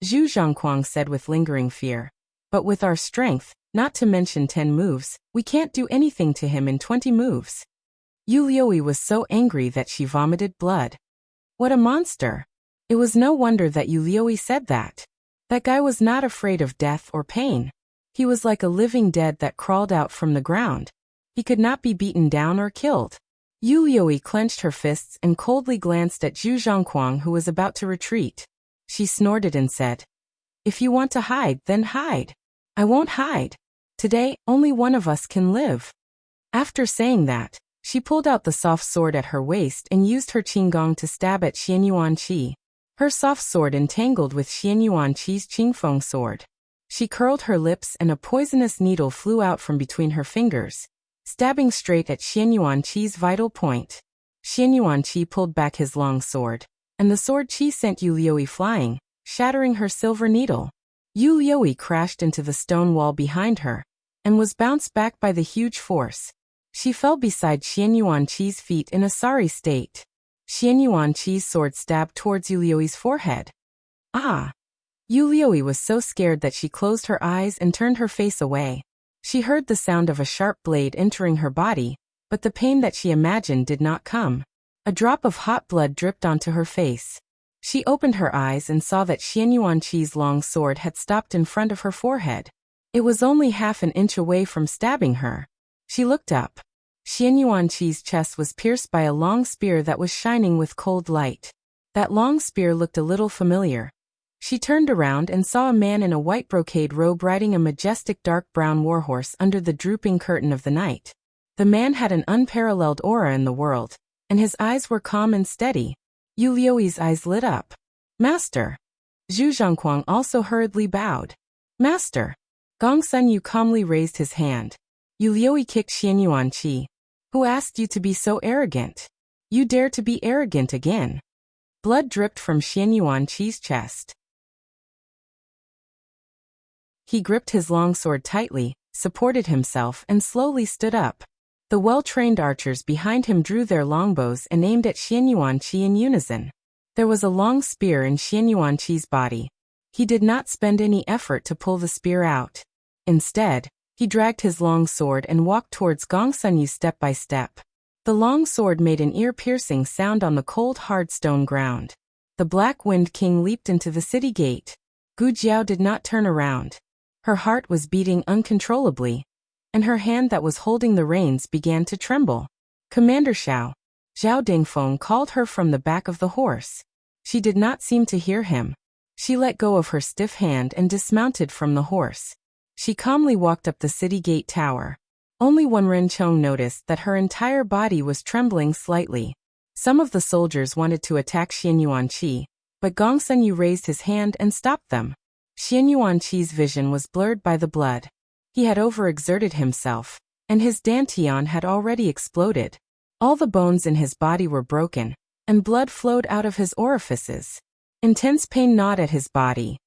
Zhu Zhongguang said with lingering fear, "But with our strength, not to mention 10 moves, we can't do anything to him in 20 moves." Yu Liuyi was so angry that she vomited blood. What a monster! It was no wonder that Yu Liuyi said that. That guy was not afraid of death or pain. He was like a living dead that crawled out from the ground. He could not be beaten down or killed. Yu Liuyi clenched her fists and coldly glanced at Zhu Zhongguang, who was about to retreat. She snorted and said, "If you want to hide, then hide. I won't hide. Today, only one of us can live." After saying that, she pulled out the soft sword at her waist and used her qinggong to stab at Xian Yuanqi. Her soft sword entangled with Xian Yuanqi's qingfeng sword. She curled her lips and a poisonous needle flew out from between her fingers, stabbing straight at Xian Yuanqi's vital point. Xian Yuanqi pulled back his long sword, and the sword qi sent Yu Liuyi flying, shattering her silver needle. Yu Liuyi crashed into the stone wall behind her, and was bounced back by the huge force. She fell beside Xian Yuanqi's feet in a sorry state. Xian Yuanqi's sword stabbed towards Yu Liuyi's forehead. Ah! Yu Liuyi was so scared that she closed her eyes and turned her face away. She heard the sound of a sharp blade entering her body, but the pain that she imagined did not come. A drop of hot blood dripped onto her face. She opened her eyes and saw that Xian Yuanqi's long sword had stopped in front of her forehead. It was only half an inch away from stabbing her. She looked up. Xian Yuanqi's chest was pierced by a long spear that was shining with cold light. That long spear looked a little familiar. She turned around and saw a man in a white brocade robe riding a majestic dark brown warhorse under the drooping curtain of the night. The man had an unparalleled aura in the world, and his eyes were calm and steady. Yu Liuyi's eyes lit up. "Master." Zhu Zhongguang also hurriedly bowed. "Master." Gong Sunyu calmly raised his hand. Yu Liuyi kicked Xian Yuanqi. "Who asked you to be so arrogant? You dare to be arrogant again." Blood dripped from Xian Yuanqi's chest. He gripped his long sword tightly, supported himself, and slowly stood up. The well-trained archers behind him drew their longbows and aimed at Xian Yuanqi in unison. There was a long spear in Xian Yuanqi's body. He did not spend any effort to pull the spear out. Instead, he dragged his long sword and walked towards Gong Sunyu step by step. The long sword made an ear-piercing sound on the cold hard stone ground. The Black Wind King leaped into the city gate. Gu Jiao did not turn around. Her heart was beating uncontrollably, and her hand that was holding the reins began to tremble. "Commander Xiao." Zhao Dingfeng called her from the back of the horse. She did not seem to hear him. She let go of her stiff hand and dismounted from the horse. She calmly walked up the city gate tower. Only Wen Renchong noticed that her entire body was trembling slightly. Some of the soldiers wanted to attack Xian Yuanqi, but Gong Sunyu raised his hand and stopped them. Xian Yuanqi's vision was blurred by the blood. He had overexerted himself, and his dantian had already exploded. All the bones in his body were broken, and blood flowed out of his orifices. Intense pain gnawed at his body.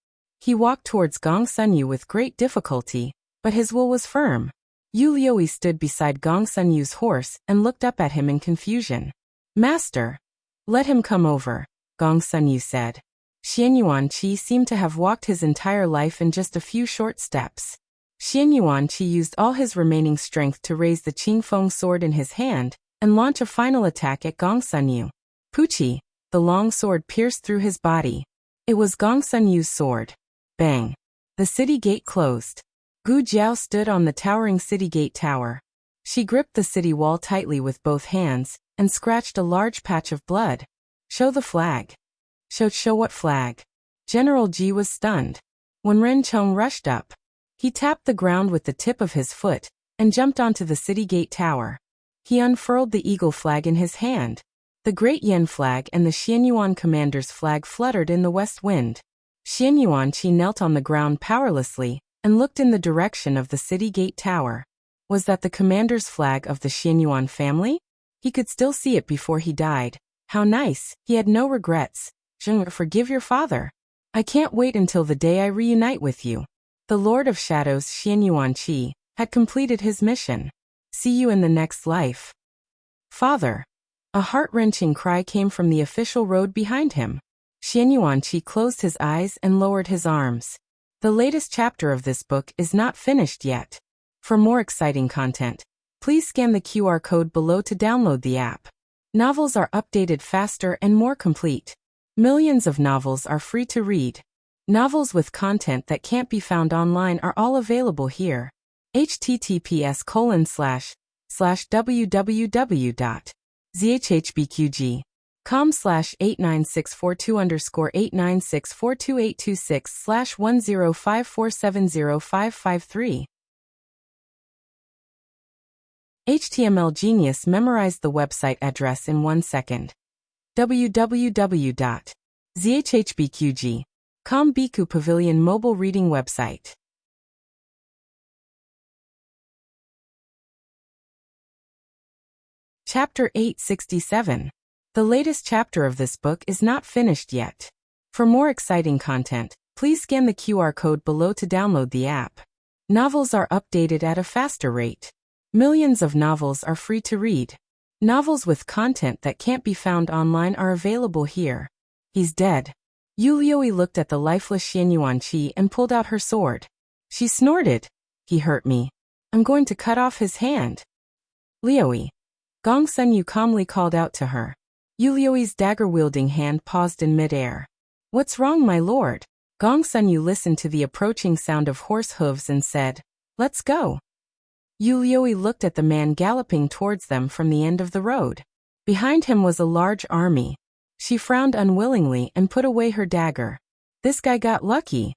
He walked towards Gong Sunyu with great difficulty, but his will was firm. Yu Liuyi stood beside Gong Sunyu's horse and looked up at him in confusion. "Master." "Let him come over," Gong Sunyu said. Xian Yuanqi seemed to have walked his entire life in just a few short steps. Xian Yuanqi used all his remaining strength to raise the qingfeng sword in his hand and launch a final attack at Gong Sunyu. Puchi! The long sword pierced through his body. It was Gong Sunyu's sword. Bang! The city gate closed. Gu Jiao stood on the towering city gate tower. She gripped the city wall tightly with both hands and scratched a large patch of blood. Show the flag. Show what flag? General Ji was stunned. When Ren Chong rushed up, he tapped the ground with the tip of his foot and jumped onto the city gate tower. He unfurled the eagle flag in his hand. The Great Yan flag and the Xianyuan commander's flag fluttered in the west wind. Xianyuan Qi knelt on the ground powerlessly and looked in the direction of the city gate tower. Was that the commander's flag of the Xianyuan family? He could still see it before he died. How nice, he had no regrets. Zheng, forgive your father. I can't wait until the day I reunite with you. The Lord of Shadows Xianyuan Qi had completed his mission. See you in the next life. Father. A heart-wrenching cry came from the official road behind him. Xianyuan Qi closed his eyes and lowered his arms. The latest chapter of this book is not finished yet. For more exciting content, please scan the QR code below to download the app. Novels are updated faster and more complete. Millions of novels are free to read. Novels with content that can't be found online are all available here. https://www.zhhbqg.com/89642_8964226/105470553. HTML Genius memorized the website address in 1 second. www.zhhbqg.com Biku Pavilion mobile reading website. Chapter 867. The latest chapter of this book is not finished yet. For more exciting content, please scan the QR code below to download the app. Novels are updated at a faster rate. Millions of novels are free to read. Novels with content that can't be found online are available here. He's dead. Yu Liuyi looked at the lifeless Xianyuan Qi and pulled out her sword. She snorted. He hurt me. I'm going to cut off his hand. Liuyi. Gong Sunyu calmly called out to her. Yu Liuyi's dagger-wielding hand paused in midair. What's wrong, my lord? Gong Sunyu listened to the approaching sound of horse hooves and said, Let's go. Yu Liuyi looked at the man galloping towards them from the end of the road. Behind him was a large army. She frowned unwillingly and put away her dagger. This guy got lucky.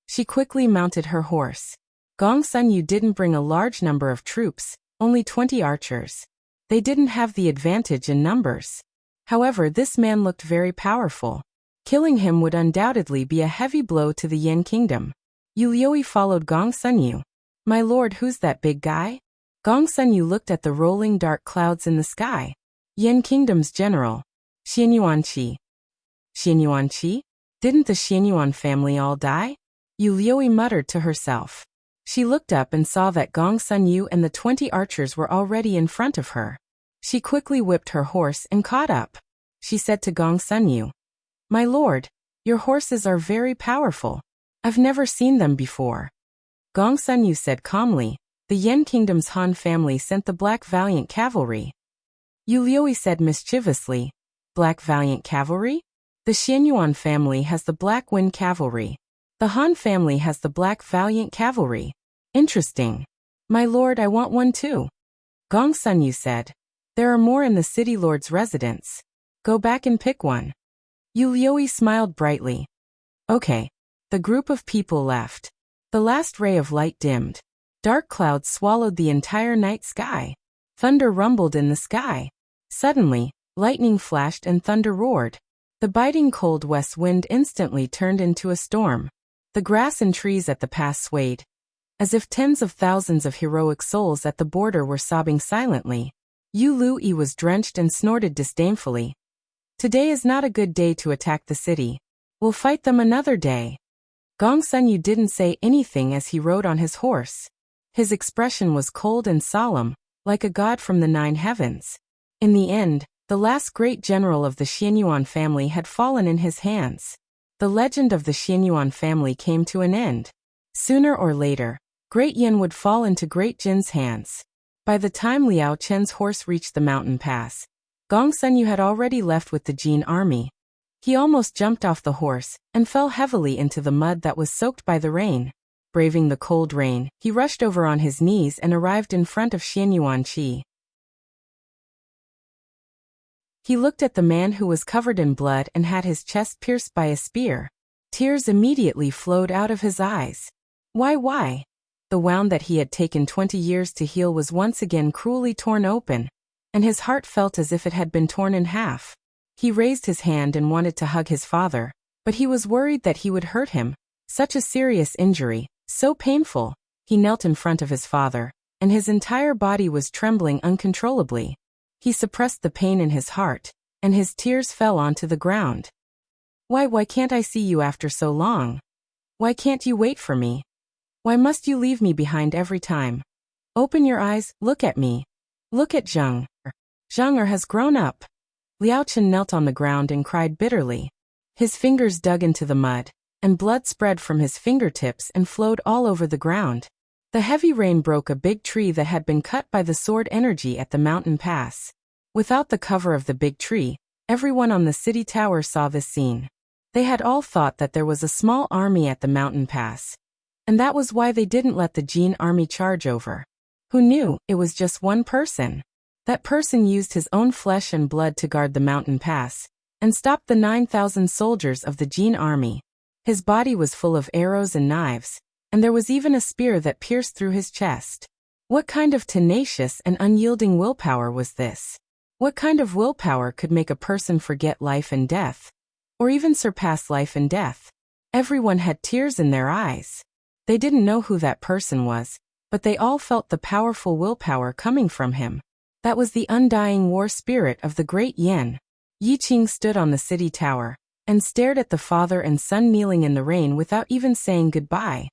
She quickly mounted her horse. Gong Sunyu didn't bring a large number of troops, only 20 archers. They didn't have the advantage in numbers. However, this man looked very powerful. Killing him would undoubtedly be a heavy blow to the Yan kingdom. Yu Liuyi followed Gong Sunyu. My lord, who's that big guy? Gong Sunyu looked at the rolling dark clouds in the sky. Yan kingdom's general. Xianyuan Qi. Xianyuan Qi? Didn't the Xianyuan family all die? Yu Liuyi muttered to herself. She looked up and saw that Gong Sunyu and the 20 archers were already in front of her. She quickly whipped her horse and caught up. She said to Gong Sunyu, My lord, your horses are very powerful. I've never seen them before. Gong Sunyu said calmly, The Yan kingdom's Han family sent the Black Valiant Cavalry. Yu Liuyi said mischievously, Black Valiant Cavalry? The Xianyuan family has the Black Wind Cavalry. The Han family has the Black Valiant Cavalry. Interesting. My lord, I want one too. Gong Sunyu said, There are more in the city lord's residence. Go back and pick one. Yu Liuyi smiled brightly. Okay. The group of people left. The last ray of light dimmed. Dark clouds swallowed the entire night sky. Thunder rumbled in the sky. Suddenly, lightning flashed and thunder roared. The biting cold west wind instantly turned into a storm. The grass and trees at the pass swayed, as if tens of thousands of heroic souls at the border were sobbing silently. Yu Liuyi was drenched and snorted disdainfully. Today is not a good day to attack the city. We'll fight them another day. Gong Sunyu didn't say anything as he rode on his horse. His expression was cold and solemn, like a god from the 9 heavens. In the end, the last great general of the Xianyuan family had fallen in his hands. The legend of the Xianyuan family came to an end. Sooner or later, Great Yan would fall into Great Jin's hands. By the time Liao Chen's horse reached the mountain pass, Gong Sunyu had already left with the Jin army. He almost jumped off the horse and fell heavily into the mud that was soaked by the rain. Braving the cold rain, he rushed over on his knees and arrived in front of Xianyuan Qi. He looked at the man who was covered in blood and had his chest pierced by a spear. Tears immediately flowed out of his eyes. Why? The wound that he had taken 20 years to heal was once again cruelly torn open, and his heart felt as if it had been torn in half. He raised his hand and wanted to hug his father, but he was worried that he would hurt him. Such a serious injury, so painful. He knelt in front of his father, and his entire body was trembling uncontrollably. He suppressed the pain in his heart, and his tears fell onto the ground. Why can't I see you after so long? Why can't you wait for me? Why must you leave me behind every time? Open your eyes, look at me. Look at Zheng. Zheng has grown up. Liao Chen knelt on the ground and cried bitterly. His fingers dug into the mud, and blood spread from his fingertips and flowed all over the ground. The heavy rain broke a big tree that had been cut by the sword energy at the mountain pass. Without the cover of the big tree, everyone on the city tower saw this scene. They had all thought that there was a small army at the mountain pass, and that was why they didn't let the Jin army charge over. Who knew it was just one person? That person used his own flesh and blood to guard the mountain pass, and stopped the 9,000 soldiers of the Jin army. His body was full of arrows and knives, and there was even a spear that pierced through his chest. What kind of tenacious and unyielding willpower was this? What kind of willpower could make a person forget life and death? Or even surpass life and death? Everyone had tears in their eyes. They didn't know who that person was, but they all felt the powerful willpower coming from him. That was the undying war spirit of the great Yan. Yi Qing stood on the city tower, and stared at the father and son kneeling in the rain without even saying goodbye.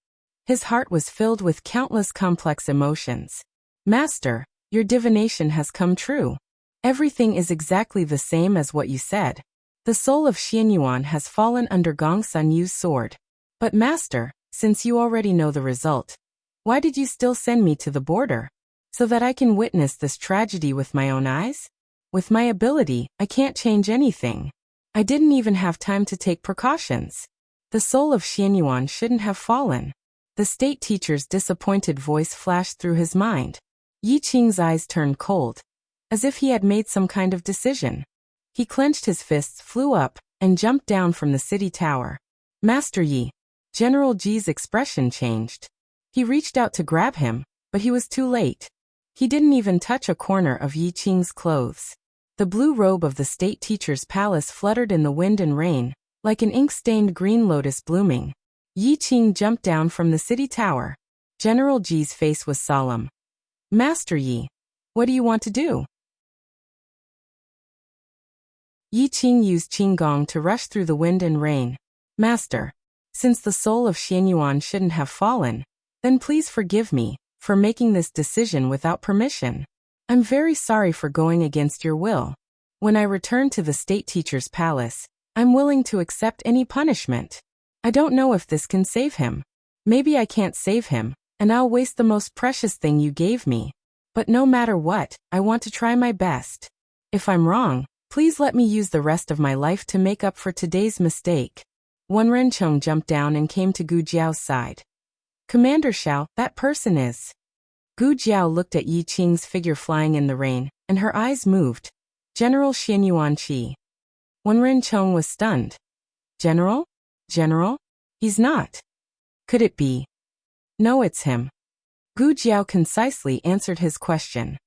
His heart was filled with countless complex emotions. Master, your divination has come true. Everything is exactly the same as what you said. The soul of Xianyuan has fallen under Gong Sun Yu's sword. But master, since you already know the result, why did you still send me to the border? So that I can witness this tragedy with my own eyes? With my ability, I can't change anything. I didn't even have time to take precautions. The soul of Xianyuan shouldn't have fallen. The state teacher's disappointed voice flashed through his mind. Yi Qing's eyes turned cold, as if he had made some kind of decision. He clenched his fists, flew up, and jumped down from the city tower. Master Yi. General Ji's expression changed. He reached out to grab him, but he was too late. He didn't even touch a corner of Yi Qing's clothes. The blue robe of the state teacher's palace fluttered in the wind and rain, like an ink-stained green lotus blooming. Yi Qing jumped down from the city tower. General Ji's face was solemn. Master Yi, what do you want to do? Yi Qing used Qinggong to rush through the wind and rain. Master, since the soul of Xianyuan shouldn't have fallen, then please forgive me for making this decision without permission. I'm very sorry for going against your will. When I return to the state teacher's palace, I'm willing to accept any punishment. I don't know if this can save him. Maybe I can't save him, and I'll waste the most precious thing you gave me. But no matter what, I want to try my best. If I'm wrong, please let me use the rest of my life to make up for today's mistake. Wan Rencheng jumped down and came to Gu Jiao's side. Commander Xiao, that person is. Gu Jiao looked at Yi Qing's figure flying in the rain, and her eyes moved. General Xianyuan Qi. Wan Rencheng was stunned. General? General? He's not. Could it be? No, it's him. Gu Jiao concisely answered his question.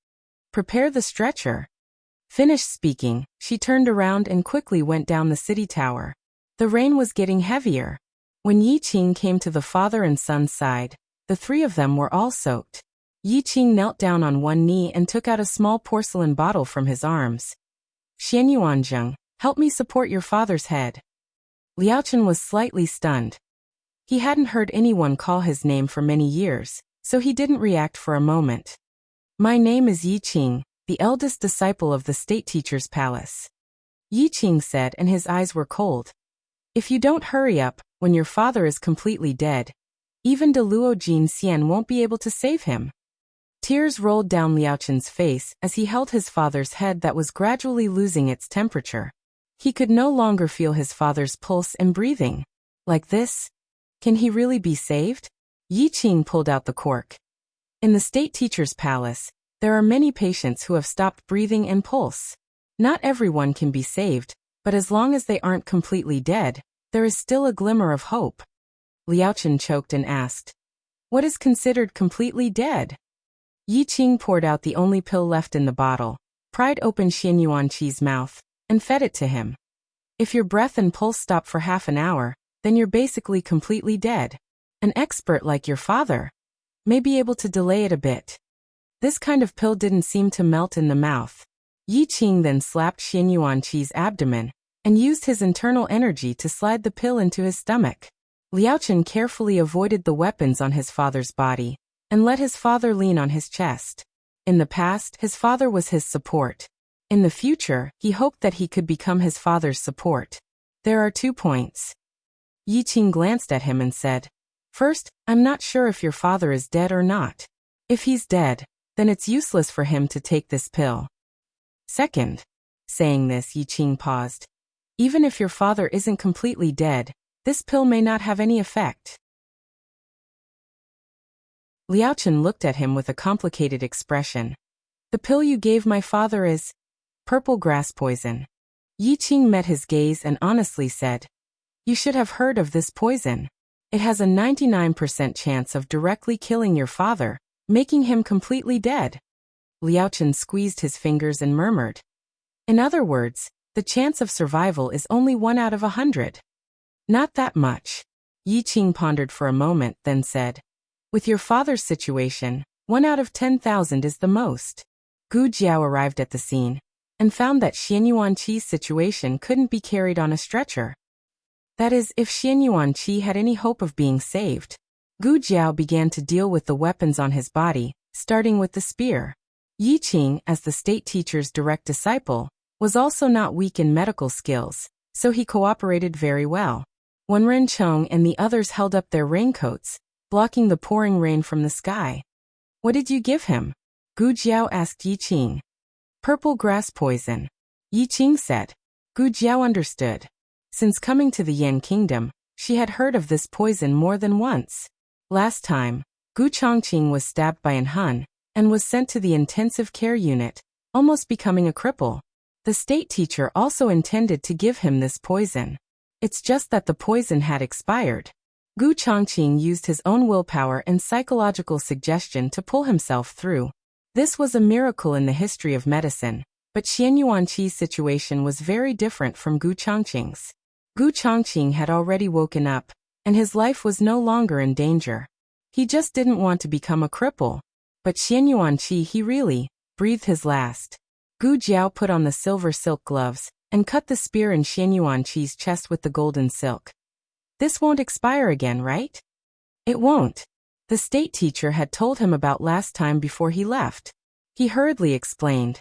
Prepare the stretcher. Finished speaking, she turned around and quickly went down the city tower. The rain was getting heavier. When Yi Qing came to the father and son's side, the three of them were all soaked. Yi Qing knelt down on one knee and took out a small porcelain bottle from his arms. Xianyuan Zheng, help me support your father's head. Liao Chen was slightly stunned. He hadn't heard anyone call his name for many years, so he didn't react for a moment. My name is Yi Qing, the eldest disciple of the state teacher's palace. Yi Qing said, and his eyes were cold. If you don't hurry up, when your father is completely dead, even De Luo Jin Xian won't be able to save him. Tears rolled down Liao Chen's face as he held his father's head that was gradually losing its temperature. He could no longer feel his father's pulse and breathing. Like this? Can he really be saved? Yi Qing pulled out the cork. In the state teacher's palace, there are many patients who have stopped breathing and pulse. Not everyone can be saved, but as long as they aren't completely dead, there is still a glimmer of hope. Liaochen choked and asked, "What is considered completely dead?" Yi Qing poured out the only pill left in the bottle, pried open Xian Yuanqi's mouth, and fed it to him. If your breath and pulse stop for half an hour, then you're basically completely dead. An expert like your father may be able to delay it a bit. This kind of pill didn't seem to melt in the mouth. Yi Qing then slapped Xian Yuanqi's abdomen and used his internal energy to slide the pill into his stomach. Liaochen carefully avoided the weapons on his father's body and let his father lean on his chest. In the past, his father was his support. In the future, he hoped that he could become his father's support. There are 2 points. Yi Qing glanced at him and said, "First, I'm not sure if your father is dead or not. If he's dead, then it's useless for him to take this pill. Second," saying this, Yi Qing paused, "even if your father isn't completely dead, this pill may not have any effect." Liaochen looked at him with a complicated expression. "The pill you gave my father is purple grass poison." Yi Qing met his gaze and honestly said, "You should have heard of this poison. It has a 99% chance of directly killing your father, making him completely dead." Liaochen squeezed his fingers and murmured, "In other words, the chance of survival is only 1 out of 100. Not that much." Yi Qing pondered for a moment, then said, "With your father's situation, 1 out of 10,000 is the most." Gu Jiao arrived at the scene and found that Xian Yuanqi's situation couldn't be carried on a stretcher. That is, if Xian Yuanqi had any hope of being saved. Gu Jiao began to deal with the weapons on his body, starting with the spear. Yi Qing, as the state teacher's direct disciple, was also not weak in medical skills, so he cooperated very well. Wen Rencheng and the others held up their raincoats, blocking the pouring rain from the sky. "What did you give him?" Gu Jiao asked Yi Qing. "Purple grass poison," Yi Qing said. Gu Jiao understood. Since coming to the Yan Kingdom, she had heard of this poison more than once. Last time, Gu Chongqing was stabbed by an Hun and was sent to the intensive care unit, almost becoming a cripple. The state teacher also intended to give him this poison. It's just that the poison had expired. Gu Chongqing used his own willpower and psychological suggestion to pull himself through. This was a miracle in the history of medicine, but Xian Yuanqi's situation was very different from Gu Chongqing's. Gu Chongqing had already woken up, and his life was no longer in danger. He just didn't want to become a cripple. But Xian Yuanqi, he really breathed his last. Gu Jiao put on the silver silk gloves and cut the spear in Xian Yuanqi's chest with the golden silk. "This won't expire again, right?" "It won't." The state teacher had told him about last time before he left. He hurriedly explained.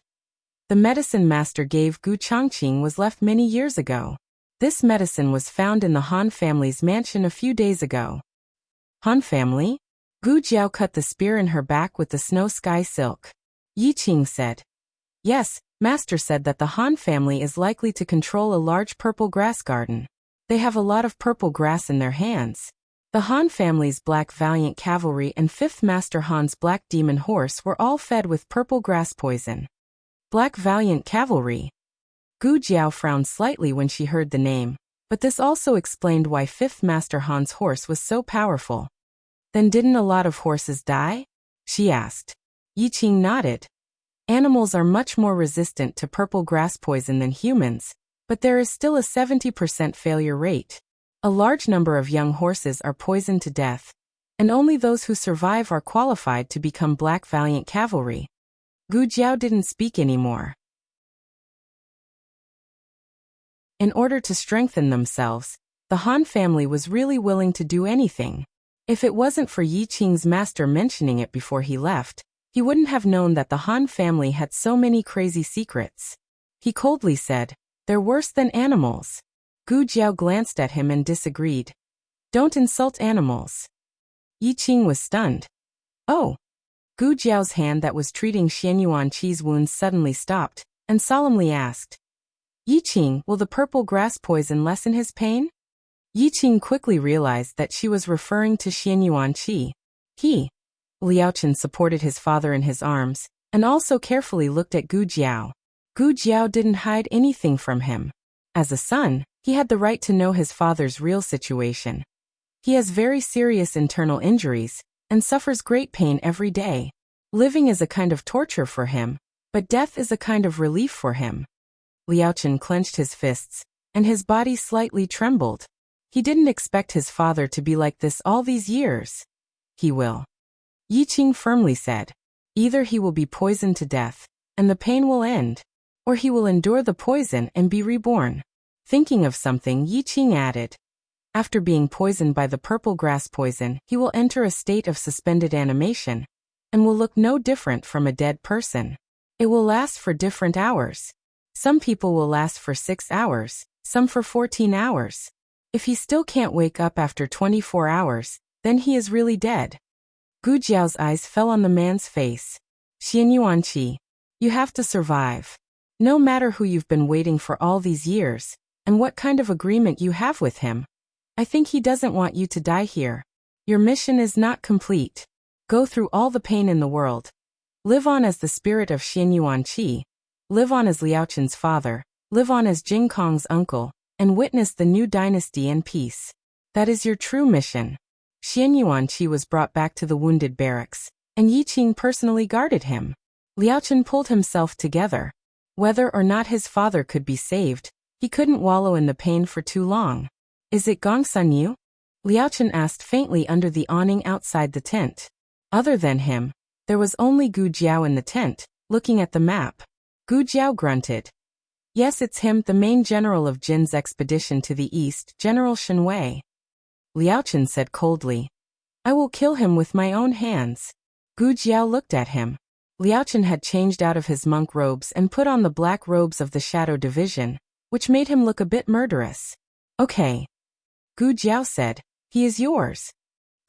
The medicine master gave Gu Chongqing was left many years ago. This medicine was found in the Han family's mansion a few days ago. Han family? Gu Jiao cut the spear in her back with the snow sky silk. Yi Qing said. "Yes, master said that the Han family is likely to control a large purple grass garden. They have a lot of purple grass in their hands. The Han family's black valiant cavalry and 5th Master Han's black demon horse were all fed with purple grass poison." Black valiant cavalry. Gu Jiao frowned slightly when she heard the name, but this also explained why 5th Master Han's horse was so powerful. "Then didn't a lot of horses die?" she asked. Yi Qing nodded. "Animals are much more resistant to purple grass poison than humans, but there is still a 70% failure rate. A large number of young horses are poisoned to death, and only those who survive are qualified to become black valiant cavalry." Gu Jiao didn't speak anymore. In order to strengthen themselves, the Han family was really willing to do anything. If it wasn't for Yi Qing's master mentioning it before he left, he wouldn't have known that the Han family had so many crazy secrets. He coldly said, "They're worse than animals." Gu Jiao glanced at him and disagreed. "Don't insult animals." Yi Qing was stunned. "Oh." Gu Jiao's hand that was treating Xian Yuanqi's wounds suddenly stopped, and solemnly asked, "Yi Qing, will the purple grass poison lessen his pain?" Yi Qing quickly realized that she was referring to Xian Yuanqi. Liaochen supported his father in his arms, and also carefully looked at Gu Jiao. Gu Jiao didn't hide anything from him. As a son, he had the right to know his father's real situation. He has very serious internal injuries and suffers great pain every day. Living is a kind of torture for him, but death is a kind of relief for him. Liaochen clenched his fists, and his body slightly trembled. He didn't expect his father to be like this all these years. He will. Yi Qing firmly said. Either he will be poisoned to death, and the pain will end, or he will endure the poison and be reborn. Thinking of something, Yi Qing added. After being poisoned by the purple grass poison, he will enter a state of suspended animation, and will look no different from a dead person. It will last for different hours. Some people will last for 6 hours, some for 14 hours. If he still can't wake up after 24 hours, then he is really dead. Gu Jiao's eyes fell on the man's face. Xian Yuanqi, you have to survive. No matter who you've been waiting for all these years, and what kind of agreement you have with him, I think he doesn't want you to die here. Your mission is not complete. Go through all the pain in the world. Live on as the spirit of Xian Yuanqi. Live on as Liaochen's father. Live on as Jing Kong's uncle, and witness the new dynasty in peace. That is your true mission. Xian Yuanqi was brought back to the wounded barracks, and Yi Qing personally guarded him. Liaochen pulled himself together. Whether or not his father could be saved, he couldn't wallow in the pain for too long. Is it Gong Sun Yu? Liaochen asked faintly under the awning outside the tent. Other than him, there was only Gu Jiao in the tent, looking at the map. Gu Jiao grunted. Yes, it's him, the main general of Jin's expedition to the east, General Shen Wei. Liaochen said coldly. I will kill him with my own hands. Gu Jiao looked at him. Liaochen had changed out of his monk robes and put on the black robes of the Shadow Division, which made him look a bit murderous. Okay. Gu Jiao said, he is yours.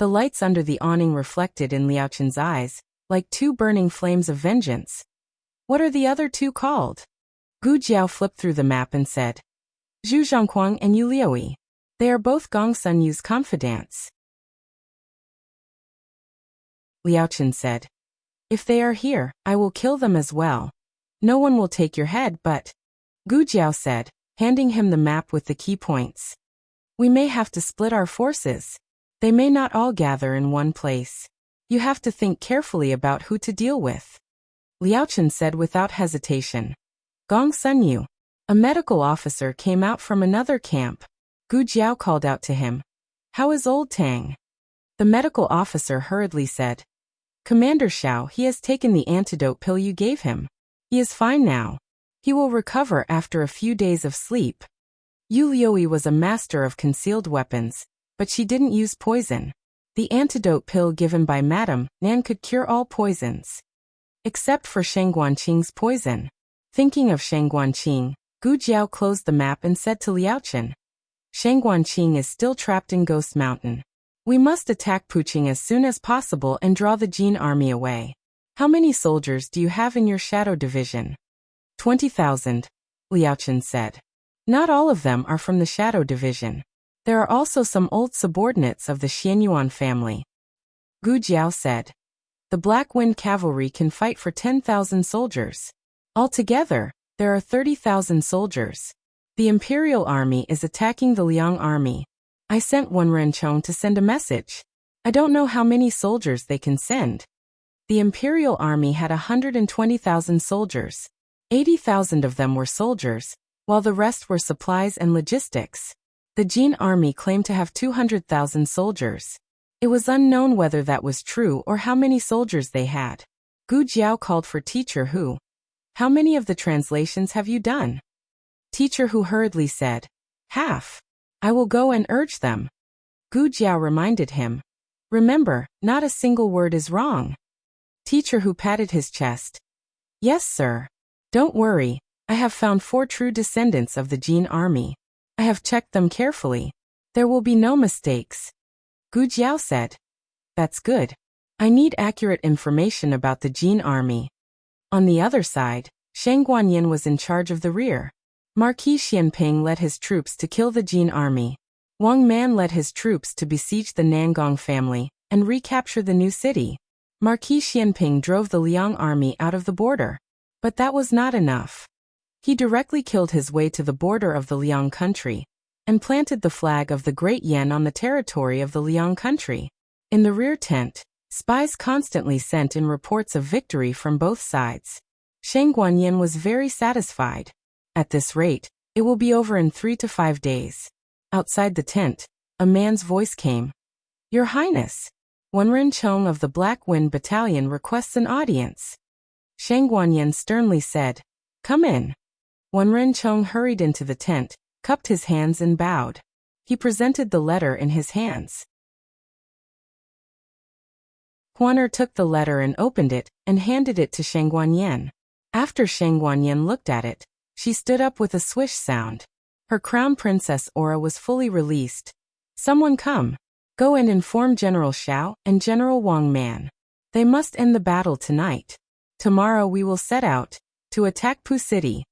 The lights under the awning reflected in Liaochen's eyes, like 2 burning flames of vengeance. What are the other 2 called? Gu Jiao flipped through the map and said, Zhu Zhongquang and Yu Liuyi. They are both Gong Sun Yu's confidants. Liaochen said, if they are here, I will kill them as well. No one will take your head but... Gu Jiao said, handing him the map with the key points. We may have to split our forces. They may not all gather in one place. You have to think carefully about who to deal with. Liaochen said without hesitation. Gong Sun Yu. A medical officer came out from another camp. Gu Jiao called out to him. How is old Tang? The medical officer hurriedly said. Commander Xiao, he has taken the antidote pill you gave him. He is fine now. He will recover after a few days of sleep. Yu Liuyi was a master of concealed weapons, but she didn't use poison. The antidote pill given by Madame Nan could cure all poisons. Except for Shang Guanqing's poison. Thinking of Shang Guanqing, Gu Jiao closed the map and said to Liaochen. Shang Guanqing is still trapped in Ghost Mountain. We must attack Puqing as soon as possible and draw the Jin army away. How many soldiers do you have in your Shadow Division? 20,000, Liaochen said. Not all of them are from the Shadow Division. There are also some old subordinates of the Xianyuan family. Gu Jiao said. The Black Wind Cavalry can fight for 10,000 soldiers. Altogether, there are 30,000 soldiers. The Imperial Army is attacking the Liang Army. I sent one Renchong to send a message. I don't know how many soldiers they can send. The Imperial Army had 120,000 soldiers. 80,000 of them were soldiers, while the rest were supplies and logistics. The Jin Army claimed to have 200,000 soldiers. It was unknown whether that was true or how many soldiers they had. Gu Jiao called for Teacher Hu. How many of the translations have you done? Teacher Hu hurriedly said, half. I will go and urge them. Gu Jiao reminded him. Remember, not a single word is wrong. Teacher Hu patted his chest. Yes, sir. Don't worry, I have found 4 true descendants of the Jin army. I have checked them carefully. There will be no mistakes. Gu Jiao said. That's good. I need accurate information about the Jin army. On the other side, Shang Guanyin was in charge of the rear. Marquis Xianping led his troops to kill the Jin army. Wang Man led his troops to besiege the Nangong family and recapture the new city. Marquis Xianping drove the Liang army out of the border. But that was not enough. He directly killed his way to the border of the Liang country and planted the flag of the Great Yan on the territory of the Liang country. In the rear tent, spies constantly sent in reports of victory from both sides. Shang Guanyin was very satisfied. At this rate, it will be over in 3 to 5 days. Outside the tent, a man's voice came. Your Highness, Wenren Chong of the Black Wind Battalion requests an audience. Shang Guanyin sternly said, Come in. Wenren Chong hurried into the tent, cupped his hands and bowed. He presented the letter in his hands. Huaner took the letter and opened it and handed it to Shang Guanyin. After Shang Guanyin looked at it, she stood up with a swish sound. Her crown princess aura was fully released. Someone come. Go and inform General Xiao and General Wang Man. They must end the battle tonight. Tomorrow we will set out to attack Pu City.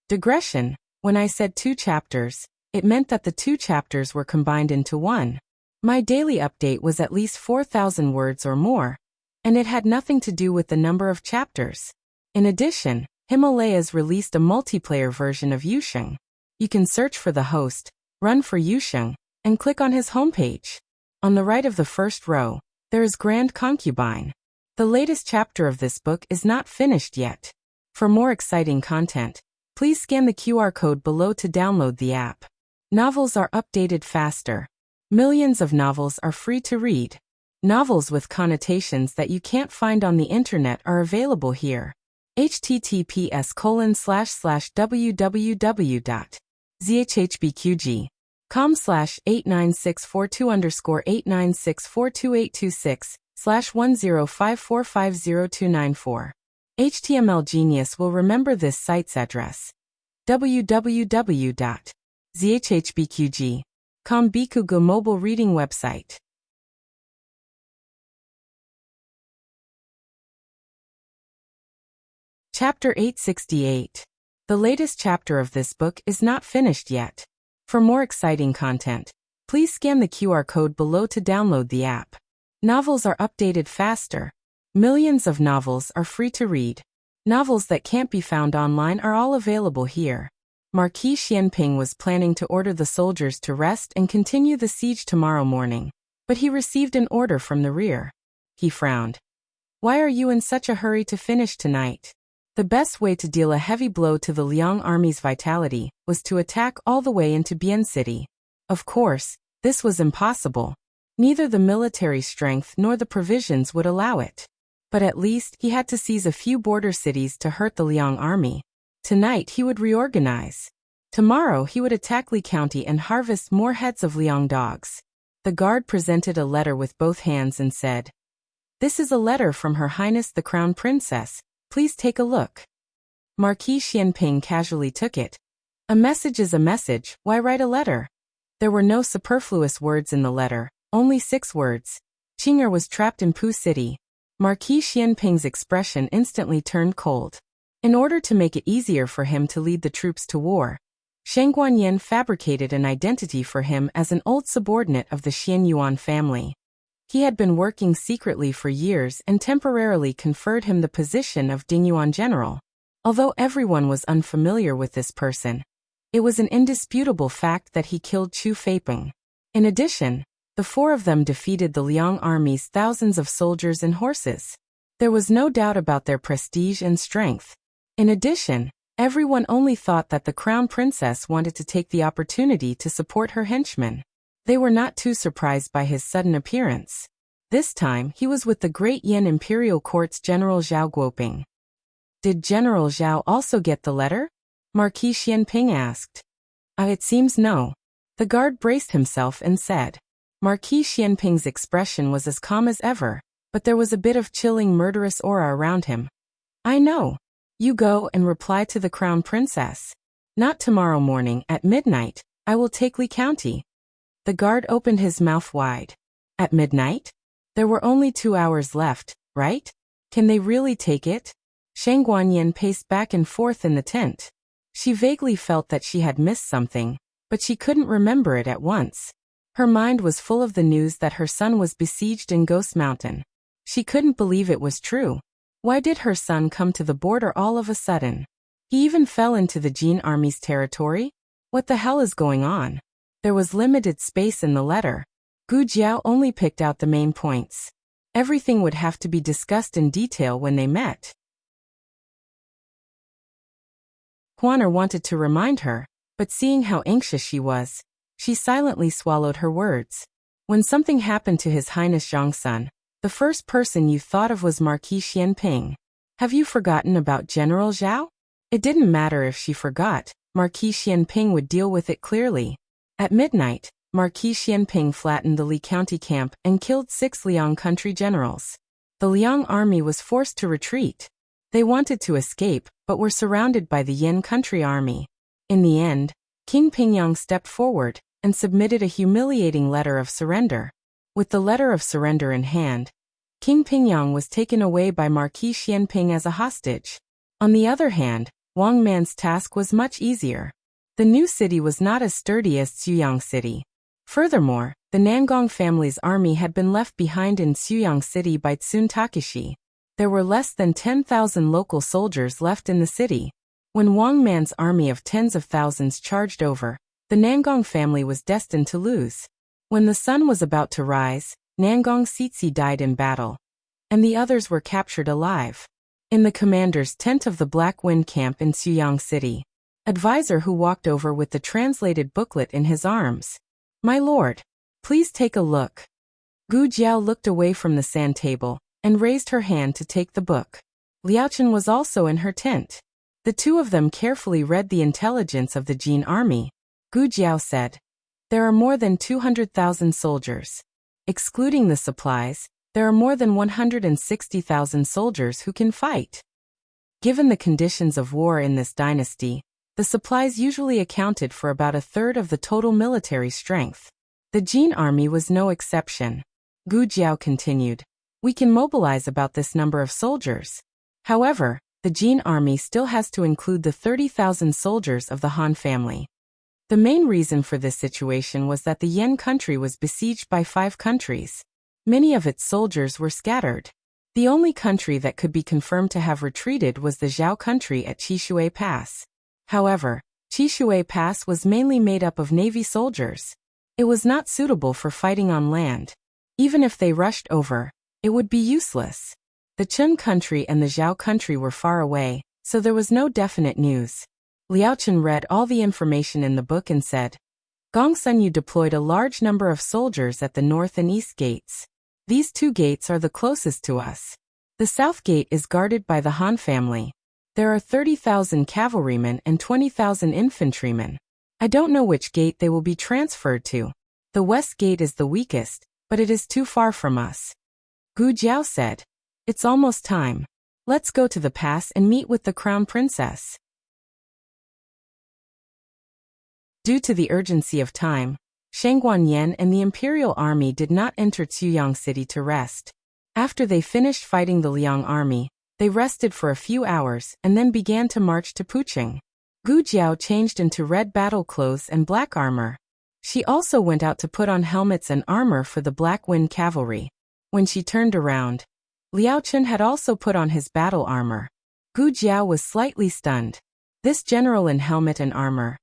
Digression, when I said 2 chapters, it meant that the 2 chapters were combined into one. My daily update was at least 4,000 words or more, and it had nothing to do with the number of chapters. In addition, Himalayas released a multiplayer version of Yusheng. You can search for the host, run for Yusheng, and click on his homepage. On the right of the first row, there is Grand Concubine. The latest chapter of this book is not finished yet. For more exciting content, please scan the QR code below to download the app. Novels are updated faster. Millions of novels are free to read. Novels with connotations that you can't find on the internet are available here. https://www.zhhbqg.com/89642_896426/10545024. HTML Genius will remember this site's address. www.zhhbqg.com Bikugo mobile reading website. Chapter 868. The latest chapter of this book is not finished yet. For more exciting content, please scan the QR code below to download the app. Novels are updated faster. Millions of novels are free to read. Novels that can't be found online are all available here. Marquis Xianping was planning to order the soldiers to rest and continue the siege tomorrow morning, but he received an order from the rear. He frowned. Why are you in such a hurry to finish tonight? The best way to deal a heavy blow to the Liang army's vitality was to attack all the way into Bian City. Of course, this was impossible. Neither the military strength nor the provisions would allow it. But at least he had to seize a few border cities to hurt the Liang army. Tonight he would reorganize. Tomorrow he would attack Li County and harvest more heads of Liang dogs. The guard presented a letter with both hands and said, This is a letter from Her Highness the Crown Princess. Please take a look. Marquis Xianping casually took it. A message is a message, why write a letter? There were no superfluous words in the letter, only 6 words. Qing'er was trapped in Pu City. Marquis Xianping's expression instantly turned cold. In order to make it easier for him to lead the troops to war, Shang Guanyin fabricated an identity for him as an old subordinate of the Xian Yuan family. He had been working secretly for years and temporarily conferred him the position of Dingyuan general. Although everyone was unfamiliar with this person, it was an indisputable fact that he killed Chu Feipeng. In addition, the 4 of them defeated the Liang army's thousands of soldiers and horses. There was no doubt about their prestige and strength. In addition, everyone only thought that the crown princess wanted to take the opportunity to support her henchmen. They were not too surprised by his sudden appearance. This time he was with the Great Yan Imperial Court's General Zhao Guoping. Did General Zhao also get the letter? Marquis Xianping asked. It seems no. The guard braced himself and said. Marquis Xianping's expression was as calm as ever, but there was a bit of chilling murderous aura around him. I know. You go and reply to the crown princess. Not tomorrow morning at midnight, I will take Li County. The guard opened his mouth wide. At midnight? There were only 2 hours left, right? Can they really take it? Shang Guanyin paced back and forth in the tent. She vaguely felt that she had missed something, but she couldn't remember it at once. Her mind was full of the news that her son was besieged in Ghost Mountain. She couldn't believe it was true. Why did her son come to the border all of a sudden? He even fell into the Jin army's territory? What the hell is going on? There was limited space in the letter. Gu Jiao only picked out the main points. Everything would have to be discussed in detail when they met. Huaner wanted to remind her, but seeing how anxious she was, she silently swallowed her words. When something happened to His Highness Zhongsun, the first person you thought of was Marquis Xianping. Have you forgotten about General Zhao? It didn't matter if she forgot, Marquis Xianping would deal with it clearly. At midnight, Marquis Xianping flattened the Li County camp and killed 6 Liang country generals. The Liang army was forced to retreat. They wanted to escape, but were surrounded by the Yin country army. In the end, King Pingyang stepped forward and submitted a humiliating letter of surrender. With the letter of surrender in hand, King Pingyang was taken away by Marquis Xianping as a hostage. On the other hand, Wang Man's task was much easier. The new city was not as sturdy as Xuyang City. Furthermore, the Nangong family's army had been left behind in Xuyang City by Tsun Takeshi. There were less than 10,000 local soldiers left in the city. When Wang Man's army of tens of thousands charged over, the Nangong family was destined to lose. When the sun was about to rise, Nangong Sitsi died in battle, and the others were captured alive. In the commander's tent of the Black Wind camp in Xuyang City, advisor who walked over with the translated booklet in his arms. My lord, please take a look. Gu Jiao looked away from the sand table and raised her hand to take the book. Liaochen was also in her tent. The two of them carefully read the intelligence of the Jin army. Gu Jiao said, there are more than 200,000 soldiers. Excluding the supplies, there are more than 160,000 soldiers who can fight. Given the conditions of war in this dynasty, the supplies usually accounted for about a third of the total military strength. The Jin army was no exception. Gu Jiao continued, we can mobilize about this number of soldiers. However, the Jin army still has to include the 30,000 soldiers of the Han family. The main reason for this situation was that the Yen country was besieged by 5 countries. Many of its soldiers were scattered. The only country that could be confirmed to have retreated was the Zhao country at Chishui Pass. However, Chishui Pass was mainly made up of Navy soldiers. It was not suitable for fighting on land. Even if they rushed over, it would be useless. The Chun country and the Zhao country were far away, so there was no definite news. Liaochen read all the information in the book and said, Gongsun, you deployed a large number of soldiers at the north and east gates. These 2 gates are the closest to us. The south gate is guarded by the Han family. There are 30,000 cavalrymen and 20,000 infantrymen. I don't know which gate they will be transferred to. The west gate is the weakest, but it is too far from us. Gu Jiao said, it's almost time. Let's go to the pass and meet with the crown princess. Due to the urgency of time, Shangguan Yan and the imperial army did not enter Xuyang City to rest. After they finished fighting the Liang army, they rested for a few hours and then began to march to Pucheng. Gu Jiao changed into red battle clothes and black armor. She also went out to put on helmets and armor for the Black Wind cavalry. When she turned around, Liaochen had also put on his battle armor. Gu Jiao was slightly stunned. This general in helmet and armor.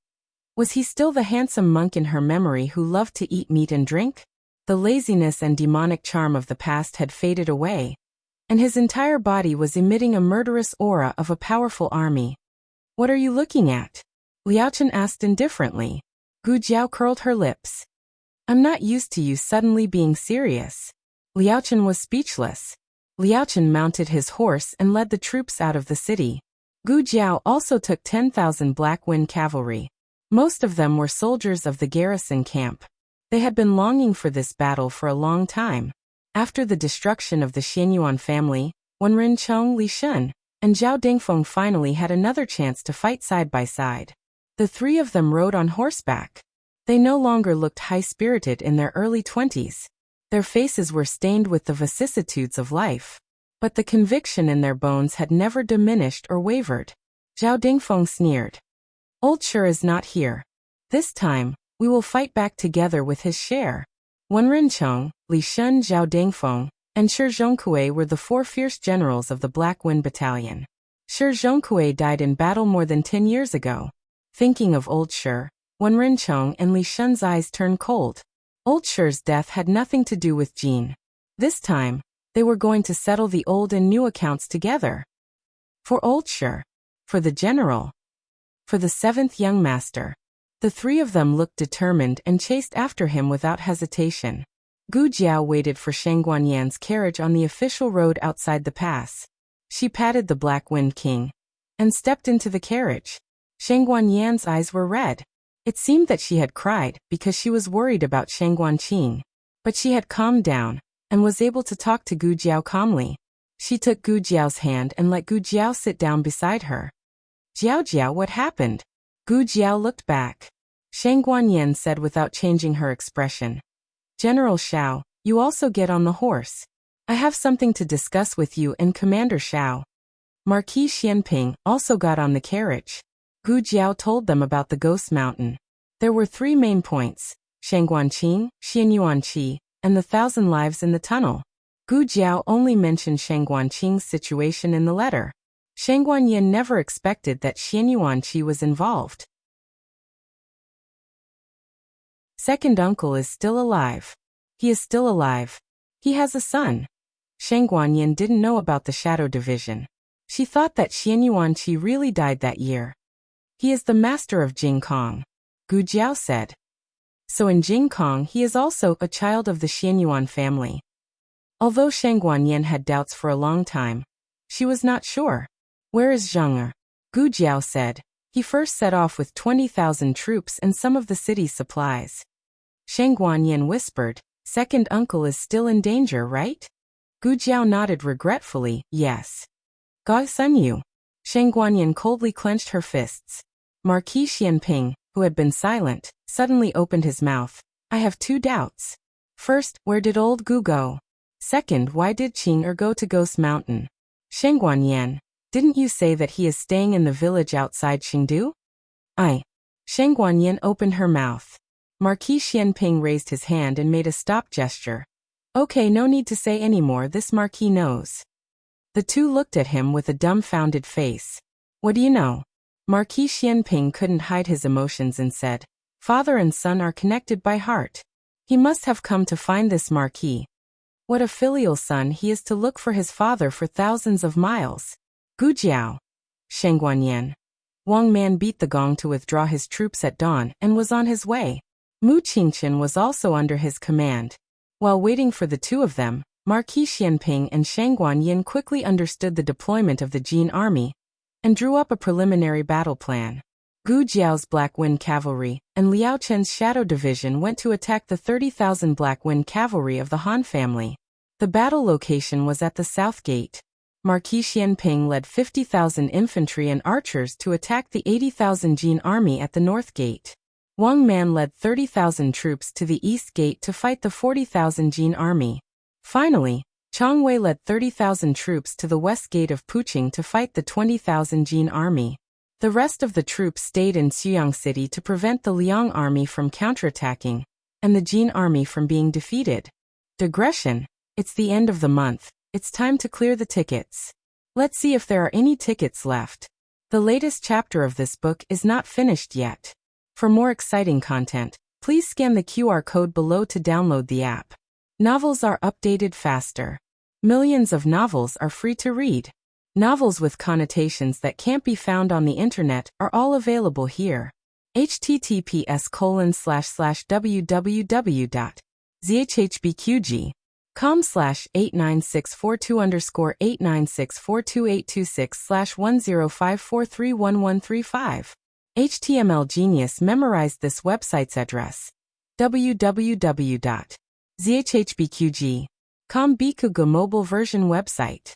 Was he still the handsome monk in her memory who loved to eat meat and drink? The laziness and demonic charm of the past had faded away, and his entire body was emitting a murderous aura of a powerful army. What are you looking at? Liaochen asked indifferently. Gu Jiao curled her lips. I'm not used to you suddenly being serious. Liaochen was speechless. Liaochen mounted his horse and led the troops out of the city. Gu Jiao also took 10,000 Black Wind cavalry. Most of them were soldiers of the garrison camp. They had been longing for this battle for a long time. After the destruction of the Xianyuan family, Wen Rincheng, Li Shun, and Zhao Dingfeng finally had another chance to fight side by side. The 3 of them rode on horseback. They no longer looked high-spirited in their early 20s. Their faces were stained with the vicissitudes of life, but the conviction in their bones had never diminished or wavered. Zhao Dingfeng sneered. Old Sure is not here. This time, we will fight back together with his share. Wen Rincheng, Li Shun, Zhao Dingfeng, and Shi Zhongkue were the 4 fierce generals of the Black Wind Battalion. Shi Zhongkui died in battle more than 10 years ago. Thinking of old Shi, Wen Rinchong and Li Shun's eyes turned cold. Old Shi's death had nothing to do with Jin. This time, they were going to settle the old and new accounts together. For old Shi, for the general, for the seventh young master. The three of them looked determined and chased after him without hesitation. Gu Jiao waited for Shang Guanyan's carriage on the official road outside the pass. She patted the Black Wind King and stepped into the carriage. Shang Guanyan's eyes were red. It seemed that she had cried because she was worried about Shang Guanqing. But she had calmed down and was able to talk to Gu Jiao calmly. She took Gu Jiao's hand and let Gu Jiao sit down beside her. Jiao, what happened? Gu Jiao looked back. Shang Guanyan said without changing her expression. General Xiao, you also get on the horse. I have something to discuss with you and Commander Xiao. Marquis Xianping also got on the carriage. Gu Jiao told them about the Ghost Mountain. There were 3 main points, Shang Guanqing, Xianyuanqi, and the 1,000 lives in the tunnel. Gu Jiao only mentioned Shang Guanqing's situation in the letter. Shang Guanyan never expected that Xianyuanqi was involved. Second uncle is still alive. He is still alive. He has a son. Shang Guanyan didn't know about the Shadow Division. She thought that Xianyuanqi really died that year. He is the master of Jingkong, Gu Jiao said. So in Jingkong he is also a child of the Xianyuan family. Although Shang Guanyan had doubts for a long time, she was not sure. Where is Zheng? Gu Jiao said. He first set off with 20,000 troops and some of the city's supplies. Shang Guanyan whispered, second uncle is still in danger, right? Gu Jiao nodded regretfully, yes. Ga Sun Yu. Shang Guanyan coldly clenched her fists. Marquis Xianping, who had been silent, suddenly opened his mouth. I have 2 doubts. First, where did old Gu go? Second, why did Qing go to Ghost Mountain? Shang Guanyan, didn't you say that he is staying in the village outside Qingdu? Shang Guanyan opened her mouth. Marquis Xianping raised his hand and made a stop gesture. Okay, no need to say any more, this Marquis knows. The two looked at him with a dumbfounded face. What do you know? Marquis Xianping couldn't hide his emotions and said, father and son are connected by heart. He must have come to find this Marquis. What a filial son he is to look for his father for thousands of miles. Gu Jiao. Shang Guanyan. Wang Man beat the gong to withdraw his troops at dawn and was on his way. Mu Qingchen was also under his command. While waiting for the two of them, Marquis Xianping and Shang Guanyan quickly understood the deployment of the Jin army and drew up a preliminary battle plan. Gu Jiao's Black Wind Cavalry and Liao Chen's Shadow Division went to attack the 30,000 Black Wind Cavalry of the Han family. The battle location was at the South Gate. Marquis Xianping led 50,000 infantry and archers to attack the 80,000 Jin army at the North Gate. Wang Man led 30,000 troops to the East Gate to fight the 40,000 Jin army. Finally, Chang Wei led 30,000 troops to the West Gate of Puqing to fight the 20,000 Jin army. The rest of the troops stayed in Xuyang City to prevent the Liang army from counterattacking and the Jin army from being defeated. Digression. It's the end of the month. It's time to clear the tickets. Let's see if there are any tickets left. The latest chapter of this book is not finished yet. For more exciting content, please scan the QR code below to download the app. Novels are updated faster. Millions of novels are free to read. Novels with connotations that can't be found on the internet are all available here. https://www.zhhbqg.com/89642_896422826/1054311135. HTML Genius memorized this website's address. www.zhhbqg.com Bikuga mobile version website.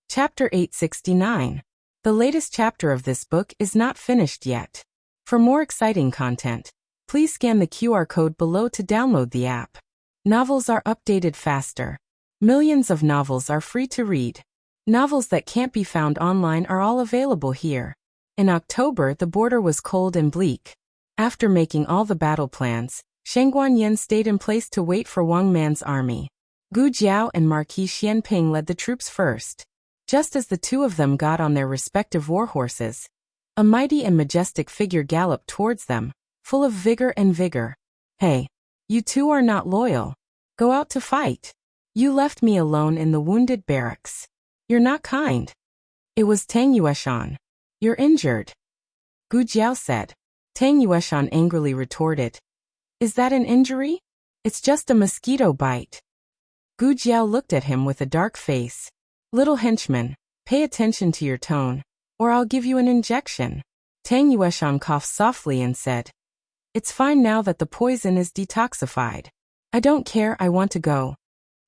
Chapter 869. The latest chapter of this book is not finished yet. For more exciting content, please scan the QR code below to download the app. Novels are updated faster. Millions of novels are free to read. Novels that can't be found online are all available here. In October, the border was cold and bleak. After making all the battle plans, Shang Guanyan stayed in place to wait for Wang Man's army. Gu Jiao and Marquis Xianping led the troops first. Just as the two of them got on their respective war horses, a mighty and majestic figure galloped towards them, full of vigor and vigor. Hey, you two are not loyal. Go out to fight. You left me alone in the wounded barracks. You're not kind. It was Tang Yueshan. You're injured. Gu Jiao said. Tang Yueshan angrily retorted. Is that an injury? It's just a mosquito bite. Gu Jiao looked at him with a dark face. Little henchman, pay attention to your tone, or I'll give you an injection. Tang Yueshan coughed softly and said, It's fine now that the poison is detoxified. I don't care, I want to go.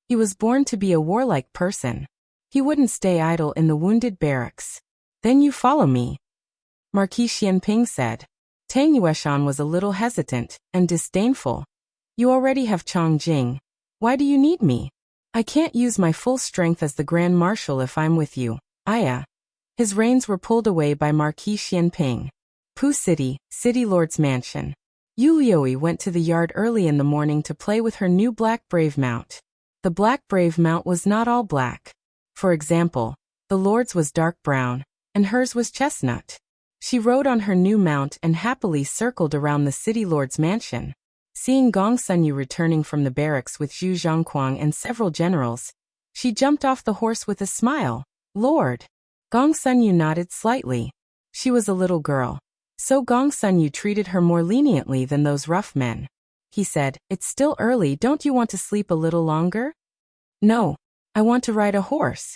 He was born to be a warlike person. He wouldn't stay idle in the wounded barracks. Then you follow me. Marquis Xianping said. Tang Yueshan was a little hesitant and disdainful. You already have Chongjing. Why do you need me? I can't use my full strength as the Grand Marshal if I'm with you. Aya. His reins were pulled away by Marquis Xianping. Pu City, City Lord's mansion. Yu Liui went to the yard early in the morning to play with her new black brave mount. The black brave mount was not all black. For example, the Lord's was dark brown, and hers was chestnut. She rode on her new mount and happily circled around the City Lord's mansion. Seeing Gong Sunyu returning from the barracks with Zhu Zhongquang and several generals, she jumped off the horse with a smile. Lord! Gong Sunyu nodded slightly. She was a little girl, so Gong Sunyu treated her more leniently than those rough men. He said, It's still early, don't you want to sleep a little longer? No, I want to ride a horse,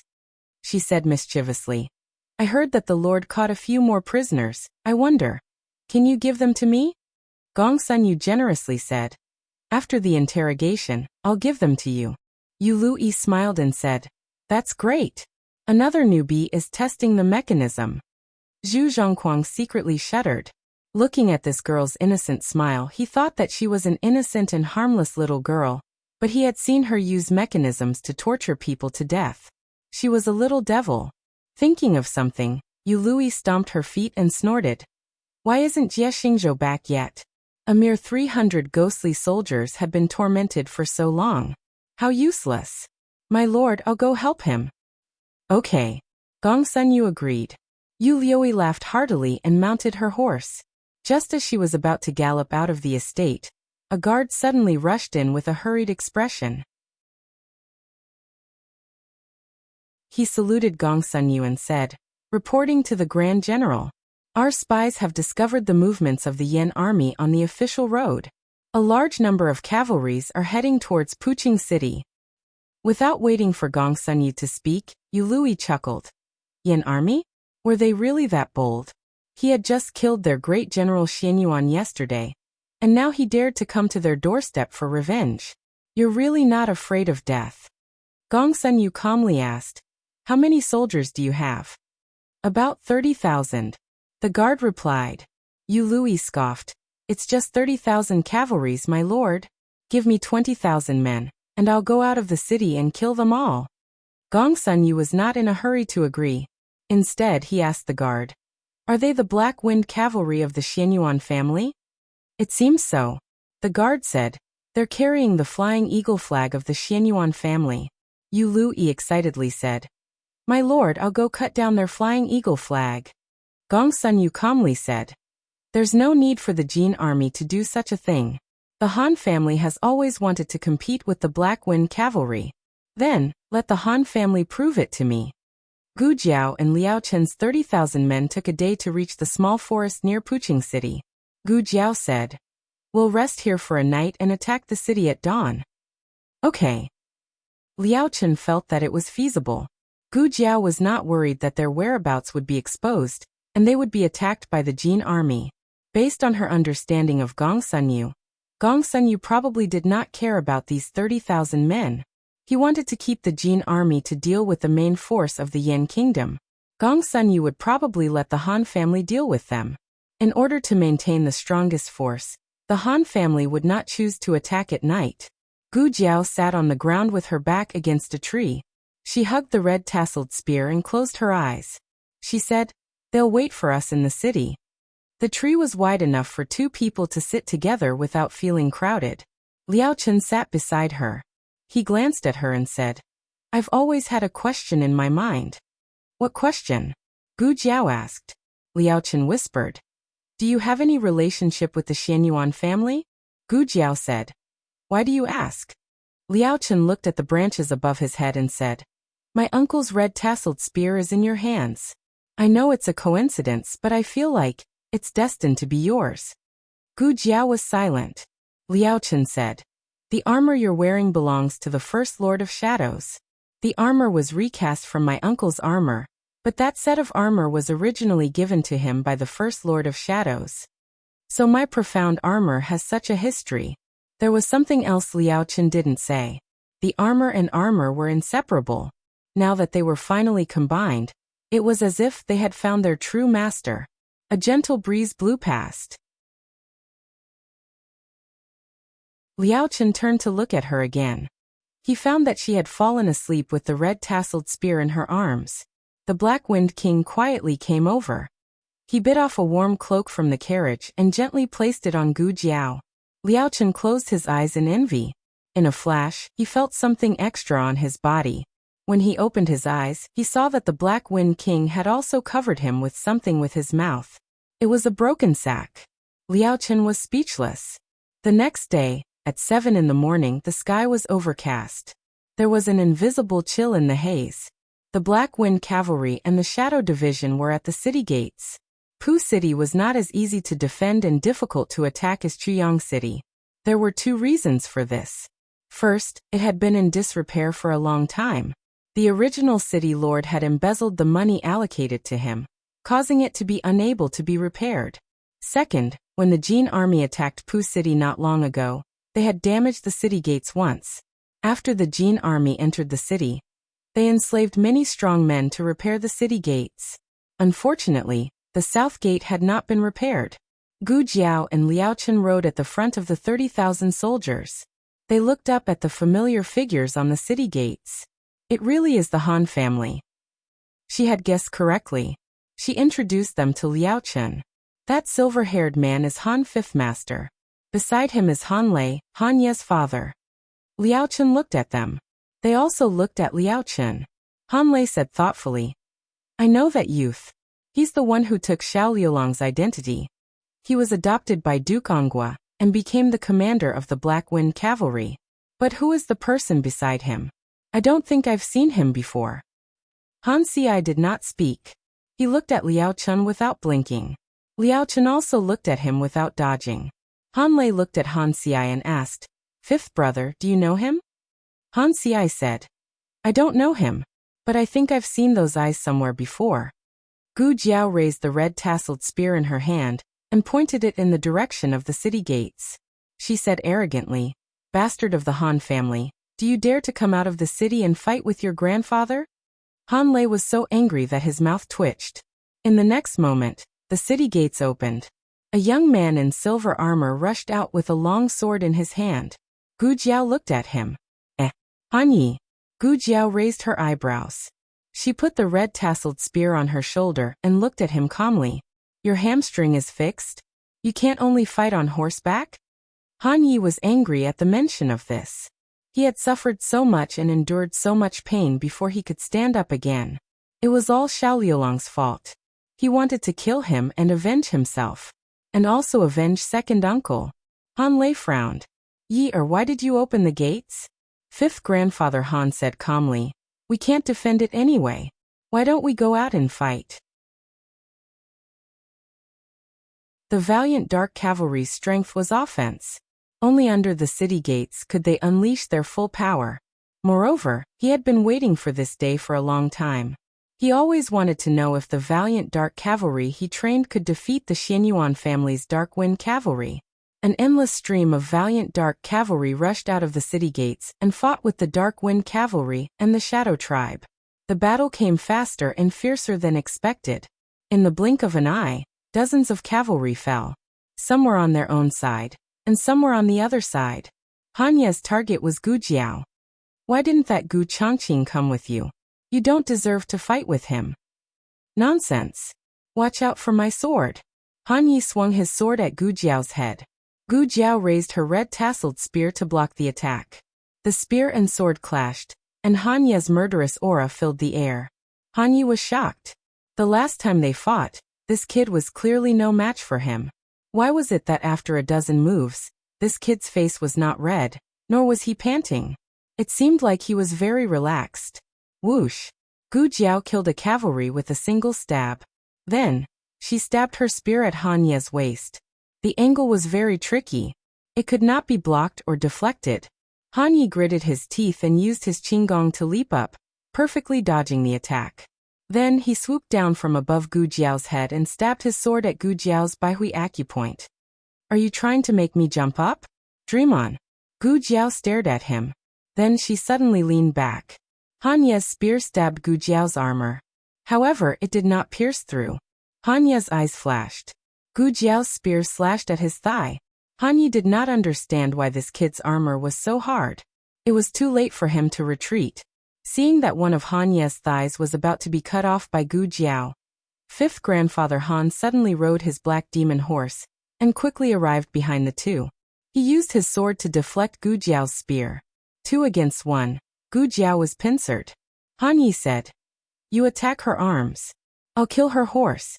she said mischievously. I heard that the Lord caught a few more prisoners. I wonder, can you give them to me? Gong Sunyu generously said. After the interrogation, I'll give them to you. Yu Lui smiled and said, That's great. Another newbie is testing the mechanism. Zhu Zhongquang secretly shuddered. Looking at this girl's innocent smile, he thought that she was an innocent and harmless little girl, but he had seen her use mechanisms to torture people to death. She was a little devil. Thinking of something, Yu Lui stomped her feet and snorted. Why isn't Jie Xingzhou back yet? A mere 300 ghostly soldiers had been tormented for so long. How useless. My lord, I'll go help him. Okay. Gong Sunyu agreed. Yu Liui laughed heartily and mounted her horse. Just as she was about to gallop out of the estate, a guard suddenly rushed in with a hurried expression. He saluted Gong Sunyu and said, Reporting to the Grand General. Our spies have discovered the movements of the Yan army on the official road. A large number of cavalries are heading towards Puqing City. Without waiting for Gong Sunyu to speak, Yu Lui chuckled. Yan army? Were they really that bold? He had just killed their great general Xianyuan yesterday, and now he dared to come to their doorstep for revenge. You're really not afraid of death? Gong Sunyu calmly asked. How many soldiers do you have? About 30,000. The guard replied. Yu Lui scoffed. It's just 30,000 cavalries, my lord. Give me 20,000 men, and I'll go out of the city and kill them all. Gong Sunyu was not in a hurry to agree. Instead, he asked the guard, Are they the Black Wind cavalry of the Xianyuan family? It seems so. The guard said, They're carrying the flying eagle flag of the Xianyuan family. Yu Lui excitedly said, My lord, I'll go cut down their flying eagle flag. Gong Sunyu calmly said, There's no need for the Jin army to do such a thing. The Han family has always wanted to compete with the Black Wind cavalry. Then, let the Han family prove it to me. Gu Jiao and Liao Chen's 30,000 men took a day to reach the small forest near Puqing City. Gu Jiao said, We'll rest here for a night and attack the city at dawn. Okay. Liao Chen felt that it was feasible. Gu Jiao was not worried that their whereabouts would be exposed, and they would be attacked by the Jin army. Based on her understanding of Gong Sunyu probably did not care about these 30,000 men. He wanted to keep the Jin army to deal with the main force of the Yan kingdom. Gong Sunyu would probably let the Han family deal with them. In order to maintain the strongest force, the Han family would not choose to attack at night. Gu Jiao sat on the ground with her back against a tree. She hugged the red-tasseled spear and closed her eyes. She said, They'll wait for us in the city. The tree was wide enough for two people to sit together without feeling crowded. Liao Chen sat beside her. He glanced at her and said, "I've always had a question in my mind." "What question?" Gu Jiao asked. Liao Chen whispered, "Do you have any relationship with the Xianyuan family?" Gu Jiao said, "Why do you ask?" Liao Chen looked at the branches above his head and said, "My uncle's red tasseled spear is in your hands. I know it's a coincidence, but I feel like it's destined to be yours." Gu Jiao was silent. Liao Chen said, "The armor you're wearing belongs to the First Lord of Shadows. The armor was recast from my uncle's armor, but that set of armor was originally given to him by the First Lord of Shadows. So my profound armor has such a history." There was something else Liao Chen didn't say. The armor and armor were inseparable. Now that they were finally combined, it was as if they had found their true master. A gentle breeze blew past. Liao Chen turned to look at her again. He found that she had fallen asleep with the red tasseled spear in her arms. The Black Wind King quietly came over. He bit off a warm cloak from the carriage and gently placed it on Gu Jiao. Liao Chen closed his eyes in envy. In a flash, he felt something extra on his body. When he opened his eyes, he saw that the Black Wind King had also covered him with something with his mouth. It was a broken sack. Liao Chen was speechless. The next day, at 7 in the morning, the sky was overcast. There was an invisible chill in the haze. The Black Wind Cavalry and the Shadow Division were at the city gates. Pu City was not as easy to defend and difficult to attack as Chuyang City. There were two reasons for this. First, it had been in disrepair for a long time. The original city lord had embezzled the money allocated to him, causing it to be unable to be repaired. Second, when the Jin army attacked Pu City not long ago, they had damaged the city gates once. After the Jin army entered the city, they enslaved many strong men to repair the city gates. Unfortunately, the south gate had not been repaired. Gu Jiao and Liao Chen rode at the front of the 30,000 soldiers. They looked up at the familiar figures on the city gates. It really is the Han family. She had guessed correctly. She introduced them to Liao Chen. That silver-haired man is Han Fifth Master. Beside him is Han Lei, Han Ye's father. Liao Chen looked at them. They also looked at Liao Chen. Han Lei said thoughtfully, "I know that youth. He's the one who took Xiao Liulong's identity. He was adopted by Duke Ongua and became the commander of the Black Wind Cavalry. But who is the person beside him? I don't think I've seen him before." Han Xiai did not speak. He looked at Liao Chen without blinking. Liao Chen also looked at him without dodging. Han Lei looked at Han Xiai and asked, "Fifth brother, do you know him?" Han Xiai said, "I don't know him, but I think I've seen those eyes somewhere before." Gu Jiao raised the red tasseled spear in her hand and pointed it in the direction of the city gates. She said arrogantly, "Bastard of the Han family, do you dare to come out of the city and fight with your grandfather?" Han Lei was so angry that his mouth twitched. In the next moment, the city gates opened. A young man in silver armor rushed out with a long sword in his hand. Gu Jiao looked at him. Han Yi." Gu Jiao raised her eyebrows. She put the red tasseled spear on her shoulder and looked at him calmly. "Your hamstring is fixed? You can't only fight on horseback?" Han Yi was angry at the mention of this. He had suffered so much and endured so much pain before he could stand up again. It was all Xiao Liulong's fault. He wanted to kill him and avenge himself. And also avenge second uncle. Han Lei frowned. "Yi, why did you open the gates?" Fifth grandfather Han said calmly, "We can't defend it anyway. Why don't we go out and fight?" The valiant Dark Cavalry's strength was offense. Only under the city gates could they unleash their full power. Moreover, he had been waiting for this day for a long time. He always wanted to know if the valiant Dark Cavalry he trained could defeat the Xianyuan family's Dark Wind Cavalry. An endless stream of valiant Dark Cavalry rushed out of the city gates and fought with the Dark Wind Cavalry and the Shadow Tribe. The battle came faster and fiercer than expected. In the blink of an eye, dozens of cavalry fell. Some were on their own side, and some were on the other side. Han Ye's target was Gu Jiao. "Why didn't that Gu Changqing come with you? You don't deserve to fight with him." "Nonsense. Watch out for my sword." Han Yi swung his sword at Gu Jiao's head. Gu Jiao raised her red tasseled spear to block the attack. The spear and sword clashed, and Hanye's murderous aura filled the air. Hanye was shocked. The last time they fought, this kid was clearly no match for him. Why was it that after a dozen moves, this kid's face was not red, nor was he panting? It seemed like he was very relaxed. Whoosh! Gu Jiao killed a cavalry with a single stab. Then, she stabbed her spear at Hanye's waist. The angle was very tricky. It could not be blocked or deflected. Hanye gritted his teeth and used his qinggong to leap up, perfectly dodging the attack. Then he swooped down from above Gu Jiao's head and stabbed his sword at Gu Jiao's Baihui acupoint. Are you trying to make me jump up? Dream on. Gu Jiao stared at him. Then she suddenly leaned back. Hanye's spear stabbed Gu Jiao's armor. However, it did not pierce through. Hanye's eyes flashed. Gu Jiao's spear slashed at his thigh. Hanye did not understand why this kid's armor was so hard. It was too late for him to retreat. Seeing that one of Hanye's thighs was about to be cut off by Gu Jiao, fifth grandfather Han suddenly rode his black demon horse, and quickly arrived behind the two. He used his sword to deflect Gu Jiao's spear. 2 against 1, Gu Jiao was pincered. Hanye said, "You attack her arms. I'll kill her horse."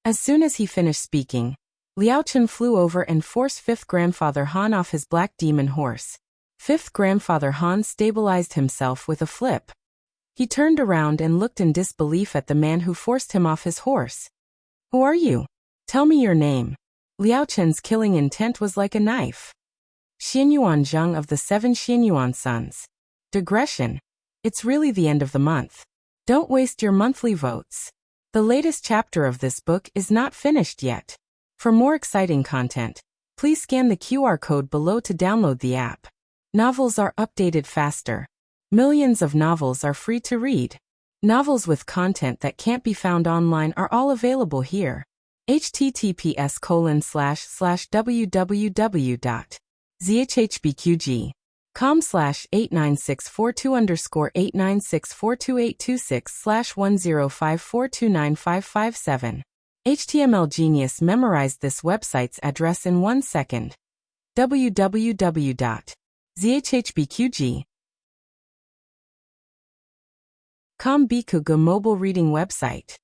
As soon as he finished speaking, Liao Chen flew over and forced fifth grandfather Han off his black demon horse. Fifth grandfather Han stabilized himself with a flip. He turned around and looked in disbelief at the man who forced him off his horse. "Who are you? Tell me your name." Liao Chen's killing intent was like a knife. Xianyuan Zheng of the 7 Xianyuan sons. Digression. It's really the end of the month. Don't waste your monthly votes. The latest chapter of this book is not finished yet. For more exciting content, please scan the QR code below to download the app. Novels are updated faster. Millions of novels are free to read. Novels with content that can't be found online are all available here. https://www.zhbqg.com/89642_8964226/1054295557. HTML Genius memorized this website's address in 1 second. www.zhbqg.com Bikuga mobile reading website.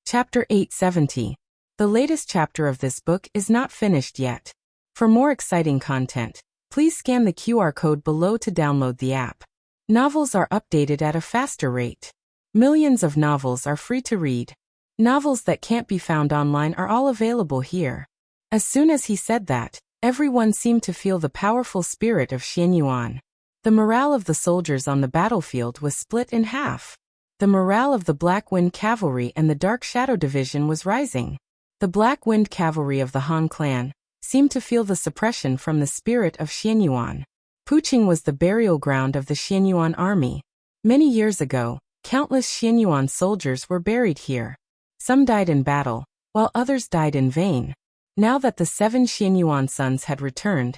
Chapter 870. The latest chapter of this book is not finished yet. For more exciting content, please scan the QR code below to download the app. Novels are updated at a faster rate. Millions of novels are free to read. Novels that can't be found online are all available here. As soon as he said that, everyone seemed to feel the powerful spirit of Xianyuan. The morale of the soldiers on the battlefield was split in half. The morale of the Black Wind Cavalry and the Dark Shadow Division was rising. The Black Wind Cavalry of the Han clan seemed to feel the suppression from the spirit of Xianyuan. Puqing was the burial ground of the Xianyuan army. Many years ago, countless Xianyuan soldiers were buried here. Some died in battle, while others died in vain. Now that the 7 Xianyuan sons had returned,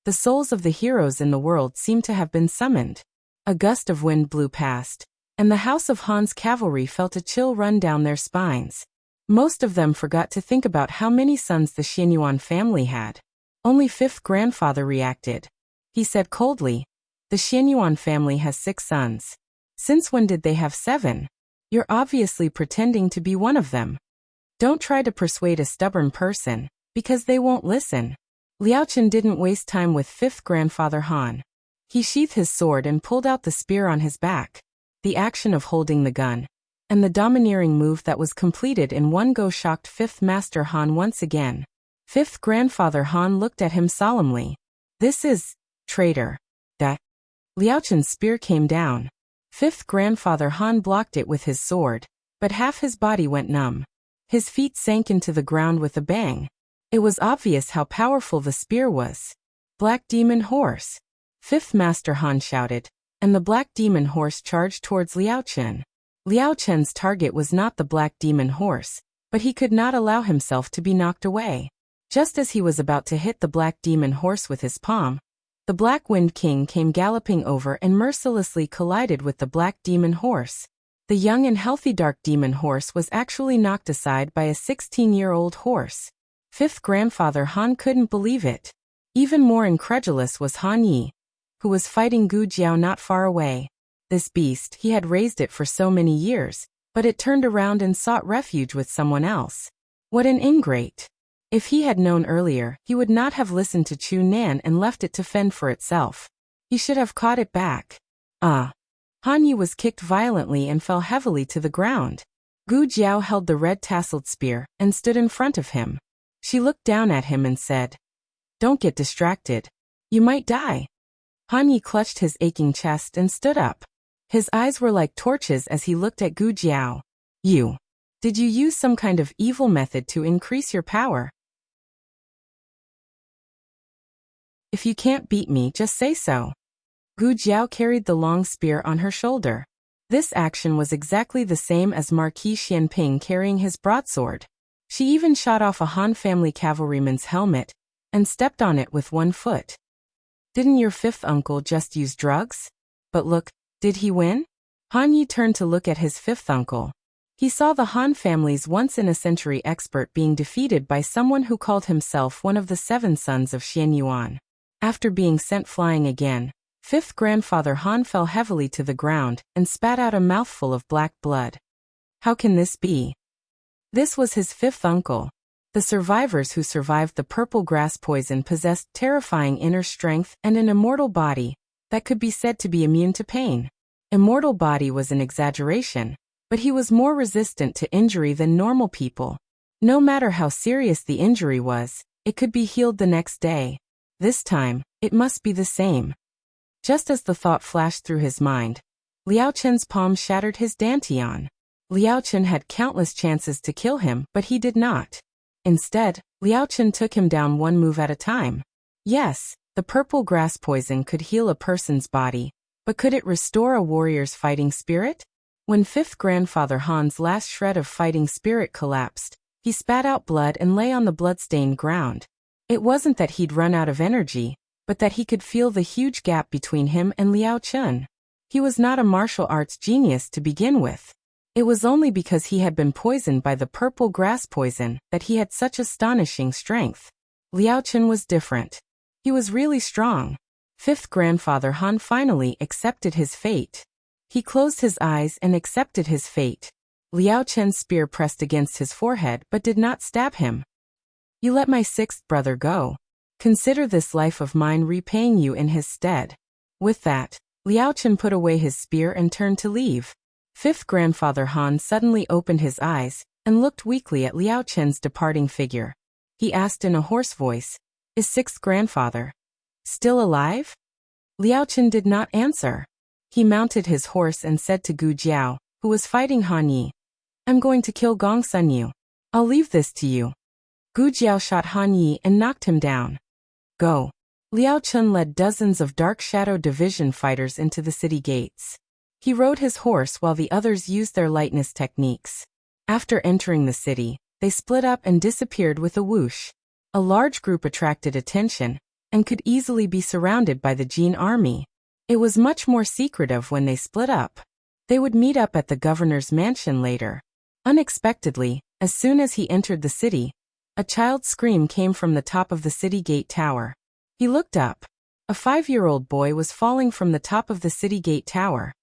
the souls of the heroes in the world seemed to have been summoned. A gust of wind blew past, and the house of Han's cavalry felt a chill run down their spines. Most of them forgot to think about how many sons the Xianyuan family had. Only fifth grandfather reacted. He said coldly, "The Xianyuan family has 6 sons. Since when did they have 7? You're obviously pretending to be one of them. Don't try to persuade a stubborn person, because they won't listen." Liao Chen didn't waste time with fifth grandfather Han. He sheathed his sword and pulled out the spear on his back. The action of holding the gun, and the domineering move that was completed in one go shocked fifth master Han once again. Fifth grandfather Han looked at him solemnly. "This is, traitor." That. Liao Chen's spear came down. Fifth grandfather Han blocked it with his sword, but half his body went numb. His feet sank into the ground with a bang. It was obvious how powerful the spear was. "Black Demon Horse!" Fifth Master Han shouted, and the Black Demon Horse charged towards Liao Chen. Liao Chen's target was not the Black Demon Horse, but he could not allow himself to be knocked away. Just as he was about to hit the Black Demon Horse with his palm, the Black Wind King came galloping over and mercilessly collided with the Black Demon Horse. The young and healthy Dark Demon Horse was actually knocked aside by a 16-year-old horse. Fifth grandfather Han couldn't believe it. Even more incredulous was Han Yi, who was fighting Gu Jiao not far away. This beast, he had raised it for so many years, but it turned around and sought refuge with someone else. What an ingrate! If he had known earlier, he would not have listened to Chu Nan and left it to fend for itself. He should have caught it back. Han Yi was kicked violently and fell heavily to the ground. Gu Jiao held the red-tasseled spear and stood in front of him. She looked down at him and said, "Don't get distracted. You might die." Han Yi clutched his aching chest and stood up. His eyes were like torches as he looked at Gu Jiao. Did you use some kind of evil method to increase your power? If you can't beat me, just say so." Gu Jiao carried the long spear on her shoulder. This action was exactly the same as Marquis Xianping carrying his broadsword. She even shot off a Han family cavalryman's helmet and stepped on it with one foot. "Didn't your fifth uncle just use drugs? But look, did he win?" Han Yi turned to look at his fifth uncle. He saw the Han family's once-in-a-century expert being defeated by someone who called himself one of the 7 sons of Xian Yuan. After being sent flying again, fifth grandfather Han fell heavily to the ground and spat out a mouthful of black blood. How can this be? This was his fifth uncle. The survivors who survived the purple grass poison possessed terrifying inner strength and an immortal body that could be said to be immune to pain. Immortal body was an exaggeration, but he was more resistant to injury than normal people. No matter how serious the injury was, it could be healed the next day. This time, it must be the same. Just as the thought flashed through his mind, Liao Chen's palm shattered his dantian. Liao Chen had countless chances to kill him, but he did not. Instead, Liao Chen took him down one move at a time. Yes, the purple grass poison could heal a person's body, but could it restore a warrior's fighting spirit? When fifth grandfather Han's last shred of fighting spirit collapsed, he spat out blood and lay on the blood-stained ground. It wasn't that he'd run out of energy, but that he could feel the huge gap between him and Liao Chen. He was not a martial arts genius to begin with. It was only because he had been poisoned by the purple grass poison that he had such astonishing strength. Liao Chen was different. He was really strong. Fifth grandfather Han finally accepted his fate. He closed his eyes and accepted his fate. Liao Chen's spear pressed against his forehead but did not stab him. "You let my sixth brother go. Consider this life of mine repaying you in his stead." With that, Liao Chen put away his spear and turned to leave. Fifth grandfather Han suddenly opened his eyes and looked weakly at Liao Chen's departing figure. He asked in a hoarse voice, "Is sixth grandfather still alive?" Liao Chen did not answer. He mounted his horse and said to Gu Jiao, who was fighting Han Yi, "I'm going to kill Gong Sun Yu. I'll leave this to you." Gu Jiao shot Han Yi and knocked him down. "Go." Liao Chen led dozens of Dark Shadow Division fighters into the city gates. He rode his horse while the others used their lightness techniques. After entering the city, they split up and disappeared with a whoosh. A large group attracted attention and could easily be surrounded by the Jin army. It was much more secretive when they split up. They would meet up at the governor's mansion later. Unexpectedly, as soon as he entered the city, a child's scream came from the top of the city gate tower. He looked up. A 5-year-old boy was falling from the top of the city gate tower.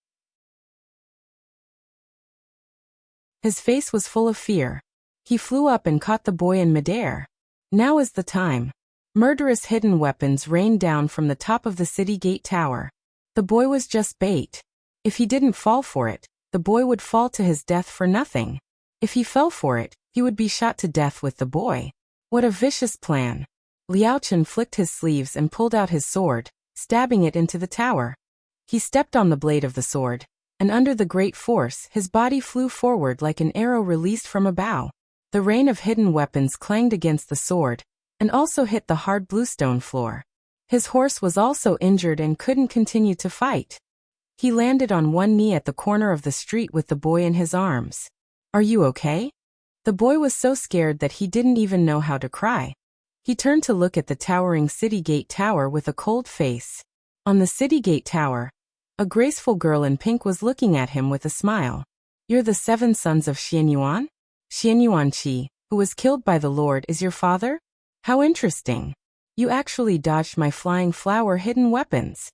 His face was full of fear. He flew up and caught the boy in midair. Now is the time. Murderous hidden weapons rained down from the top of the city gate tower. The boy was just bait. If he didn't fall for it, the boy would fall to his death for nothing. If he fell for it, he would be shot to death with the boy. What a vicious plan. Liao Chen flicked his sleeves and pulled out his sword, stabbing it into the tower. He stepped on the blade of the sword, and under the great force his body flew forward like an arrow released from a bow. The rain of hidden weapons clanged against the sword, and also hit the hard bluestone floor. His horse was also injured and couldn't continue to fight. He landed on one knee at the corner of the street with the boy in his arms. "Are you okay?" The boy was so scared that he didn't even know how to cry. He turned to look at the towering city gate tower with a cold face. On the city gate tower, a graceful girl in pink was looking at him with a smile. "You're the 7 sons of Xian Yuan?" Xian Yuan Qi, who was killed by the Lord, is your father? How interesting. You actually dodged my flying flower hidden weapons.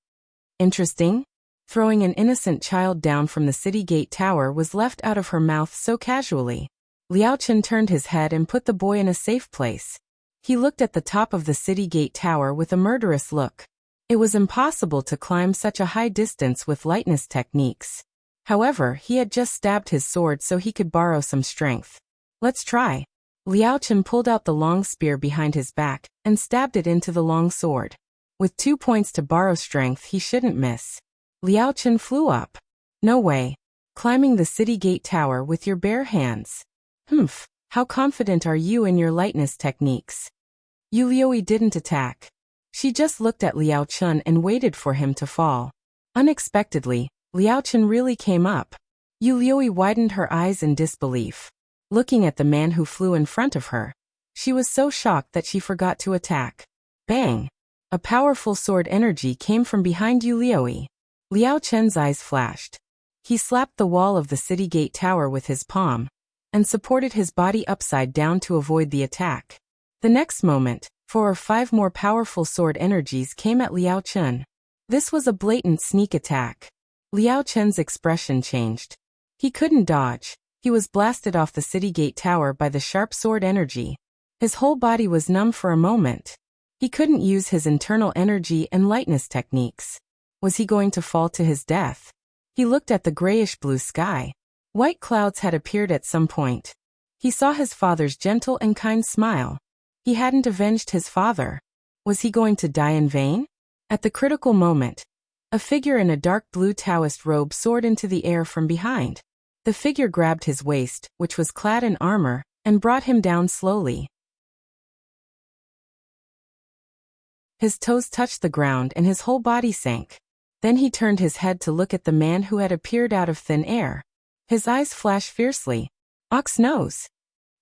Interesting? Throwing an innocent child down from the city gate tower was left out of her mouth so casually. Liao Chen turned his head and put the boy in a safe place. He looked at the top of the city gate tower with a murderous look. It was impossible to climb such a high distance with lightness techniques. However, he had just stabbed his sword so he could borrow some strength. Let's try. Liao Chen pulled out the long spear behind his back and stabbed it into the long sword. With 2 points to borrow strength, he shouldn't miss. Liao Chen flew up. No way. Climbing the city gate tower with your bare hands. Humph, how confident are you in your lightness techniques? Yu Liuyi didn't attack. She just looked at Liao Chen and waited for him to fall. Unexpectedly, Liao Chen really came up. Yu Liuyi widened her eyes in disbelief, looking at the man who flew in front of her. She was so shocked that she forgot to attack. Bang! A powerful sword energy came from behind Yu Liuyi. Liao Chen's eyes flashed. He slapped the wall of the city gate tower with his palm and supported his body upside down to avoid the attack. The next moment, 4 or 5 more powerful sword energies came at Liao Chen. This was a blatant sneak attack. Liao Chen's expression changed. He couldn't dodge. He was blasted off the city gate tower by the sharp sword energy. His whole body was numb for a moment. He couldn't use his internal energy and lightness techniques. Was he going to fall to his death? He looked at the grayish-blue sky. White clouds had appeared at some point. He saw his father's gentle and kind smile. He hadn't avenged his father. Was he going to die in vain? At the critical moment, a figure in a dark blue Taoist robe soared into the air from behind. The figure grabbed his waist, which was clad in armor, and brought him down slowly. His toes touched the ground and his whole body sank. Then he turned his head to look at the man who had appeared out of thin air. His eyes flashed fiercely. Ox nose.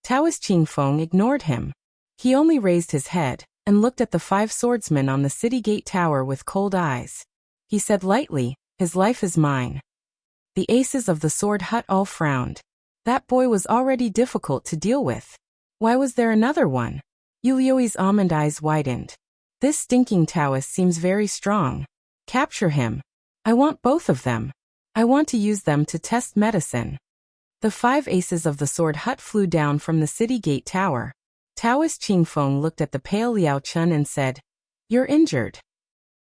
Taoist Qingfeng ignored him. He only raised his head and looked at the 5 swordsmen on the city gate tower with cold eyes. He said lightly, "His life is mine." The aces of the sword hut all frowned. That boy was already difficult to deal with. Why was there another one? Yu Liuyi's almond eyes widened. This stinking Taoist seems very strong. Capture him. I want both of them. I want to use them to test medicine. The 5 aces of the sword hut flew down from the city gate tower. Taoist Qingfeng looked at the pale Liao Chen and said, "You're injured."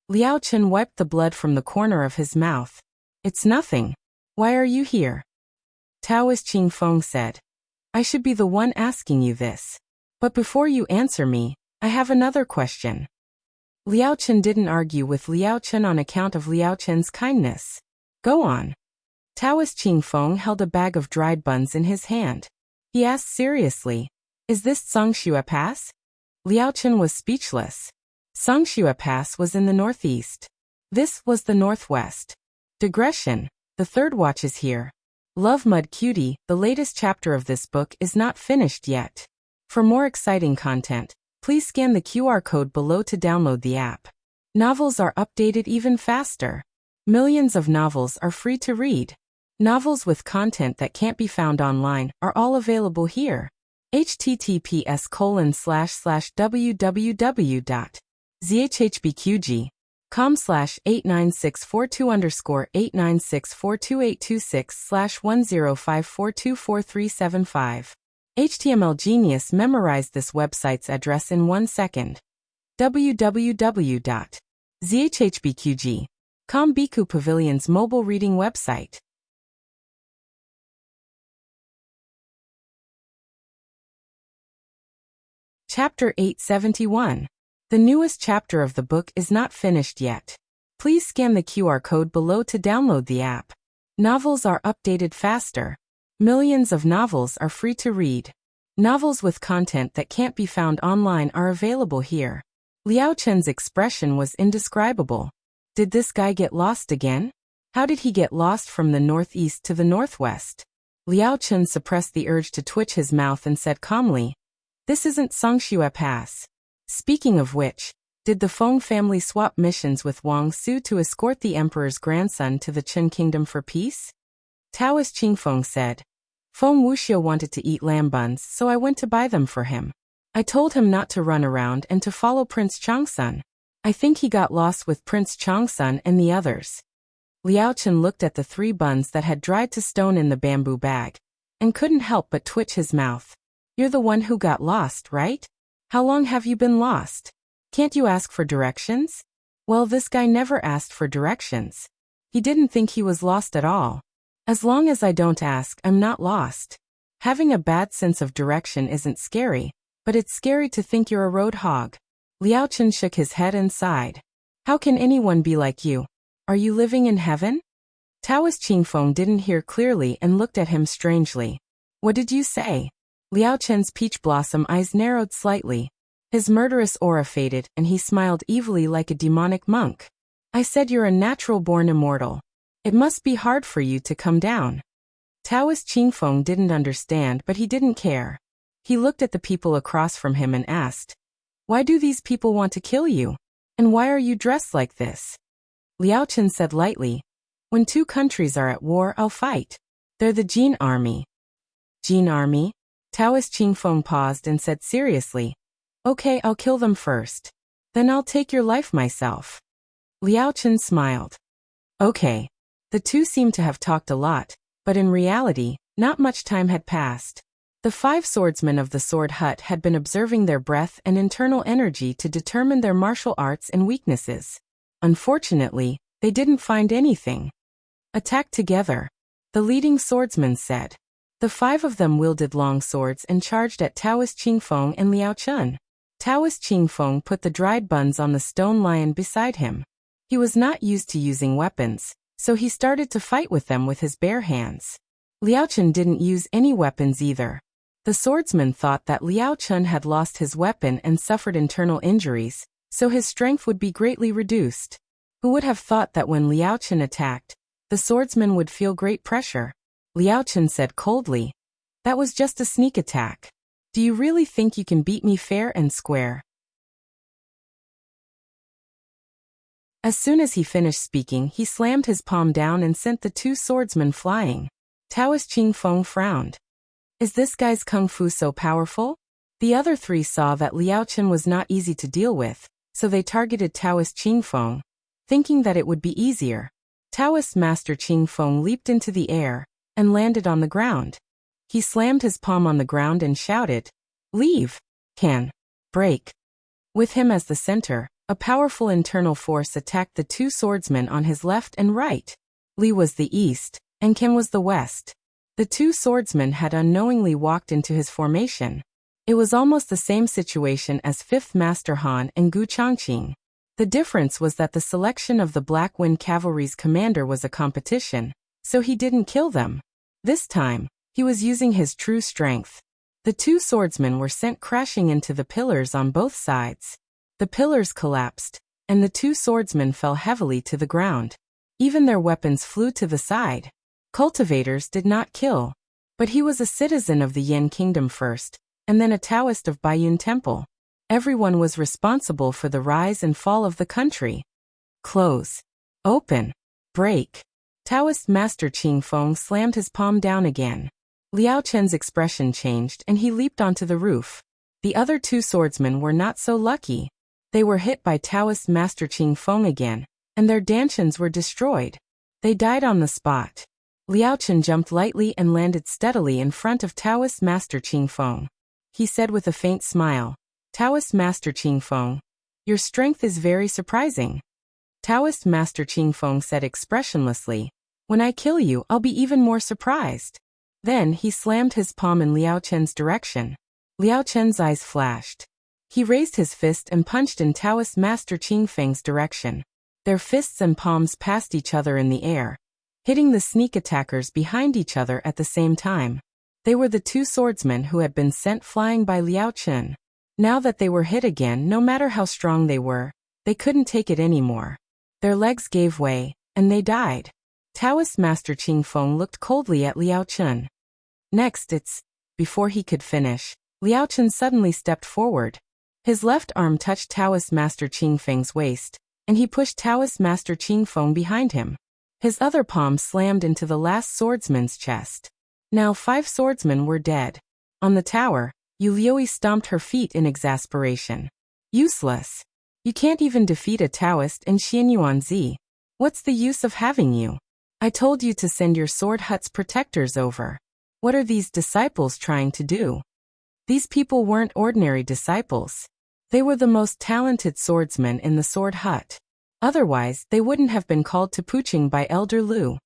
Liao Chen wiped the blood from the corner of his mouth. "It's nothing. Why are you here?" Taoist Qingfeng said, "I should be the one asking you this. But before you answer me, I have another question." Liao Chen didn't argue with Liao Chen on account of Liao Chen's kindness. "Go on." Taoist Qingfeng held a bag of dried buns in his hand. He asked seriously, "Is this Songxue Pass?" Liao Chen was speechless. Songxue Pass was in the northeast. This was the northwest. Digression. The third watch is here. Love Mud Cutie, the latest chapter of this book is not finished yet. For more exciting content, please scan the QR code below to download the app. Novels are updated even faster. Millions of novels are free to read. Novels with content that can't be found online are all available here. https://www.zhhbqg.com/89642_8964226/10542435. HTML Genius memorized this website's address in 1 second. www.zhhbqg.com Biku Pavilion's mobile reading website. Chapter 871. The newest chapter of the book is not finished yet. Please scan the QR code below to download the app. Novels are updated faster. Millions of novels are free to read. Novels with content that can't be found online are available here. Liao Chen's expression was indescribable. Did this guy get lost again? How did he get lost from the northeast to the northwest? Liao Chen suppressed the urge to twitch his mouth and said calmly, "This isn't Songxue Pass. Speaking of which, did the Feng family swap missions with Wang Su to escort the emperor's grandson to the Qin kingdom for peace?" Taoist Qingfeng said, Feng Wuxiu wanted to eat lamb buns, so I went to buy them for him. I told him not to run around and to follow Prince Changsun. I think he got lost with Prince Changsun and the others. Liao Chen looked at the 3 buns that had dried to stone in the bamboo bag, and couldn't help but twitch his mouth. You're the one who got lost, right? How long have you been lost? Can't you ask for directions? Well, this guy never asked for directions. He didn't think he was lost at all. As long as I don't ask, I'm not lost. Having a bad sense of direction isn't scary, but it's scary to think you're a road hog. Liao Chen shook his head and sighed. How can anyone be like you? Are you living in heaven? Taoist Qingfeng didn't hear clearly and looked at him strangely. What did you say? Liao Chen's peach blossom eyes narrowed slightly. His murderous aura faded and he smiled evilly like a demonic monk. I said you're a natural-born immortal. It must be hard for you to come down. Taoist Qingfeng didn't understand, but he didn't care. He looked at the people across from him and asked, why do these people want to kill you? And why are you dressed like this? Liao Chen said lightly, when 2 countries are at war, I'll fight. They're the Jin army. Jin army? Taoist Qingfeng paused and said seriously, okay, I'll kill them first. Then I'll take your life myself. Liao Chen smiled. Okay. The 2 seemed to have talked a lot, but in reality, not much time had passed. The 5 swordsmen of the sword hut had been observing their breath and internal energy to determine their martial arts and weaknesses. Unfortunately, they didn't find anything. Attack together, the leading swordsman said. The 5 of them wielded long swords and charged at Taoist Qingfeng and Liao Chen. Taoist Qingfeng put the dried buns on the stone lion beside him. He was not used to using weapons, so he started to fight with them with his bare hands. Liao Chen didn't use any weapons either. The swordsman thought that Liao Chen had lost his weapon and suffered internal injuries, so his strength would be greatly reduced. Who would have thought that when Liao Chen attacked, the swordsman would feel great pressure? Liao Chen said coldly, that was just a sneak attack. Do you really think you can beat me fair and square? As soon as he finished speaking, he slammed his palm down and sent the 2 swordsmen flying. Taoist Qingfeng frowned. Is this guy's kung fu so powerful? The other 3 saw that Liao Chen was not easy to deal with, so they targeted Taoist Qingfeng, thinking that it would be easier. Taoist Master Qingfeng leaped into the air and landed on the ground. He slammed his palm on the ground and shouted, leave, can, break. With him as the center, a powerful internal force attacked the 2 swordsmen on his left and right. Li was the east, and Ken was the west. The 2 swordsmen had unknowingly walked into his formation. It was almost the same situation as 5th Master Han and Gu Changqing. The difference was that the selection of the Black Wind Cavalry's commander was a competition, so he didn't kill them. This time, he was using his true strength. The 2 swordsmen were sent crashing into the pillars on both sides. The pillars collapsed, and the 2 swordsmen fell heavily to the ground. Even their weapons flew to the side. Cultivators did not kill, but he was a citizen of the Yin Kingdom first, and then a Taoist of Baiyun Temple. Everyone was responsible for the rise and fall of the country. Close. Open. Break. Taoist Master Qingfeng slammed his palm down again. Liao Chen's expression changed and he leaped onto the roof. The other 2 swordsmen were not so lucky. They were hit by Taoist Master Qingfeng again, and their dantians were destroyed. They died on the spot. Liao Chen jumped lightly and landed steadily in front of Taoist Master Qingfeng. He said with a faint smile, Taoist Master Qingfeng, your strength is very surprising. Taoist Master Qingfeng said expressionlessly, when I kill you, I'll be even more surprised. Then he slammed his palm in Liao Chen's direction. Liao Chen's eyes flashed. He raised his fist and punched in Taoist Master Qingfeng's direction. Their fists and palms passed each other in the air, hitting the sneak attackers behind each other at the same time. They were the 2 swordsmen who had been sent flying by Liao Chen. Now that they were hit again, no matter how strong they were, they couldn't take it anymore. Their legs gave way, and they died. Taoist Master Qingfeng looked coldly at Liao Chen. Next Before he could finish, Liao Chen suddenly stepped forward. His left arm touched Taoist Master Qingfeng's waist, and he pushed Taoist Master Qingfeng behind him. His other palm slammed into the last swordsman's chest. Now 5 swordsmen were dead. On the tower, Yu Liuyi stomped her feet in exasperation. Useless. You can't even defeat a Taoist in Xianyuanzi. What's the use of having you? I told you to send your sword hut's protectors over. What are these disciples trying to do? These people weren't ordinary disciples. They were the most talented swordsmen in the sword hut. Otherwise, they wouldn't have been called to Puqing by Elder Lu.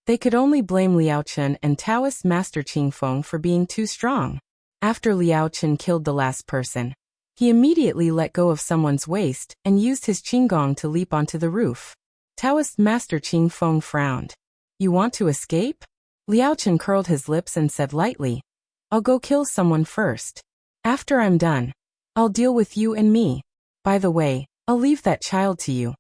They could only blame Liao Chen and Taoist Master Qingfeng for being too strong. After Liao Chen killed the last person, he immediately let go of someone's waist and used his qinggong to leap onto the roof. Taoist Master Qingfeng frowned. You want to escape? Liao Chen curled his lips and said lightly, I'll go kill someone first. After I'm done, I'll deal with you and me. By the way, I'll leave that child to you.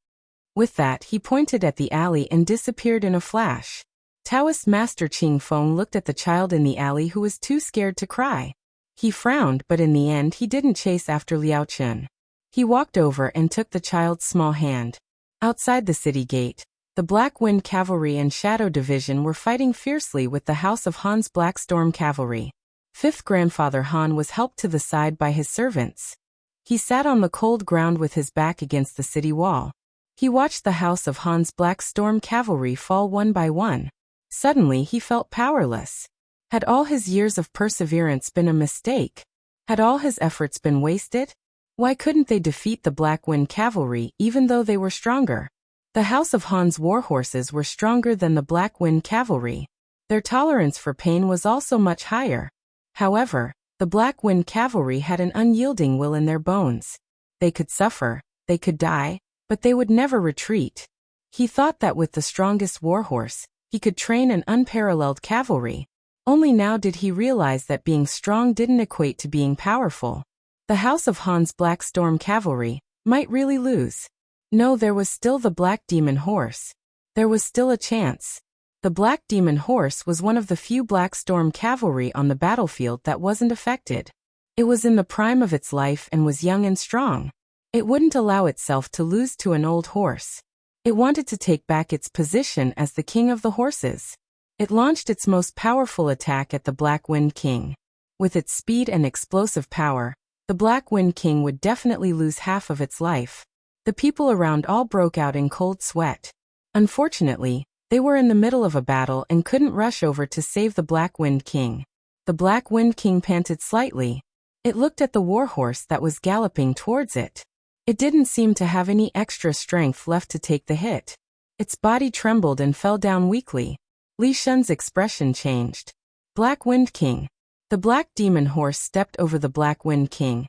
With that, he pointed at the alley and disappeared in a flash. Taoist Master Qingfeng looked at the child in the alley who was too scared to cry. He frowned, but in the end he didn't chase after Liao Chen. He walked over and took the child's small hand. Outside the city gate, the Black Wind Cavalry and Shadow Division were fighting fiercely with the House of Han's Black Storm Cavalry. 5th Grandfather Han was helped to the side by his servants. He sat on the cold ground with his back against the city wall. He watched the House of Han's Black Storm Cavalry fall one by one. Suddenly he felt powerless. Had all his years of perseverance been a mistake? Had all his efforts been wasted? Why couldn't they defeat the Black Wind Cavalry even though they were stronger? The House of Han's warhorses were stronger than the Black Wind Cavalry. Their tolerance for pain was also much higher. However, the Black Wind Cavalry had an unyielding will in their bones. They could suffer, they could die, but they would never retreat. He thought that with the strongest warhorse, he could train an unparalleled cavalry. Only now did he realize that being strong didn't equate to being powerful. The House of Han's Black Storm Cavalry might really lose. No, there was still the Black Demon Horse. There was still a chance. The Black Demon Horse was one of the few Black Storm Cavalry on the battlefield that wasn't affected. It was in the prime of its life and was young and strong. It wouldn't allow itself to lose to an old horse. It wanted to take back its position as the king of the horses. It launched its most powerful attack at the Black Wind King. With its speed and explosive power, the Black Wind King would definitely lose half of its life. The people around all broke out in cold sweat. Unfortunately, they were in the middle of a battle and couldn't rush over to save the Black Wind King. The Black Wind King panted slightly. It looked at the warhorse that was galloping towards it. It didn't seem to have any extra strength left to take the hit. Its body trembled and fell down weakly. Li Shun's expression changed. Black Wind King. The Black Demon Horse stepped over the Black Wind King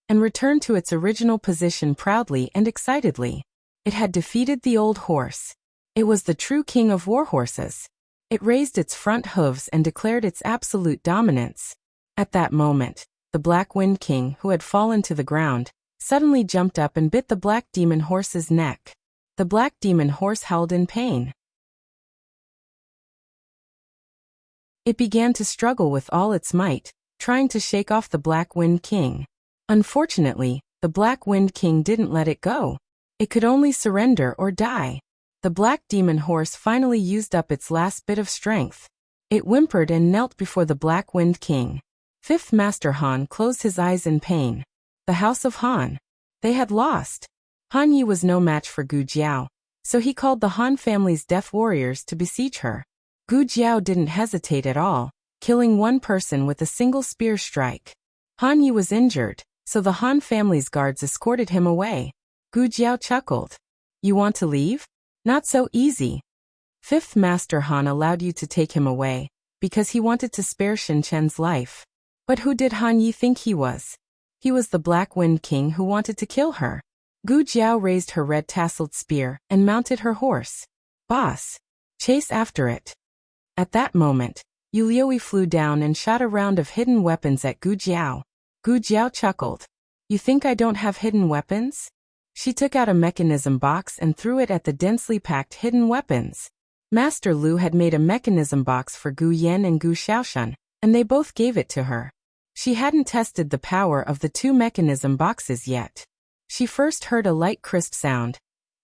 and returned to its original position proudly and excitedly. It had defeated the old horse. It was the true king of warhorses. It raised its front hooves and declared its absolute dominance. At that moment, the Black Wind King, who had fallen to the ground, suddenly jumped up and bit the Black Demon Horse's neck. The Black Demon Horse howled in pain. It began to struggle with all its might, trying to shake off the Black Wind King. Unfortunately, the Black Wind King didn't let it go. It could only surrender or die. The Black Demon Horse finally used up its last bit of strength. It whimpered and knelt before the Black Wind King. 5th Master Han closed his eyes in pain. The House of Han. They had lost. Han Yi was no match for Gu Jiao, so he called the Han family's death warriors to besiege her. Gu Jiao didn't hesitate at all, killing one person with a single spear strike. Han Yi was injured, so the Han family's guards escorted him away. Gu Jiao chuckled. You want to leave? Not so easy. 5th Master Han allowed you to take him away, because he wanted to spare Shen Chen's life. But who did Han Yi think he was? He was the Black Wind King who wanted to kill her. Gu Jiao raised her red-tasseled spear and mounted her horse. Boss, chase after it. At that moment, Yu Liuyi flew down and shot a round of hidden weapons at Gu Jiao. Gu Jiao chuckled. You think I don't have hidden weapons? She took out a mechanism box and threw it at the densely packed hidden weapons. Master Lu had made a mechanism box for Gu Yan and Gu Xiaoshan, and they both gave it to her. She hadn't tested the power of the 2 mechanism boxes yet. She first heard a light crisp sound,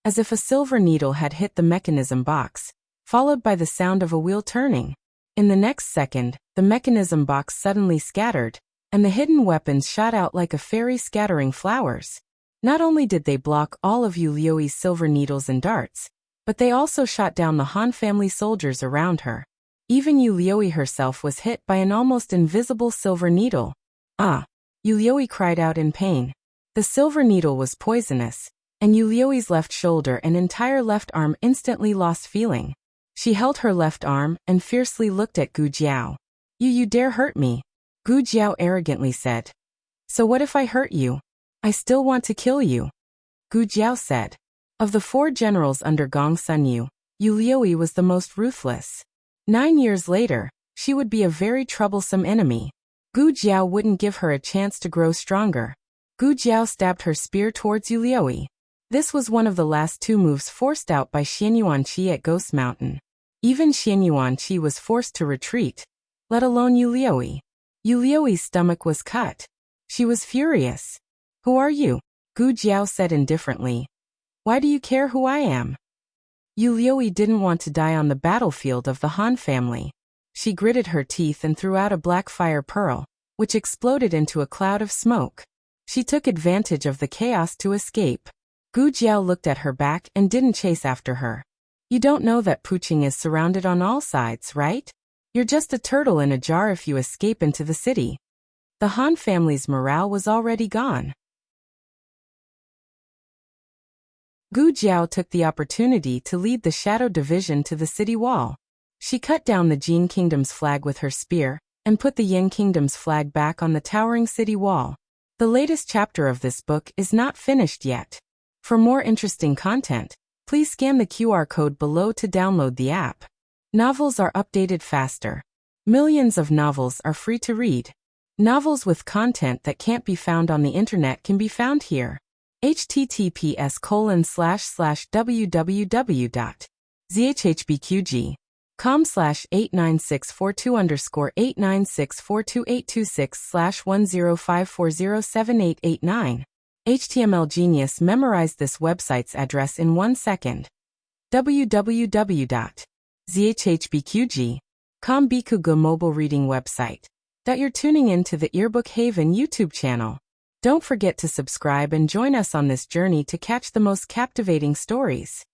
as if a silver needle had hit the mechanism box, followed by the sound of a wheel turning. In the next second, the mechanism box suddenly scattered, and the hidden weapons shot out like a fairy scattering flowers. Not only did they block all of Yulioi's silver needles and darts, but they also shot down the Han family soldiers around her. Even Yulioi herself was hit by an almost invisible silver needle. Ah! Yulioi cried out in pain. The silver needle was poisonous, and Yulioi's left shoulder and entire left arm instantly lost feeling. She held her left arm and fiercely looked at Gu Jiao. You dare hurt me? Gu Jiao arrogantly said. So what if I hurt you? I still want to kill you. Gu Jiao said. Of the 4 generals under Gong Sunyu, Yulioi was the most ruthless. 9 years later, she would be a very troublesome enemy. Gu Jiao wouldn't give her a chance to grow stronger. Gu Jiao stabbed her spear towards Yulioi. This was one of the last 2 moves forced out by Xianyuanqi at Ghost Mountain. Even Xianyuanqi was forced to retreat, let alone Yulioi. Yulioi's stomach was cut. She was furious. Who are you? Gu Jiao said indifferently. Why do you care who I am? Yulioi didn't want to die on the battlefield of the Han family. She gritted her teeth and threw out a black fire pearl, which exploded into a cloud of smoke. She took advantage of the chaos to escape. Gu Jiao looked at her back and didn't chase after her. You don't know that Puqing is surrounded on all sides, right? You're just a turtle in a jar if you escape into the city. The Han family's morale was already gone. Gu Jiao took the opportunity to lead the Shadow Division to the city wall. She cut down the Jin Kingdom's flag with her spear, and put the Yin Kingdom's flag back on the towering city wall. The latest chapter of this book is not finished yet. For more interesting content, please scan the QR code below to download the app. Novels are updated faster. Millions of novels are free to read. Novels with content that can't be found on the internet can be found here. https://www.zhbqg.com/89642_896428226/1054078889. HTML Genius memorized this website's address in 1 second. www.zhbqg.com Bikugo mobile reading website. That you're tuning in to the Earbook Haven YouTube channel. Don't forget to subscribe and join us on this journey to catch the most captivating stories.